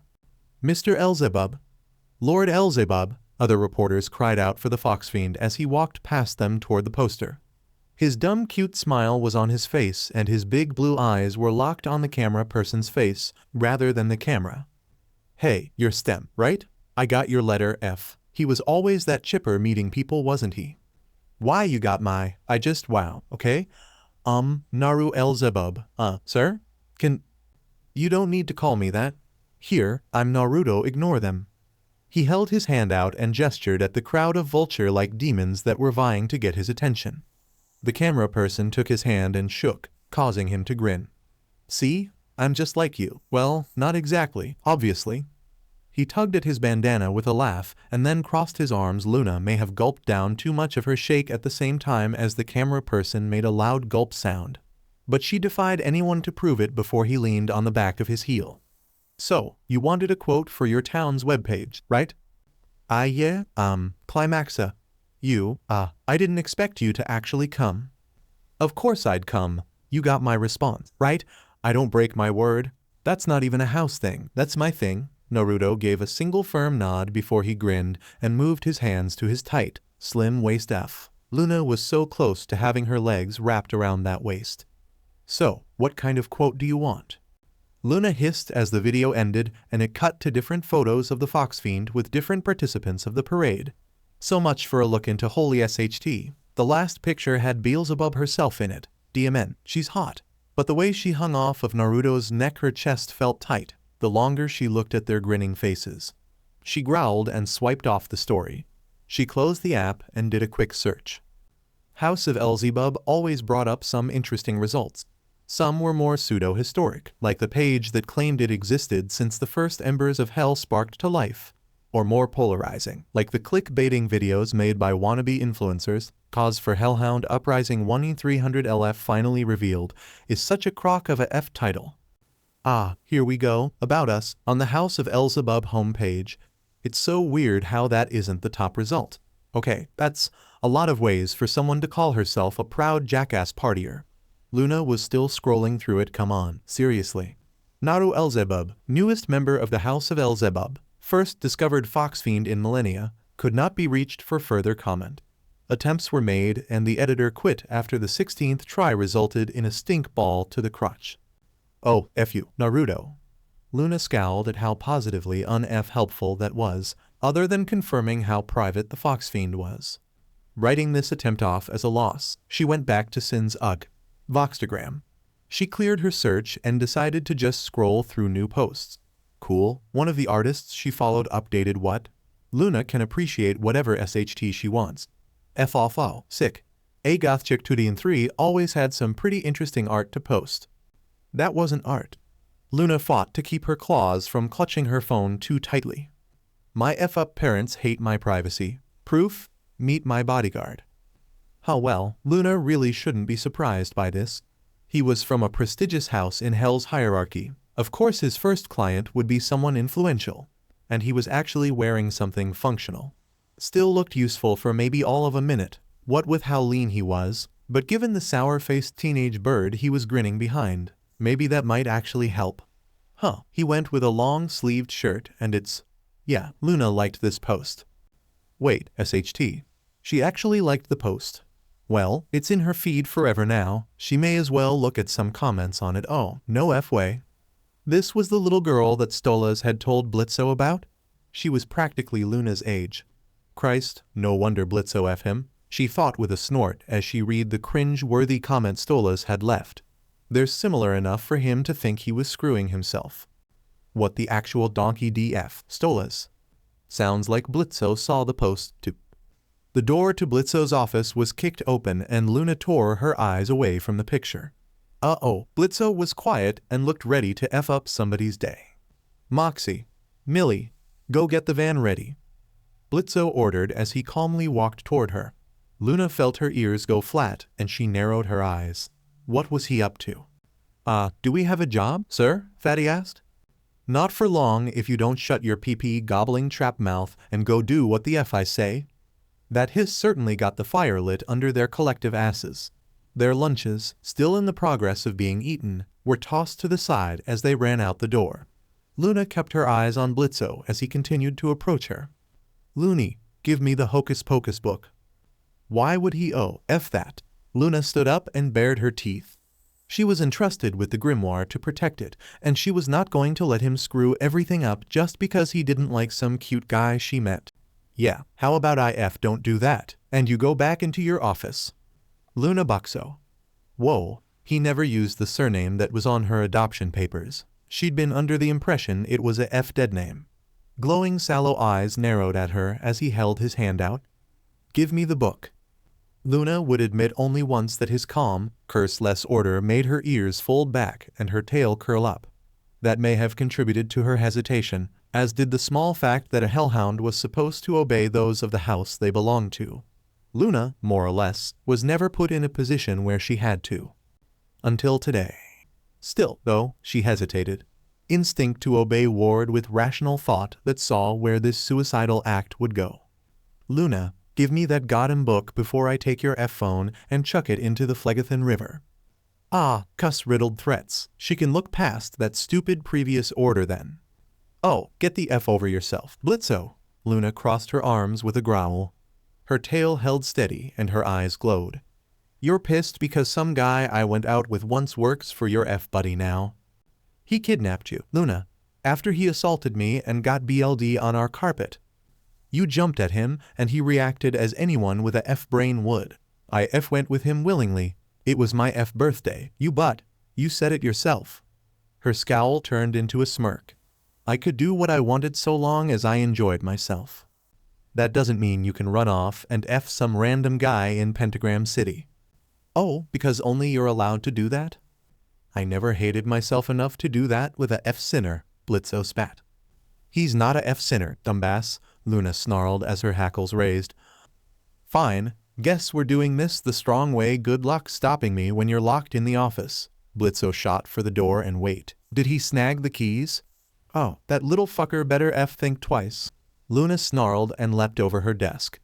Mr. Elzebub. Lord Elzebub, other reporters cried out for the Fox Fiend as he walked past them toward the poster. His dumb cute smile was on his face and his big blue eyes were locked on the camera person's face rather than the camera. Hey, you're STEM, right? I got your letter F. He was always that chipper meeting people, wasn't he? Why you got my, I just wow, okay? Naru Elzebub, sir? You don't need to call me that. Here, I'm Naruto, ignore them. He held his hand out and gestured at the crowd of vulture-like demons that were vying to get his attention. The camera person took his hand and shook, causing him to grin. See? I'm just like you. Well, not exactly, obviously. He tugged at his bandana with a laugh and then crossed his arms. Luna may have gulped down too much of her shake at the same time as the camera person made a loud gulp sound. but she defied anyone to prove it before he leaned on the back of his heel. So, you wanted a quote for your town's webpage, right? Yeah, climaxa. I didn't expect you to actually come. Of course I'd come. You got my response, right? I don't break my word. That's not even a house thing. That's my thing. Naruto gave a single firm nod before he grinned and moved his hands to his tight, slim waist. Luna was so close to having her legs wrapped around that waist. So, what kind of quote do you want? Luna hissed as the video ended, and it cut to different photos of the Fox Fiend with different participants of the parade. So much for a look into holy SHT. The last picture had Beelzebub herself in it. DMN, she's hot. But the way she hung off of Naruto's neck, her chest felt tight, the longer she looked at their grinning faces. She growled and swiped off the story. She closed the app and did a quick search. House of Beelzebub always brought up some interesting results. Some were more pseudo-historic, like the page that claimed it existed since the first embers of hell sparked to life, or more polarizing, like the clickbaiting videos made by wannabe influencers. Cause for Hellhound Uprising 1300LF finally revealed is such a crock of a F title. Here we go, about us, on the House of Beelzebub homepage. It's so weird how that isn't the top result. Okay, that's a lot of ways for someone to call herself a proud jackass partier. Luna was still scrolling through it. Come on, seriously. Naru Beelzebub, newest member of the House of Beelzebub, first discovered Fox Fiend in millennia, could not be reached for further comment. Attempts were made and the editor quit after the 16th try resulted in a stink ball to the crotch. Oh, F you, Naruto. Luna scowled at how positively helpful that was, other than confirming how private the Fox Fiend was. Writing this attempt off as a loss, she went back to Sin's Voxtagram. She cleared her search and decided to just scroll through new posts. Cool, one of the artists she followed updated what? Luna can appreciate whatever SHT she wants. Sick. Gothchick2D3 always had some pretty interesting art to post. That wasn't art. Luna fought to keep her claws from clutching her phone too tightly. My F-up parents hate my privacy. Proof? Meet my bodyguard. Well, Luna really shouldn't be surprised by this. He was from a prestigious house in Hell's hierarchy. Of course his first client would be someone influential. And he was actually wearing something functional. Still looked useful for maybe all of a minute, what with how lean he was, but given the sour-faced teenage bird he was grinning behind, maybe that might actually help. He went with a long-sleeved shirt and yeah, Luna liked this post. Wait, SHT. She actually liked the post. Well, it's in her feed forever now, she may as well look at some comments on it. Oh, no F-way. This was the little girl that Stolas had told Blitzo about? She was practically Luna's age. Christ, no wonder Blitzo F him, she thought with a snort as she read the cringe-worthy comment Stolas had left. They're similar enough for him to think he was screwing himself. What the actual donkey DF, Stolas? Sounds like Blitzo saw the post too. The door to Blitzo's office was kicked open and Luna tore her eyes away from the picture. Blitzo was quiet and looked ready to F up somebody's day. Moxie, Millie, go get the van ready. Blitzo ordered as he calmly walked toward her. Luna felt her ears go flat and she narrowed her eyes. What was he up to? Do we have a job, sir? Fatty asked. Not for long if you don't shut your pee-pee gobbling trap mouth and go do what the F I say. That hiss certainly got the fire lit under their collective asses. Their lunches, still in the progress of being eaten, were tossed to the side as they ran out the door. Luna kept her eyes on Blitzo as he continued to approach her. Looney, give me the Hocus Pocus book. Why would he F that? Luna stood up and bared her teeth. She was entrusted with the grimoire to protect it, and she was not going to let him screw everything up just because he didn't like some cute guy she met. Yeah, how about don't do that, and you go back into your office. Luna Boxo. Whoa, he never used the surname that was on her adoption papers. She'd been under the impression it was a F dead name. Glowing sallow eyes narrowed at her as he held his hand out. Give me the book. Luna would admit only once that his calm, curse-less order made her ears fold back and her tail curl up. That may have contributed to her hesitation, as did the small fact that a hellhound was supposed to obey those of the house they belonged to. Luna, more or less, was never put in a position where she had to. until today. Still, though, she hesitated. Instinct to obey warred with rational thought that saw where this suicidal act would go. Luna, give me that goddamn book before I take your phone and chuck it into the Phlegethon River. Ah, cuss-riddled threats. She can look past that stupid previous order then. Oh, get the F over yourself, Blitzo. Luna crossed her arms with a growl. Her tail held steady and her eyes glowed. You're pissed because some guy I went out with once works for your F-buddy now. He kidnapped you, Luna, after he assaulted me and got BLD on our carpet. You jumped at him and he reacted as anyone with a F-brain would. I F-went with him willingly. It was my F-birthday, you said it yourself. Her scowl turned into a smirk. I could do what I wanted so long as I enjoyed myself. That doesn't mean you can run off and F some random guy in Pentagram City. Oh, because only you're allowed to do that? I never hated myself enough to do that with a F-sinner, Blitzo spat. He's not a F-sinner, dumbass, Luna snarled as her hackles raised. Fine, guess we're doing this the strong way. Good luck stopping me when you're locked in the office. Blitzo shot for the door and wait. Did he snag the keys? Oh, that little fucker better F-think twice. Luna snarled and leapt over her desk.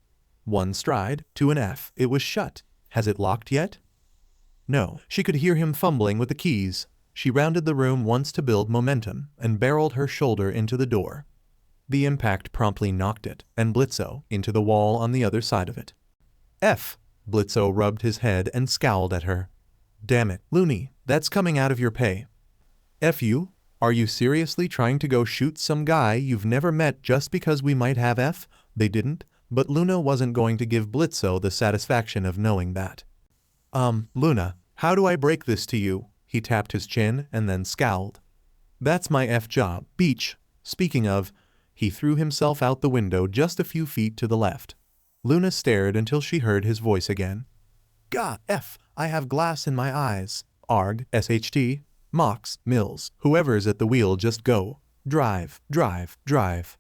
One stride, to an F. It was shut. Has it locked yet? No. She could hear him fumbling with the keys. She rounded the room once to build momentum and barreled her shoulder into the door. The impact promptly knocked it, and Blitzo, into the wall on the other side of it. F. Blitzo rubbed his head and scowled at her. Damn it, Looney, that's coming out of your pay. F you? Are you seriously trying to go shoot some guy you've never met just because we might have F? They didn't, but Luna wasn't going to give Blitzo the satisfaction of knowing that. Luna, how do I break this to you? He tapped his chin and then scowled. That's my F job, beach. Speaking of, he threw himself out the window just a few feet to the left. Luna stared until she heard his voice again. Gah, F, I have glass in my eyes. Arg, SHT. Mox, Mills, whoever's at the wheel just go. Drive, drive, drive.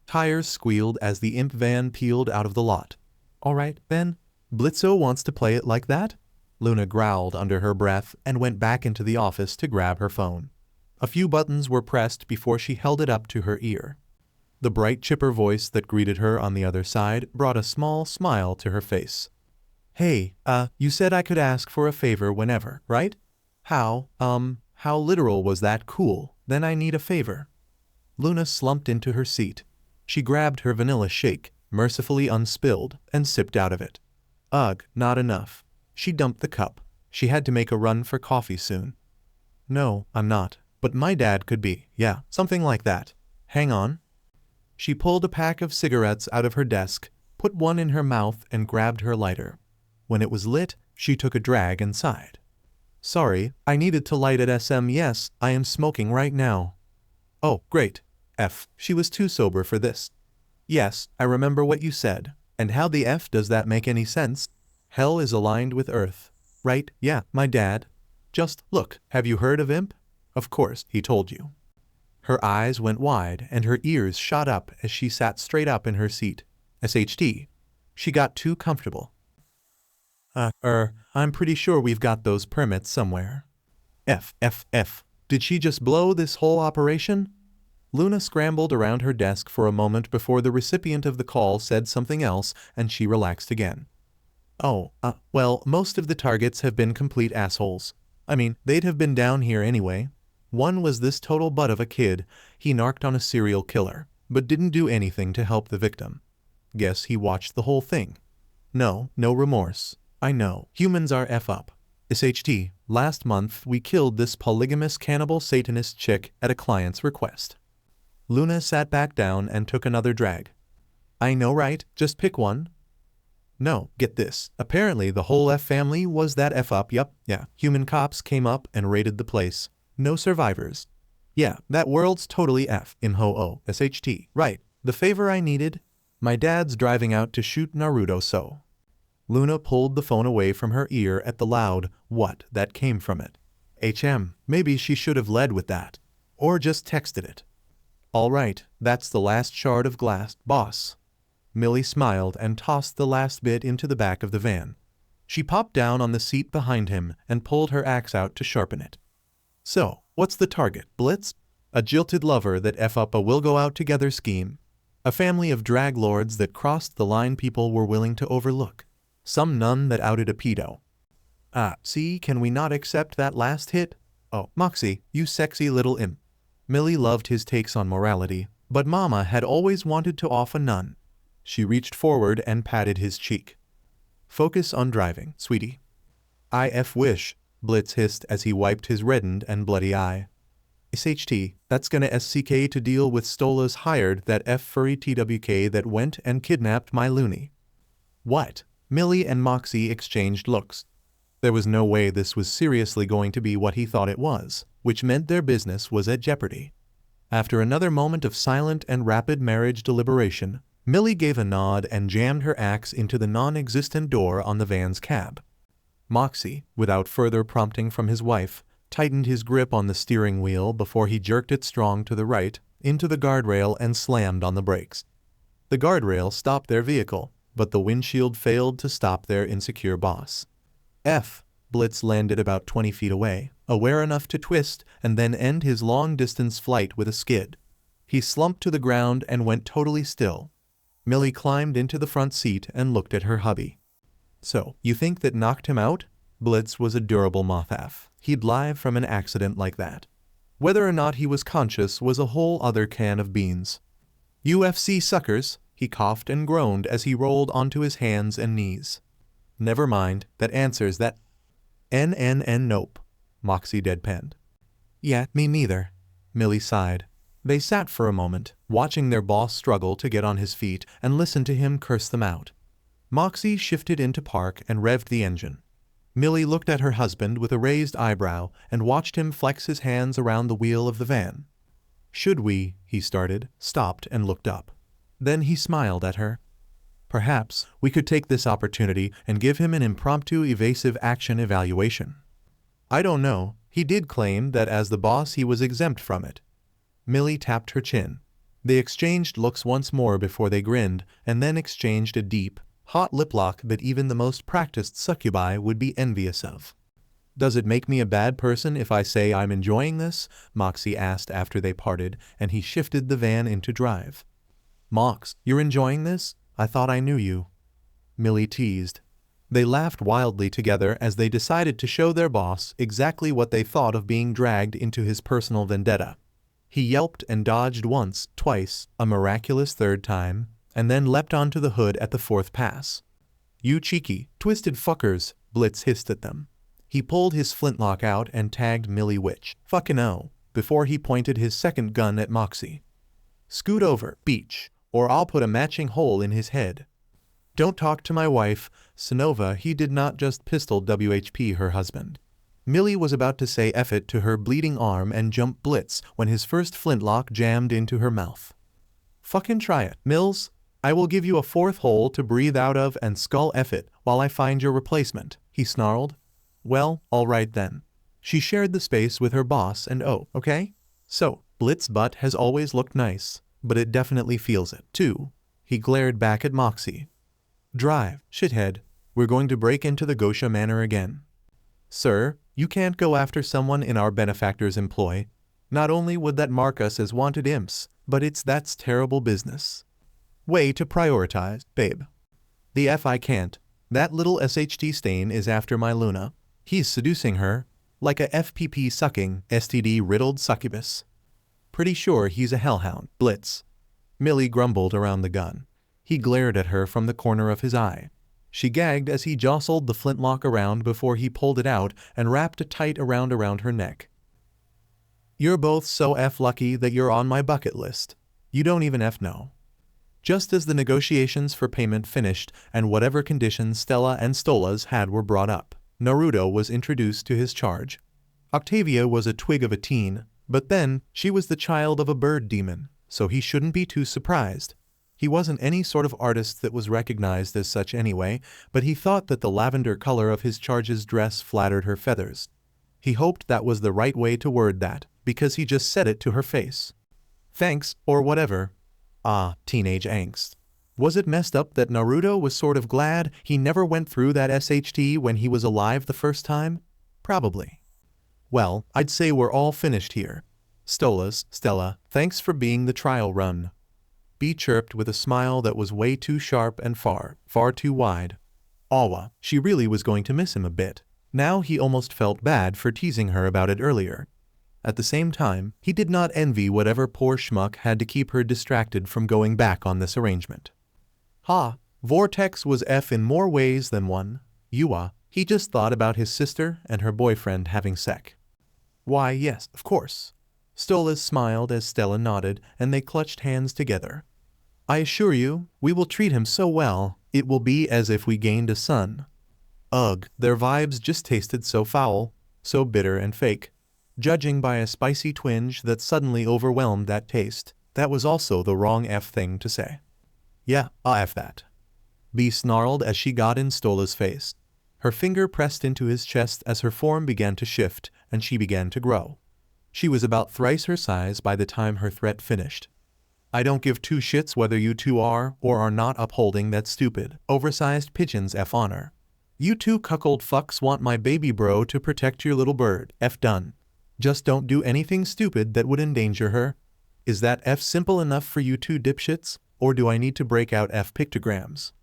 Tires squealed as the imp van peeled out of the lot. All right, then. Blitzo wants to play it like that? Luna growled under her breath and went back into the office to grab her phone. A few buttons were pressed before she held it up to her ear. The bright chipper voice that greeted her on the other side brought a small smile to her face. Hey, you said I could ask for a favor whenever, right? How literal was that? Cool, then I need a favor. Luna slumped into her seat. She grabbed her vanilla shake, mercifully unspilled, and sipped out of it. Ugh, not enough. She dumped the cup. She had to make a run for coffee soon. No, I'm not, but my dad could be, yeah, something like that. Hang on. She pulled a pack of cigarettes out of her desk, put one in her mouth, and grabbed her lighter. When it was lit, she took a drag and sighed. Sorry, I needed to light at SM. Yes, I am smoking right now. Oh, great. F. She was too sober for this. Yes, I remember what you said. And how the F does that make any sense? Hell is aligned with Earth. Right, yeah, my dad. Just, look, have you heard of Imp? Of course, he told you. Her eyes went wide and her ears shot up as she sat straight up in her seat. SHT. She got too comfortable. I'm pretty sure we've got those permits somewhere. F. Did she just blow this whole operation? Luna scrambled around her desk for a moment before the recipient of the call said something else and she relaxed again. Oh, well, most of the targets have been complete assholes. I mean, they'd have been down here anyway. One was this total butt of a kid. He narked on a serial killer, but didn't do anything to help the victim. Guess he watched the whole thing. No remorse. I know, humans are F up. SHT, last month we killed this polygamous cannibal Satanist chick at a client's request. Luna sat back down and took another drag. I know, right? Just pick one. No, get this. Apparently the whole F family was that F up. Yup, yeah. Human cops came up and raided the place. No survivors. Yeah, that world's totally F in ho-oh. SHT. Right. The favor I needed? My dad's driving out to shoot Naruto, so. Luna pulled the phone away from her ear at the loud what that came from it. Maybe she should have led with that. Or just texted it. All right, that's the last shard of glass, boss. Millie smiled and tossed the last bit into the back of the van. She popped down on the seat behind him and pulled her axe out to sharpen it. So, what's the target, Blitz? A jilted lover that F up a will go out together scheme. A family of drag lords that crossed the line people were willing to overlook. Some nun that outed a pedo. See, can we not accept that last hit? Oh, Moxie, you sexy little imp. Millie loved his takes on morality, but Mama had always wanted to off a nun. She reached forward and patted his cheek. Focus on driving, sweetie. I wish, Blitz hissed as he wiped his reddened and bloody eye. SHT, that's gonna SCK to deal with Stolas hired that furry TWK that went and kidnapped my loony. What? Millie and Moxie exchanged looks. There was no way this was seriously going to be what he thought it was, which meant their business was at jeopardy. After another moment of silent and rapid marriage deliberation, Millie gave a nod and jammed her axe into the non-existent door on the van's cab. Moxie, without further prompting from his wife, tightened his grip on the steering wheel before he jerked it strong to the right, into the guardrail and slammed on the brakes. The guardrail stopped their vehicle, but the windshield failed to stop their insecure boss. Blitz landed about 20 feet away, aware enough to twist and then end his long-distance flight with a skid. He slumped to the ground and went totally still. Millie climbed into the front seat and looked at her hubby. So, you think that knocked him out? Blitz was a durable moth-half. He'd live from an accident like that. Whether or not he was conscious was a whole other can of beans. UFC suckers, he coughed and groaned as he rolled onto his hands and knees. Never mind, that answers that. Nope, Moxie deadpanned. Yeah, me neither, Millie sighed. They sat for a moment, watching their boss struggle to get on his feet and listen to him curse them out. Moxie shifted into park and revved the engine. Millie looked at her husband with a raised eyebrow and watched him flex his hands around the wheel of the van. Should we, he started, stopped and looked up. Then he smiled at her. Perhaps we could take this opportunity and give him an impromptu evasive action evaluation. I don't know, he did claim that as the boss he was exempt from it. Millie tapped her chin. They exchanged looks once more before they grinned, and then exchanged a deep, hot lip lock that even the most practiced succubi would be envious of. Does it make me a bad person if I say I'm enjoying this? Moxie asked after they parted, and he shifted the van into drive. Mox, you're enjoying this? I thought I knew you. Millie teased. They laughed wildly together as they decided to show their boss exactly what they thought of being dragged into his personal vendetta. He yelped and dodged once, twice, a miraculous third time, and then leapt onto the hood at the fourth pass. You cheeky, twisted fuckers, Blitz hissed at them. He pulled his flintlock out and tagged Millie which, fucking oh, before he pointed his second gun at Moxie. Scoot over, beach, or I'll put a matching hole in his head. Don't talk to my wife, Sinova. He did not just pistol WHP her husband. Millie was about to say F it to her bleeding arm and jump Blitz when his first flintlock jammed into her mouth. Fucking try it, Mills. I will give you a fourth hole to breathe out of and skull F it while I find your replacement, he snarled. Well, all right then. She shared the space with her boss and okay? So, Blitz's butt has always looked nice, but it definitely feels it, too. He glared back at Moxie. Drive, shithead. We're going to break into the Gosha Manor again. Sir, you can't go after someone in our benefactor's employ. Not only would that mark us as wanted imps, but that's terrible business. Way to prioritize, babe. The F I can't. That little SHT stain is after my Luna. He's seducing her, like a FPP-sucking, STD-riddled succubus. Pretty sure he's a hellhound, Blitz. Millie grumbled around the gun. He glared at her from the corner of his eye. She gagged as he jostled the flintlock around before he pulled it out and wrapped it tight around her neck. You're both so F-lucky that you're on my bucket list. You don't even F-know. Just as the negotiations for payment finished and whatever conditions Stella and Stolas had were brought up, Naruto was introduced to his charge. Octavia was a twig of a teen, but then she was the child of a bird demon, so he shouldn't be too surprised. He wasn't any sort of artist that was recognized as such anyway, but he thought that the lavender color of his charge's dress flattered her feathers. He hoped that was the right way to word that, because he just said it to her face. Thanks, or whatever. Ah, teenage angst. Was it messed up that Naruto was sort of glad he never went through that SHT when he was alive the first time? Probably. Well, I'd say we're all finished here. Stolas, Stella, thanks for being the trial run. B chirped with a smile that was way too sharp and far too wide. Awa, she really was going to miss him a bit. Now he almost felt bad for teasing her about it earlier. At the same time, he did not envy whatever poor schmuck had to keep her distracted from going back on this arrangement. Ha! Vortex was F in more ways than one. He just thought about his sister and her boyfriend having sex. Why, yes, of course. Stolas smiled as Stella nodded, and they clutched hands together. I assure you, we will treat him so well, it will be as if we gained a son. Ugh, their vibes just tasted so foul, so bitter and fake. Judging by a spicy twinge that suddenly overwhelmed that taste, that was also the wrong F thing to say. Yeah, I'll F that. B snarled as she got in Stola's face. Her finger pressed into his chest as her form began to shift, and she began to grow. She was about thrice her size by the time her threat finished. I don't give two shits whether you two are or are not upholding that stupid, oversized pigeon's F honor. You two cuckold fucks want my baby bro to protect your little bird. F done. Just don't do anything stupid that would endanger her. Is that F simple enough for you two dipshits, or do I need to break out F pictograms?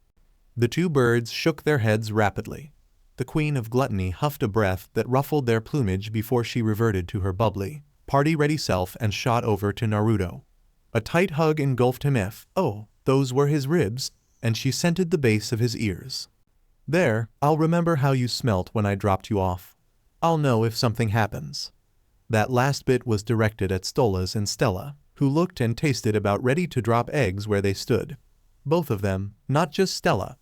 The two birds shook their heads rapidly. The queen of gluttony huffed a breath that ruffled their plumage before she reverted to her bubbly, party-ready self and shot over to Naruto. A tight hug engulfed him. Oh, those were his ribs, and she scented the base of his ears. There, I'll remember how you smelt when I dropped you off. I'll know if something happens. That last bit was directed at Stolas and Stella, who looked and tasted about ready to drop eggs where they stood. Both of them, not just Stella.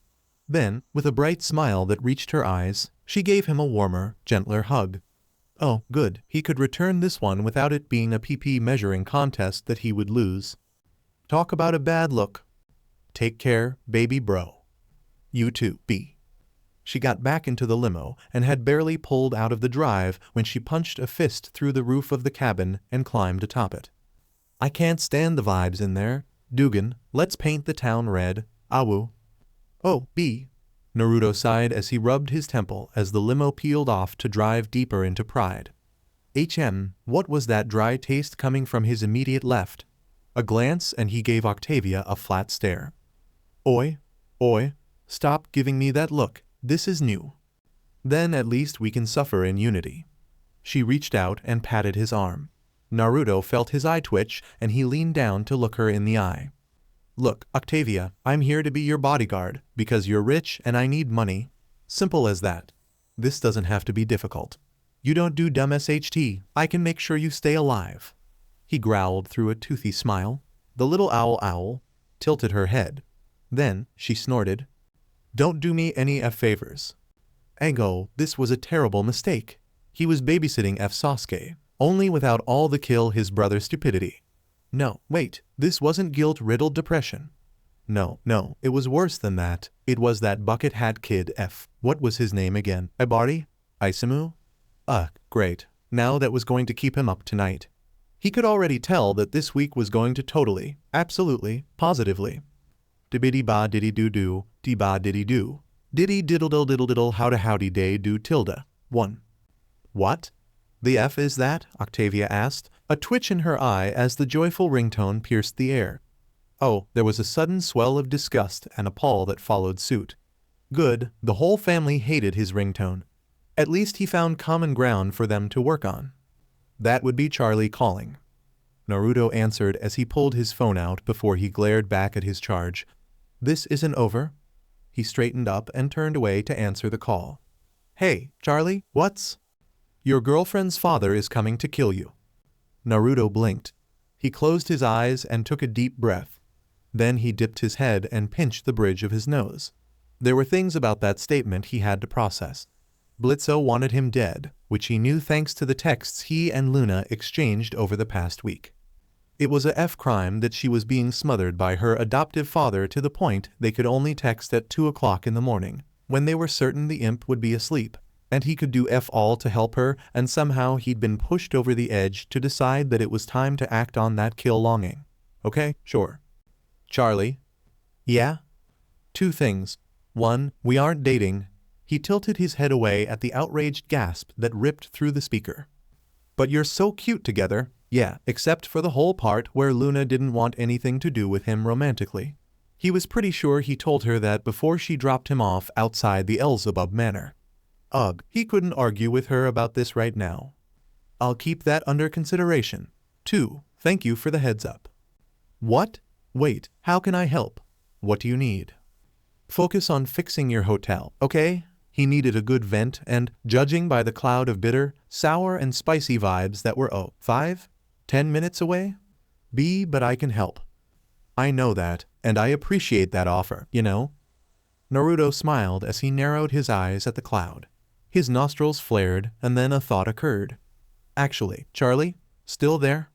Then, with a bright smile that reached her eyes, she gave him a warmer, gentler hug. Oh, good, he could return this one without it being a PP measuring contest that he would lose. Talk about a bad look. Take care, baby bro. You too, B. She got back into the limo and had barely pulled out of the drive when she punched a fist through the roof of the cabin and climbed atop it. I can't stand the vibes in there. Dugan, let's paint the town red. Awu. Oh, B. Naruto sighed as he rubbed his temple as the limo peeled off to drive deeper into Pride. What was that dry taste coming from his immediate left? A glance and he gave Octavia a flat stare. Oi, stop giving me that look, this is new. Then at least we can suffer in unity. She reached out and patted his arm. Naruto felt his eye twitch and he leaned down to look her in the eye. Look, Octavia, I'm here to be your bodyguard, because you're rich and I need money. Simple as that. This doesn't have to be difficult. You don't do dumb SHT, I can make sure you stay alive. He growled through a toothy smile. The little owl tilted her head. Then, she snorted. Don't do me any favors. Ego, this was a terrible mistake. He was babysitting Sasuke, only without all the kill his brother stupidity. No, wait, this wasn't guilt-riddled depression. No, it was worse than that. It was that bucket hat kid What was his name again? Ibari? Isamu? Great. Now that was going to keep him up tonight. He could already tell that this week was going to totally, absolutely, positively. Dibbidi ba diddy doo doo, dee ba diddy doo. Diddy diddle diddle diddle diddle howdy day do tilde. 1. What? The F is that? Octavia asked, a twitch in her eye as the joyful ringtone pierced the air. Oh, there was a sudden swell of disgust and appall that followed suit. Good, the whole family hated his ringtone. At least he found common ground for them to work on. That would be Charlie calling. Naruto answered as he pulled his phone out before he glared back at his charge. This isn't over. He straightened up and turned away to answer the call. Hey, Charlie, what's? Your girlfriend's father is coming to kill you. Naruto blinked. He closed his eyes and took a deep breath. Then he dipped his head and pinched the bridge of his nose. There were things about that statement he had to process. Blitzo wanted him dead, which he knew thanks to the texts he and Luna exchanged over the past week. It was a crime that she was being smothered by her adoptive father to the point they could only text at 2 o'clock in the morning, when they were certain the imp would be asleep. And he could do all to help her, and somehow he'd been pushed over the edge to decide that it was time to act on that kill longing. Okay, sure. Charlie? Yeah? Two things. One, we aren't dating. He tilted his head away at the outraged gasp that ripped through the speaker. But you're so cute together. Yeah, except for the whole part where Luna didn't want anything to do with him romantically. He was pretty sure he told her that before she dropped him off outside the Elzebub Manor. Ugh, he couldn't argue with her about this right now. I'll keep that under consideration. 2. Thank you for the heads up. What? Wait, how can I help? What do you need? Focus on fixing your hotel, okay? He needed a good vent and, judging by the cloud of bitter, sour and spicy vibes that were 5-10 minutes away? But I can help. I know that, and I appreciate that offer, you know? Naruto smiled as he narrowed his eyes at the cloud. His nostrils flared, and then a thought occurred. Actually, Charlie? Still there?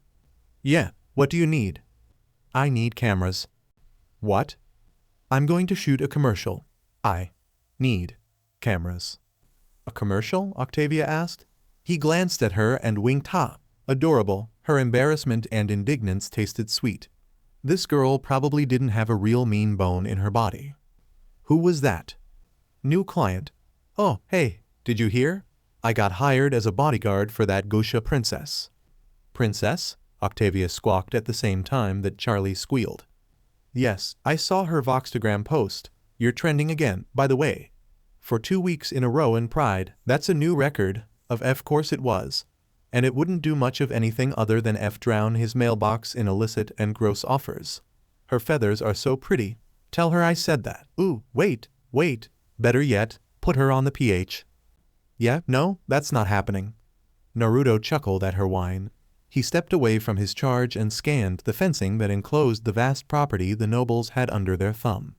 Yeah, what do you need? I need cameras. What? I'm going to shoot a commercial. I need cameras. A commercial? Octavia asked. He glanced at her and winked. Adorable. Her embarrassment and indignance tasted sweet. This girl probably didn't have a real mean bone in her body. Who was that? New client. Oh, hey, did you hear? I got hired as a bodyguard for that Gosha princess. Princess? Octavia squawked at the same time that Charlie squealed. Yes, I saw her Voxtagram post. You're trending again, by the way. For 2 weeks in a row in Pride, that's a new record. Of course it was. And it wouldn't do much of anything other than drown his mailbox in illicit and gross offers. Her feathers are so pretty. Tell her I said that. Ooh, wait. Better yet, put her on the PH. Yeah, no, that's not happening. Naruto chuckled at her whine. He stepped away from his charge and scanned the fencing that enclosed the vast property the nobles had under their thumb.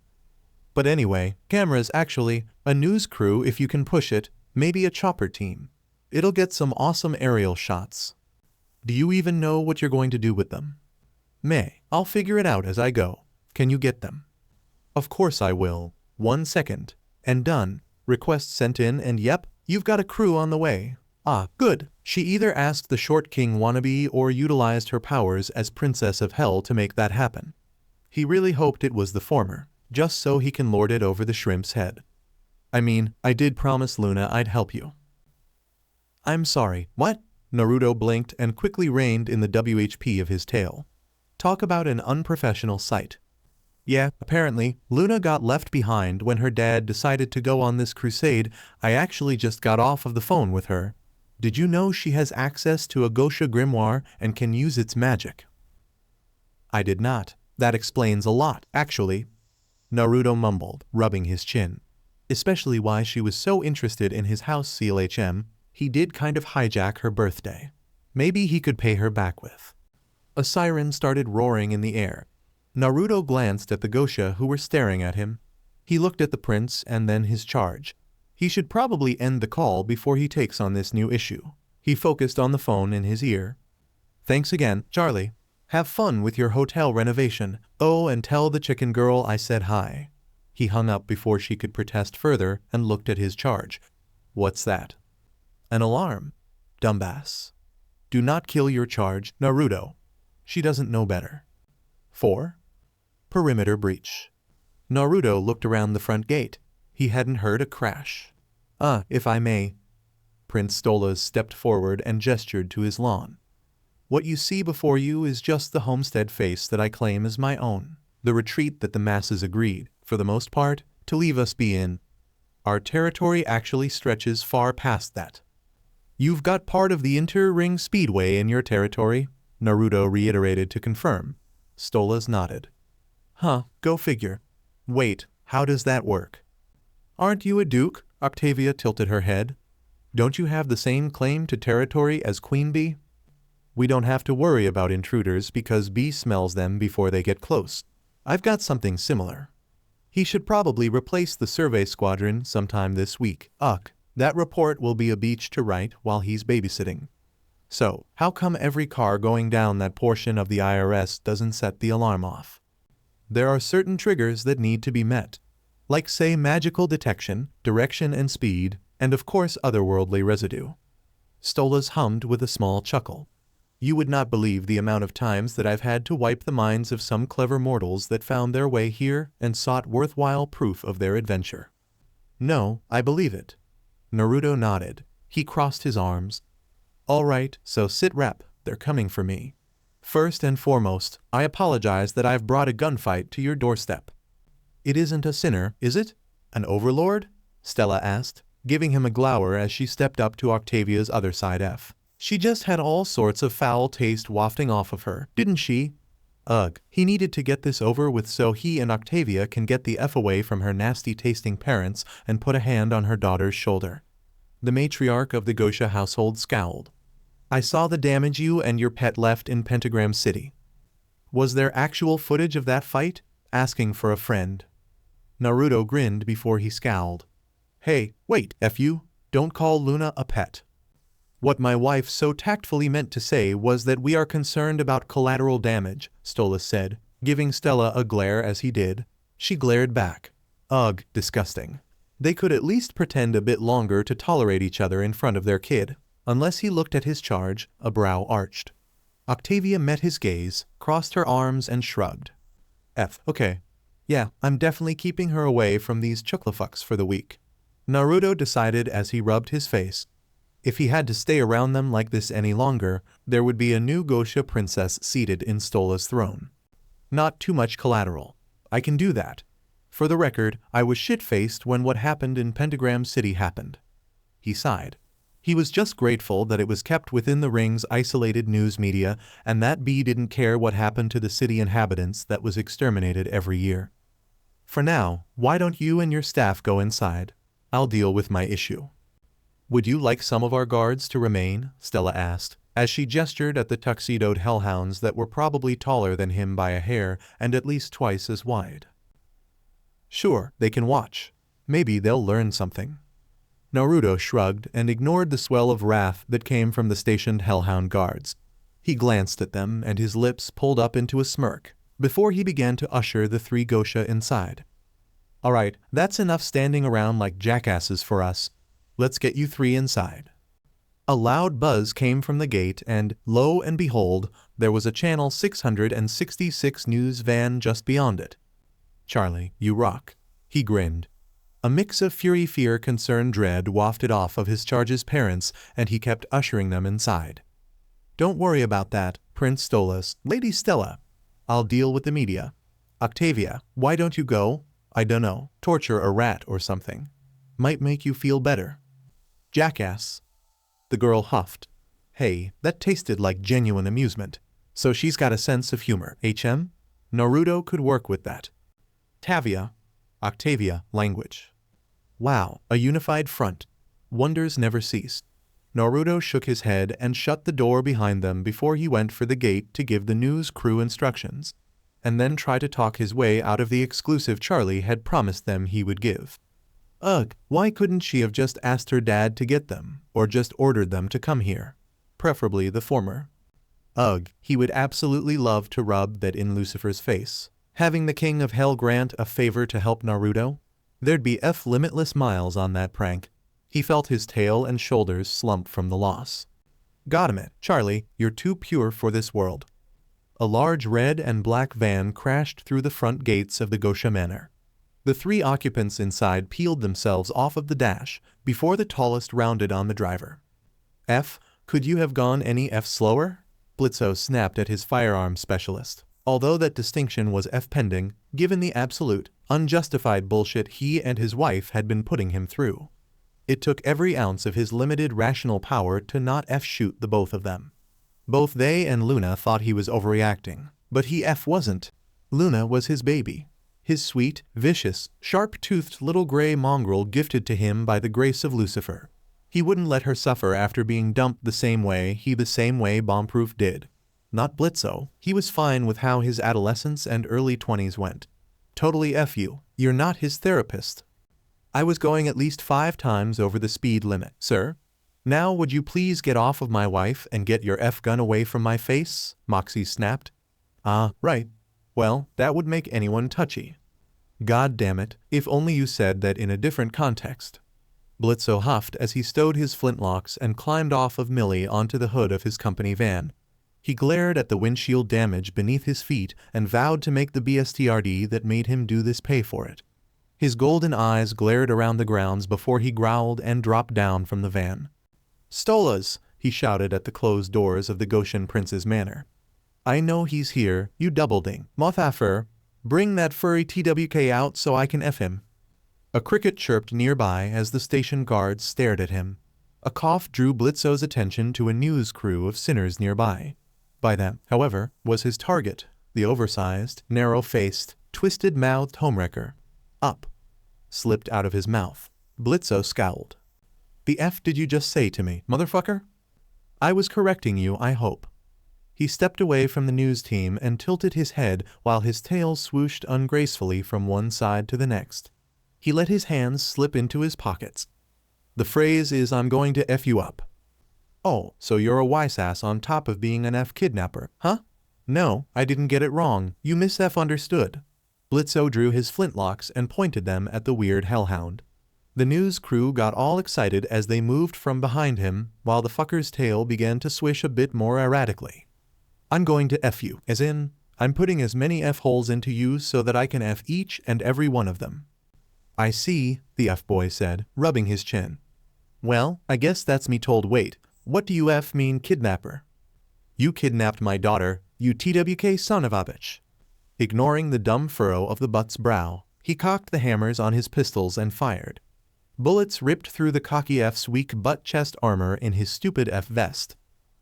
But anyway, cameras actually, a news crew if you can push it, maybe a chopper team. It'll get some awesome aerial shots. Do you even know what you're going to do with them? I'll figure it out as I go. Can you get them? Of course I will. 1 second. And done. Request sent in and yep, you've got a crew on the way. Good. She either asked the short king wannabe or utilized her powers as Princess of Hell to make that happen. He really hoped it was the former, just so he can lord it over the shrimp's head. I mean, I did promise Luna I'd help you. I'm sorry, what? Naruto blinked and quickly reined in the WHP of his tail. Talk about an unprofessional sight. Yeah, apparently, Luna got left behind when her dad decided to go on this crusade. I actually just got off of the phone with her. Did you know she has access to a Gosha grimoire and can use its magic? I did not. That explains a lot, actually. Naruto mumbled, rubbing his chin. Especially why she was so interested in his house CLHM. He did kind of hijack her birthday. Maybe he could pay her back with. A siren started roaring in the air. Naruto glanced at the Gosha who were staring at him. He looked at the prince and then his charge. He should probably end the call before he takes on this new issue. He focused on the phone in his ear. Thanks again, Charlie. Have fun with your hotel renovation. Oh, and tell the chicken girl I said hi. He hung up before she could protest further and looked at his charge. What's that? An alarm. Dumbass. Do not kill your charge, Naruto. She doesn't know better. 4. Perimeter breach. Naruto looked around the front gate. He hadn't heard a crash. If I may. Prince Stolas stepped forward and gestured to his lawn. What you see before you is just the homestead face that I claim as my own. The retreat that the masses agreed, for the most part, to leave us be in. Our territory actually stretches far past that. You've got part of the Inter-Ring Speedway in your territory, Naruto reiterated to confirm. Stolas nodded. Go figure. Wait, how does that work? Aren't you a duke? Octavia tilted her head. Don't you have the same claim to territory as Queen Bee? We don't have to worry about intruders because Bee smells them before they get close. I've got something similar. He should probably replace the survey squadron sometime this week. That report will be a beach to write while he's babysitting. So, how come every car going down that portion of the IRS doesn't set the alarm off? There are certain triggers that need to be met. Like say magical detection, direction and speed, and of course otherworldly residue. Stolas hummed with a small chuckle. You would not believe the amount of times that I've had to wipe the minds of some clever mortals that found their way here and sought worthwhile proof of their adventure. No, I believe it. Naruto nodded. He crossed his arms. All right, so sit rep, they're coming for me. First and foremost, I apologize that I've brought a gunfight to your doorstep. It isn't a sinner, is it? An overlord? Stella asked, giving him a glower as she stepped up to Octavia's other side. She just had all sorts of foul taste wafting off of her, didn't she? Ugh, he needed to get this over with so he and Octavia can get the F away from her nasty-tasting parents and put a hand on her daughter's shoulder. The matriarch of the Gosha household scowled. I saw the damage you and your pet left in Pentagram City. Was there actual footage of that fight? Asking for a friend. Naruto grinned before he scowled. Hey, wait, F you, don't call Luna a pet. What my wife so tactfully meant to say was that we are concerned about collateral damage, Stolas said, giving Stella a glare as he did. She glared back. Ugh, disgusting. They could at least pretend a bit longer to tolerate each other in front of their kid. Unless he looked at his charge, a brow arched. Octavia met his gaze, crossed her arms and shrugged. Okay. Yeah, I'm definitely keeping her away from these chuklafucks for the week. Naruto decided as he rubbed his face. If he had to stay around them like this any longer, there would be a new Gosha princess seated in Stola's throne. Not too much collateral. I can do that. For the record, I was shit-faced when what happened in Pentagram City happened. He sighed. He was just grateful that it was kept within the ring's isolated news media and that B didn't care what happened to the city inhabitants that was exterminated every year. For now, why don't you and your staff go inside? I'll deal with my issue. Would you like some of our guards to remain? Stella asked, as she gestured at the tuxedoed hellhounds that were probably taller than him by a hair and at least twice as wide. Sure, they can watch. Maybe they'll learn something. Naruto shrugged and ignored the swell of wrath that came from the stationed hellhound guards. He glanced at them and his lips pulled up into a smirk, before he began to usher the three Gosha inside. All right, that's enough standing around like jackasses for us. Let's get you three inside. A loud buzz came from the gate and, lo and behold, there was a Channel 666 news van just beyond it. Charlie, you rock. He grinned. A mix of fury, fear, concern, dread wafted off of his charge's parents, and he kept ushering them inside. Don't worry about that, Prince Stolas, Lady Stella. I'll deal with the media. Octavia, why don't you go? I dunno, torture a rat or something. Might make you feel better. Jackass. The girl huffed. Hey, that tasted like genuine amusement. So she's got a sense of humor, HM? Naruto could work with that. Tavia. Octavia, language. Wow, a unified front. Wonders never ceased. Naruto shook his head and shut the door behind them before he went for the gate to give the news crew instructions, and then try to talk his way out of the exclusive Charlie had promised them he would give. Ugh, why couldn't she have just asked her dad to get them, or just ordered them to come here? Preferably the former. Ugh, he would absolutely love to rub that in Lucifer's face. Having the King of Hell grant a favor to help Naruto? There'd be limitless miles on that prank. He felt his tail and shoulders slump from the loss. Got it, Charlie, you're too pure for this world. A large red and black van crashed through the front gates of the Gosha Manor. The three occupants inside peeled themselves off of the dash before the tallest rounded on the driver. Could you have gone any slower? Blitzo snapped at his firearms specialist, although that distinction was pending, given the absolute, unjustified bullshit he and his wife had been putting him through. It took every ounce of his limited rational power to not shoot the both of them. Both they and Luna thought he was overreacting, but he wasn't. Luna was his baby. His sweet, vicious, sharp-toothed little gray mongrel gifted to him by the grace of Lucifer. He wouldn't let her suffer after being dumped the same way Bombproof did. Not Blitzo, he was fine with how his adolescence and early 20s went. Totally you, you're not his therapist. I was going at least 5 times over the speed limit, sir. Now would you please get off of my wife and get your gun away from my face? Moxie snapped. Ah, right. Well, that would make anyone touchy. God damn it, if only you said that in a different context. Blitzo huffed as he stowed his flintlocks and climbed off of Millie onto the hood of his company van. He glared at the windshield damage beneath his feet and vowed to make the bstrd that made him do this pay for it. His golden eyes glared around the grounds before he growled and dropped down from the van. "Stolas!" he shouted at the closed doors of the Goshen Prince's manor. "I know he's here, you doubleding motherfucker. Bring that furry TWK out so I can F him." A cricket chirped nearby as the station guards stared at him. A cough drew Blitzo's attention to a news crew of sinners nearby. By them, however, was his target, the oversized, narrow-faced, twisted-mouthed homewrecker. "Up," slipped out of his mouth. Blitzo scowled. "The F did you just say to me, motherfucker?" "I was correcting you, I hope." He stepped away from the news team and tilted his head while his tail swooshed ungracefully from one side to the next. He let his hands slip into his pockets. "The phrase is I'm going to F you up." "Oh, so you're a wise-ass on top of being an F kidnapper, huh?" "No, I didn't get it wrong, you misunderstood." Blitzo drew his flintlocks and pointed them at the weird hellhound. The news crew got all excited as they moved from behind him, while the fucker's tail began to swish a bit more erratically. "I'm going to F you, as in, I'm putting as many F-holes into you so that I can F each and every one of them." "I see," the F-boy said, rubbing his chin. "Well, I guess that's me told. Wait, what do you F mean, kidnapper?" "You kidnapped my daughter, you TWK son of a bitch." Ignoring the dumb furrow of the butt's brow, he cocked the hammers on his pistols and fired. Bullets ripped through the cocky F's weak butt-chest armor in his stupid F vest.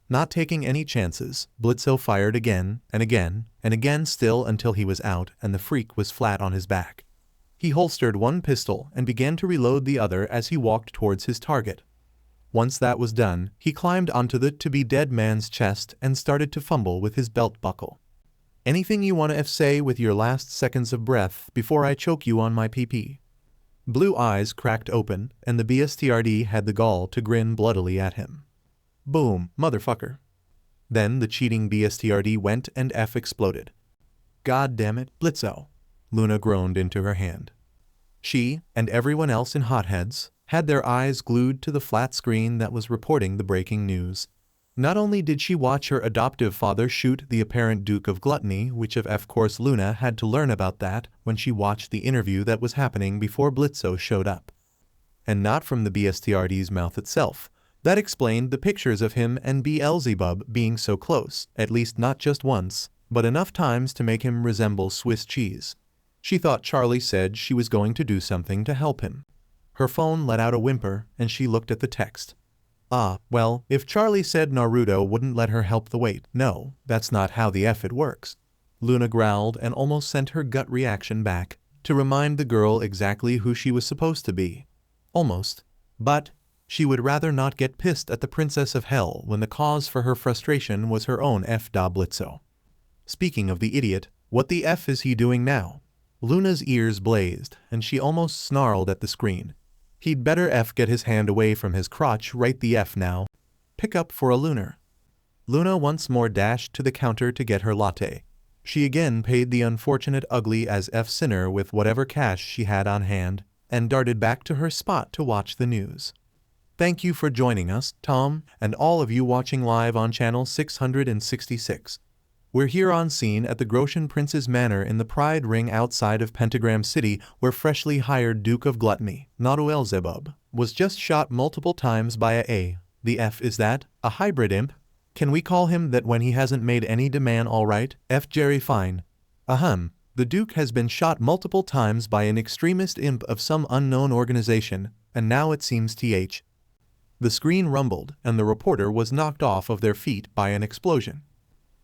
Not taking any chances, Blitzo fired again, and again, and again still until he was out and the freak was flat on his back. He holstered one pistol and began to reload the other as he walked towards his target. Once that was done, he climbed onto the to-be-dead man's chest and started to fumble with his belt buckle. "Anything you want to say with your last seconds of breath before I choke you on my PP?" Blue eyes cracked open, and the bstrd had the gall to grin bloodily at him. "Boom, motherfucker." Then the cheating bstrd went and F exploded. "God damn it, Blitzo," Luna groaned into her hand. She, and everyone else in Hotheads, had their eyes glued to the flat screen that was reporting the breaking news. Not only did she watch her adoptive father shoot the apparent Duke of Gluttony, which of course Luna had to learn about that when she watched the interview that was happening before Blitzo showed up. And not from the bstrd's mouth itself. That explained the pictures of him and Beelzebub being so close, at least not just once, but enough times to make him resemble Swiss cheese. She thought Charlie said she was going to do something to help him. Her phone let out a whimper and she looked at the text. "Ah, well, if Charlie said Naruto wouldn't let her help the wait, no, that's not how the F it works." Luna growled and almost sent her gut reaction back, to remind the girl exactly who she was supposed to be. Almost. But she would rather not get pissed at the Princess of Hell when the cause for her frustration was her own F. Blitzo. Speaking of the idiot, what the F is he doing now? Luna's ears blazed, and she almost snarled at the screen. He'd better F get his hand away from his crotch right the F now. Pick up for a lunar. Luna once more dashed to the counter to get her latte. She again paid the unfortunate ugly as F sinner with whatever cash she had on hand, and darted back to her spot to watch the news. Thank you for joining us, Tom, and all of you watching live on channel 666. We're here on scene at the Goshen Prince's Manor in the Pride Ring outside of Pentagram City, where freshly hired Duke of Gluttony, Beelzebub, was just shot multiple times by the F is that, a hybrid imp? Can we call him that when he hasn't made any demand alright? F Jerry fine. Ahem, the Duke has been shot multiple times by an extremist imp of some unknown organization, and now it seems th. The screen rumbled, and the reporter was knocked off of their feet by an explosion.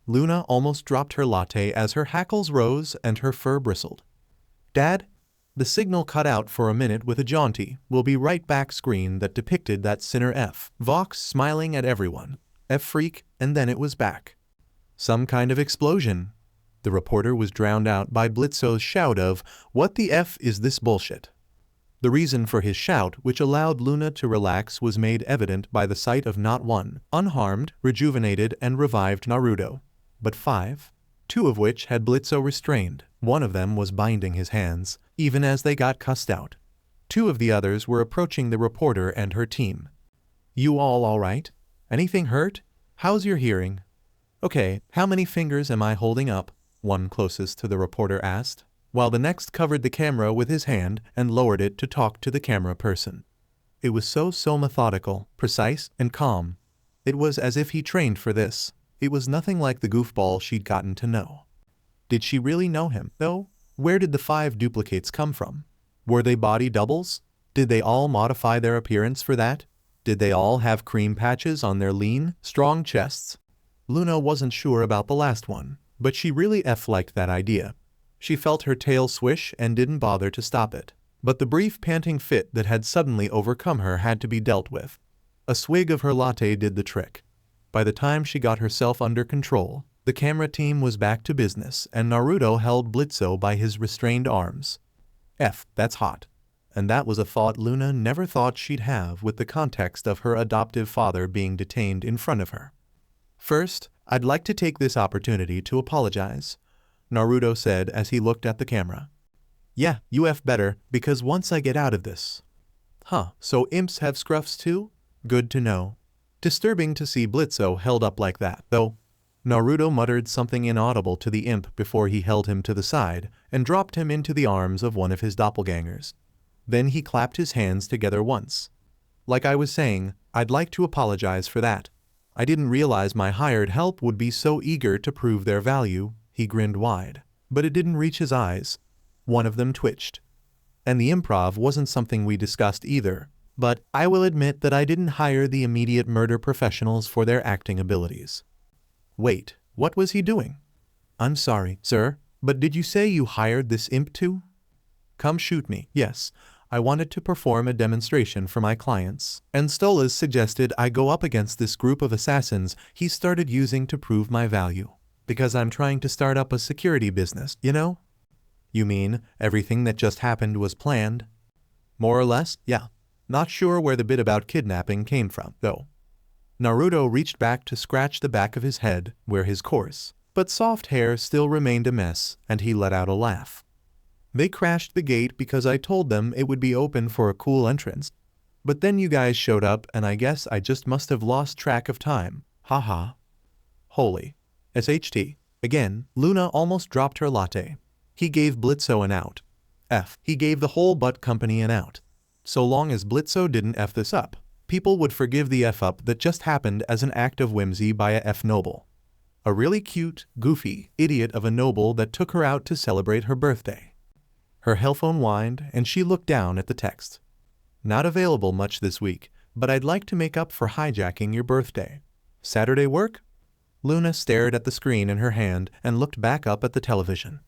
Luna almost dropped her latte as her hackles rose and her fur bristled. "Dad?" The signal cut out for a minute with a jaunty, "We'll be right back" screen that depicted that sinner F. Vox smiling at everyone. F freak, and then it was back. Some kind of explosion. The reporter was drowned out by Blitzo's shout of, "What the F is this bullshit?" The reason for his shout, which allowed Luna to relax, was made evident by the sight of not one unharmed, rejuvenated, and revived Naruto, but 5, 2 of which had Blitzo restrained. One of them was binding his hands, even as they got cussed out. 2 of the others were approaching the reporter and her team. "You all right? Anything hurt? How's your hearing?" Okay, how many fingers am I holding up? One closest to the reporter asked, while the next covered the camera with his hand and lowered it to talk to the camera person. It was so methodical, precise, and calm. It was as if he trained for this. It was nothing like the goofball she'd gotten to know. Did she really know him, though? Where did the 5 duplicates come from? Were they body doubles? Did they all modify their appearance for that? Did they all have cream patches on their lean, strong chests? Luna wasn't sure about the last one, but she really liked that idea. She felt her tail swish and didn't bother to stop it. But the brief panting fit that had suddenly overcome her had to be dealt with. A swig of her latte did the trick. By the time she got herself under control, the camera team was back to business and Naruto held Blitzo by his restrained arms. That's hot. And that was a thought Luna never thought she'd have with the context of her adoptive father being detained in front of her. First, I'd like to take this opportunity to apologize, Naruto said as he looked at the camera. Yeah, you better, because once I get out of this. Huh, so imps have scruffs too? Good to know. Disturbing to see Blitzo held up like that, though. Naruto muttered something inaudible to the imp before he held him to the side and dropped him into the arms of one of his doppelgangers. Then he clapped his hands together once. Like I was saying, I'd like to apologize for that. I didn't realize my hired help would be so eager to prove their value. He grinned wide, but it didn't reach his eyes. One of them twitched. And the improv wasn't something we discussed either, but I will admit that I didn't hire the immediate murder professionals for their acting abilities. Wait, what was he doing? I'm sorry, sir, but did you say you hired this imp too? Come shoot me. Yes, I wanted to perform a demonstration for my clients, and Stolas suggested I go up against this group of assassins he started using to prove my value. Because I'm trying to start up a security business, you know? You mean everything that just happened was planned? More or less, yeah. Not sure where the bit about kidnapping came from, though. Naruto reached back to scratch the back of his head, where his coarse, but soft hair still remained a mess, and he let out a laugh. They crashed the gate because I told them it would be open for a cool entrance. But then you guys showed up and I guess I just must have lost track of time. Haha. Holy. SHT. Again, Luna almost dropped her latte. He gave Blitzo an out. He gave the whole butt company an out. So long as Blitzo didn't this up, people would forgive the up that just happened as an act of whimsy by a noble. A really cute, goofy idiot of a noble that took her out to celebrate her birthday. Her hellphone whined and she looked down at the text. Not available much this week, but I'd like to make up for hijacking your birthday. Saturday work? Luna stared at the screen in her hand and looked back up at the television.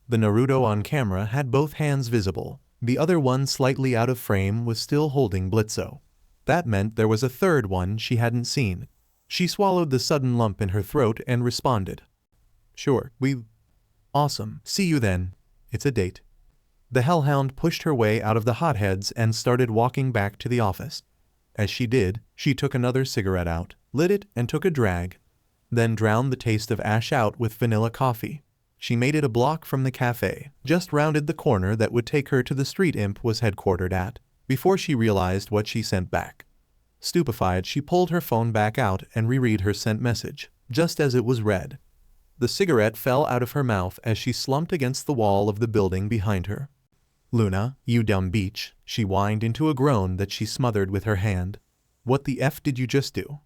The Naruto on camera had both hands visible. The other one slightly out of frame was still holding Blitzo. That meant there was a third one she hadn't seen. She swallowed the sudden lump in her throat and responded. Sure, Awesome, see you then. It's a date. The hellhound pushed her way out of the hotheads and started walking back to the office. As she did, she took another cigarette out, lit it and took a drag. Then drowned the taste of ash out with vanilla coffee. She made it a block from the cafe, just rounded the corner that would take her to the street imp was headquartered at, before she realized what she sent back. Stupefied, she pulled her phone back out and reread her sent message, just as it was read. The cigarette fell out of her mouth as she slumped against the wall of the building behind her. Luna, you dumb beach, she whined into a groan that she smothered with her hand. What the F did you just do?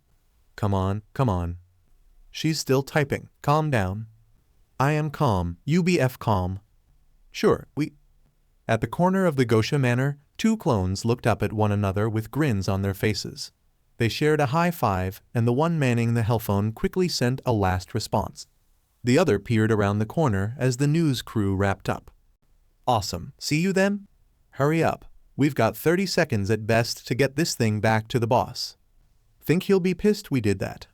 Come on, come on. She's still typing. Calm down. I am calm, you be calm. Sure, At the corner of the Gosha Manor, 2 clones looked up at one another with grins on their faces. They shared a high five, and the one manning the hellphone quickly sent a last response. The other peered around the corner as the news crew wrapped up. Awesome, see you then? Hurry up, we've got 30 seconds at best to get this thing back to the boss. Think he'll be pissed we did that?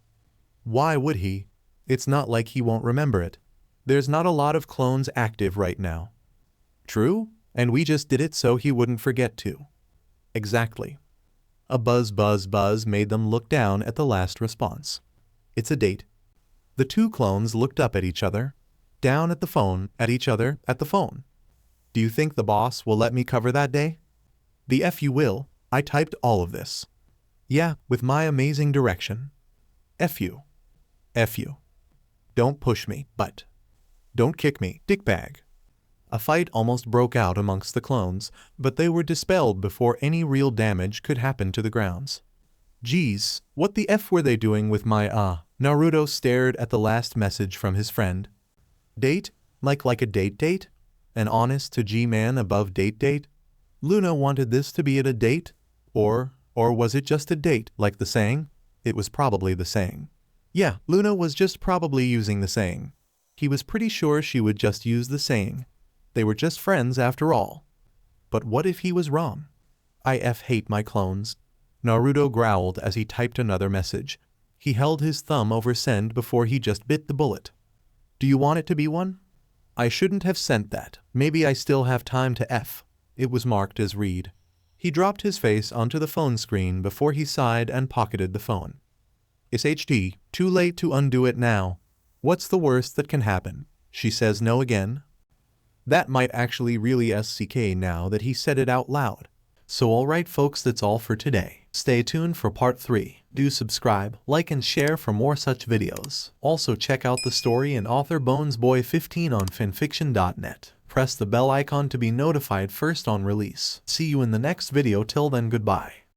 Why would he? It's not like he won't remember it. There's not a lot of clones active right now. True, and we just did it so he wouldn't forget to. Exactly. A buzz made them look down at the last response. It's a date. The 2 clones looked up at each other, down at the phone, at each other, at the phone. Do you think the boss will let me cover that day? The F you will, I typed all of this. Yeah, with my amazing direction. F you. F you. Don't push me, but don't kick me, dickbag. A fight almost broke out amongst the clones, but they were dispelled before any real damage could happen to the grounds. Geez, what the F were they doing with my Naruto stared at the last message from his friend. Date? Like a date? An honest to G-man above date? Luna wanted this to be at a date? Or was it just a date, like the saying? It was probably the saying. Yeah, Luna was just probably using the saying. He was pretty sure she would just use the saying. They were just friends after all. But what if he was wrong? I hate my clones. Naruto growled as he typed another message. He held his thumb over send before he just bit the bullet. Do you want it to be one? I shouldn't have sent that. Maybe I still have time to F. It was marked as read. He dropped his face onto the phone screen before he sighed and pocketed the phone. It's HT, too late to undo it now. What's the worst that can happen? She says no again? That might actually really SCK now that he said it out loud. So alright folks, that's all for today. Stay tuned for part 3. Do subscribe, like and share for more such videos. Also check out the story and author BonesBoy15 on FANFICTIONnet. Press the bell icon to be notified first on release. See you in the next video. Till then, goodbye.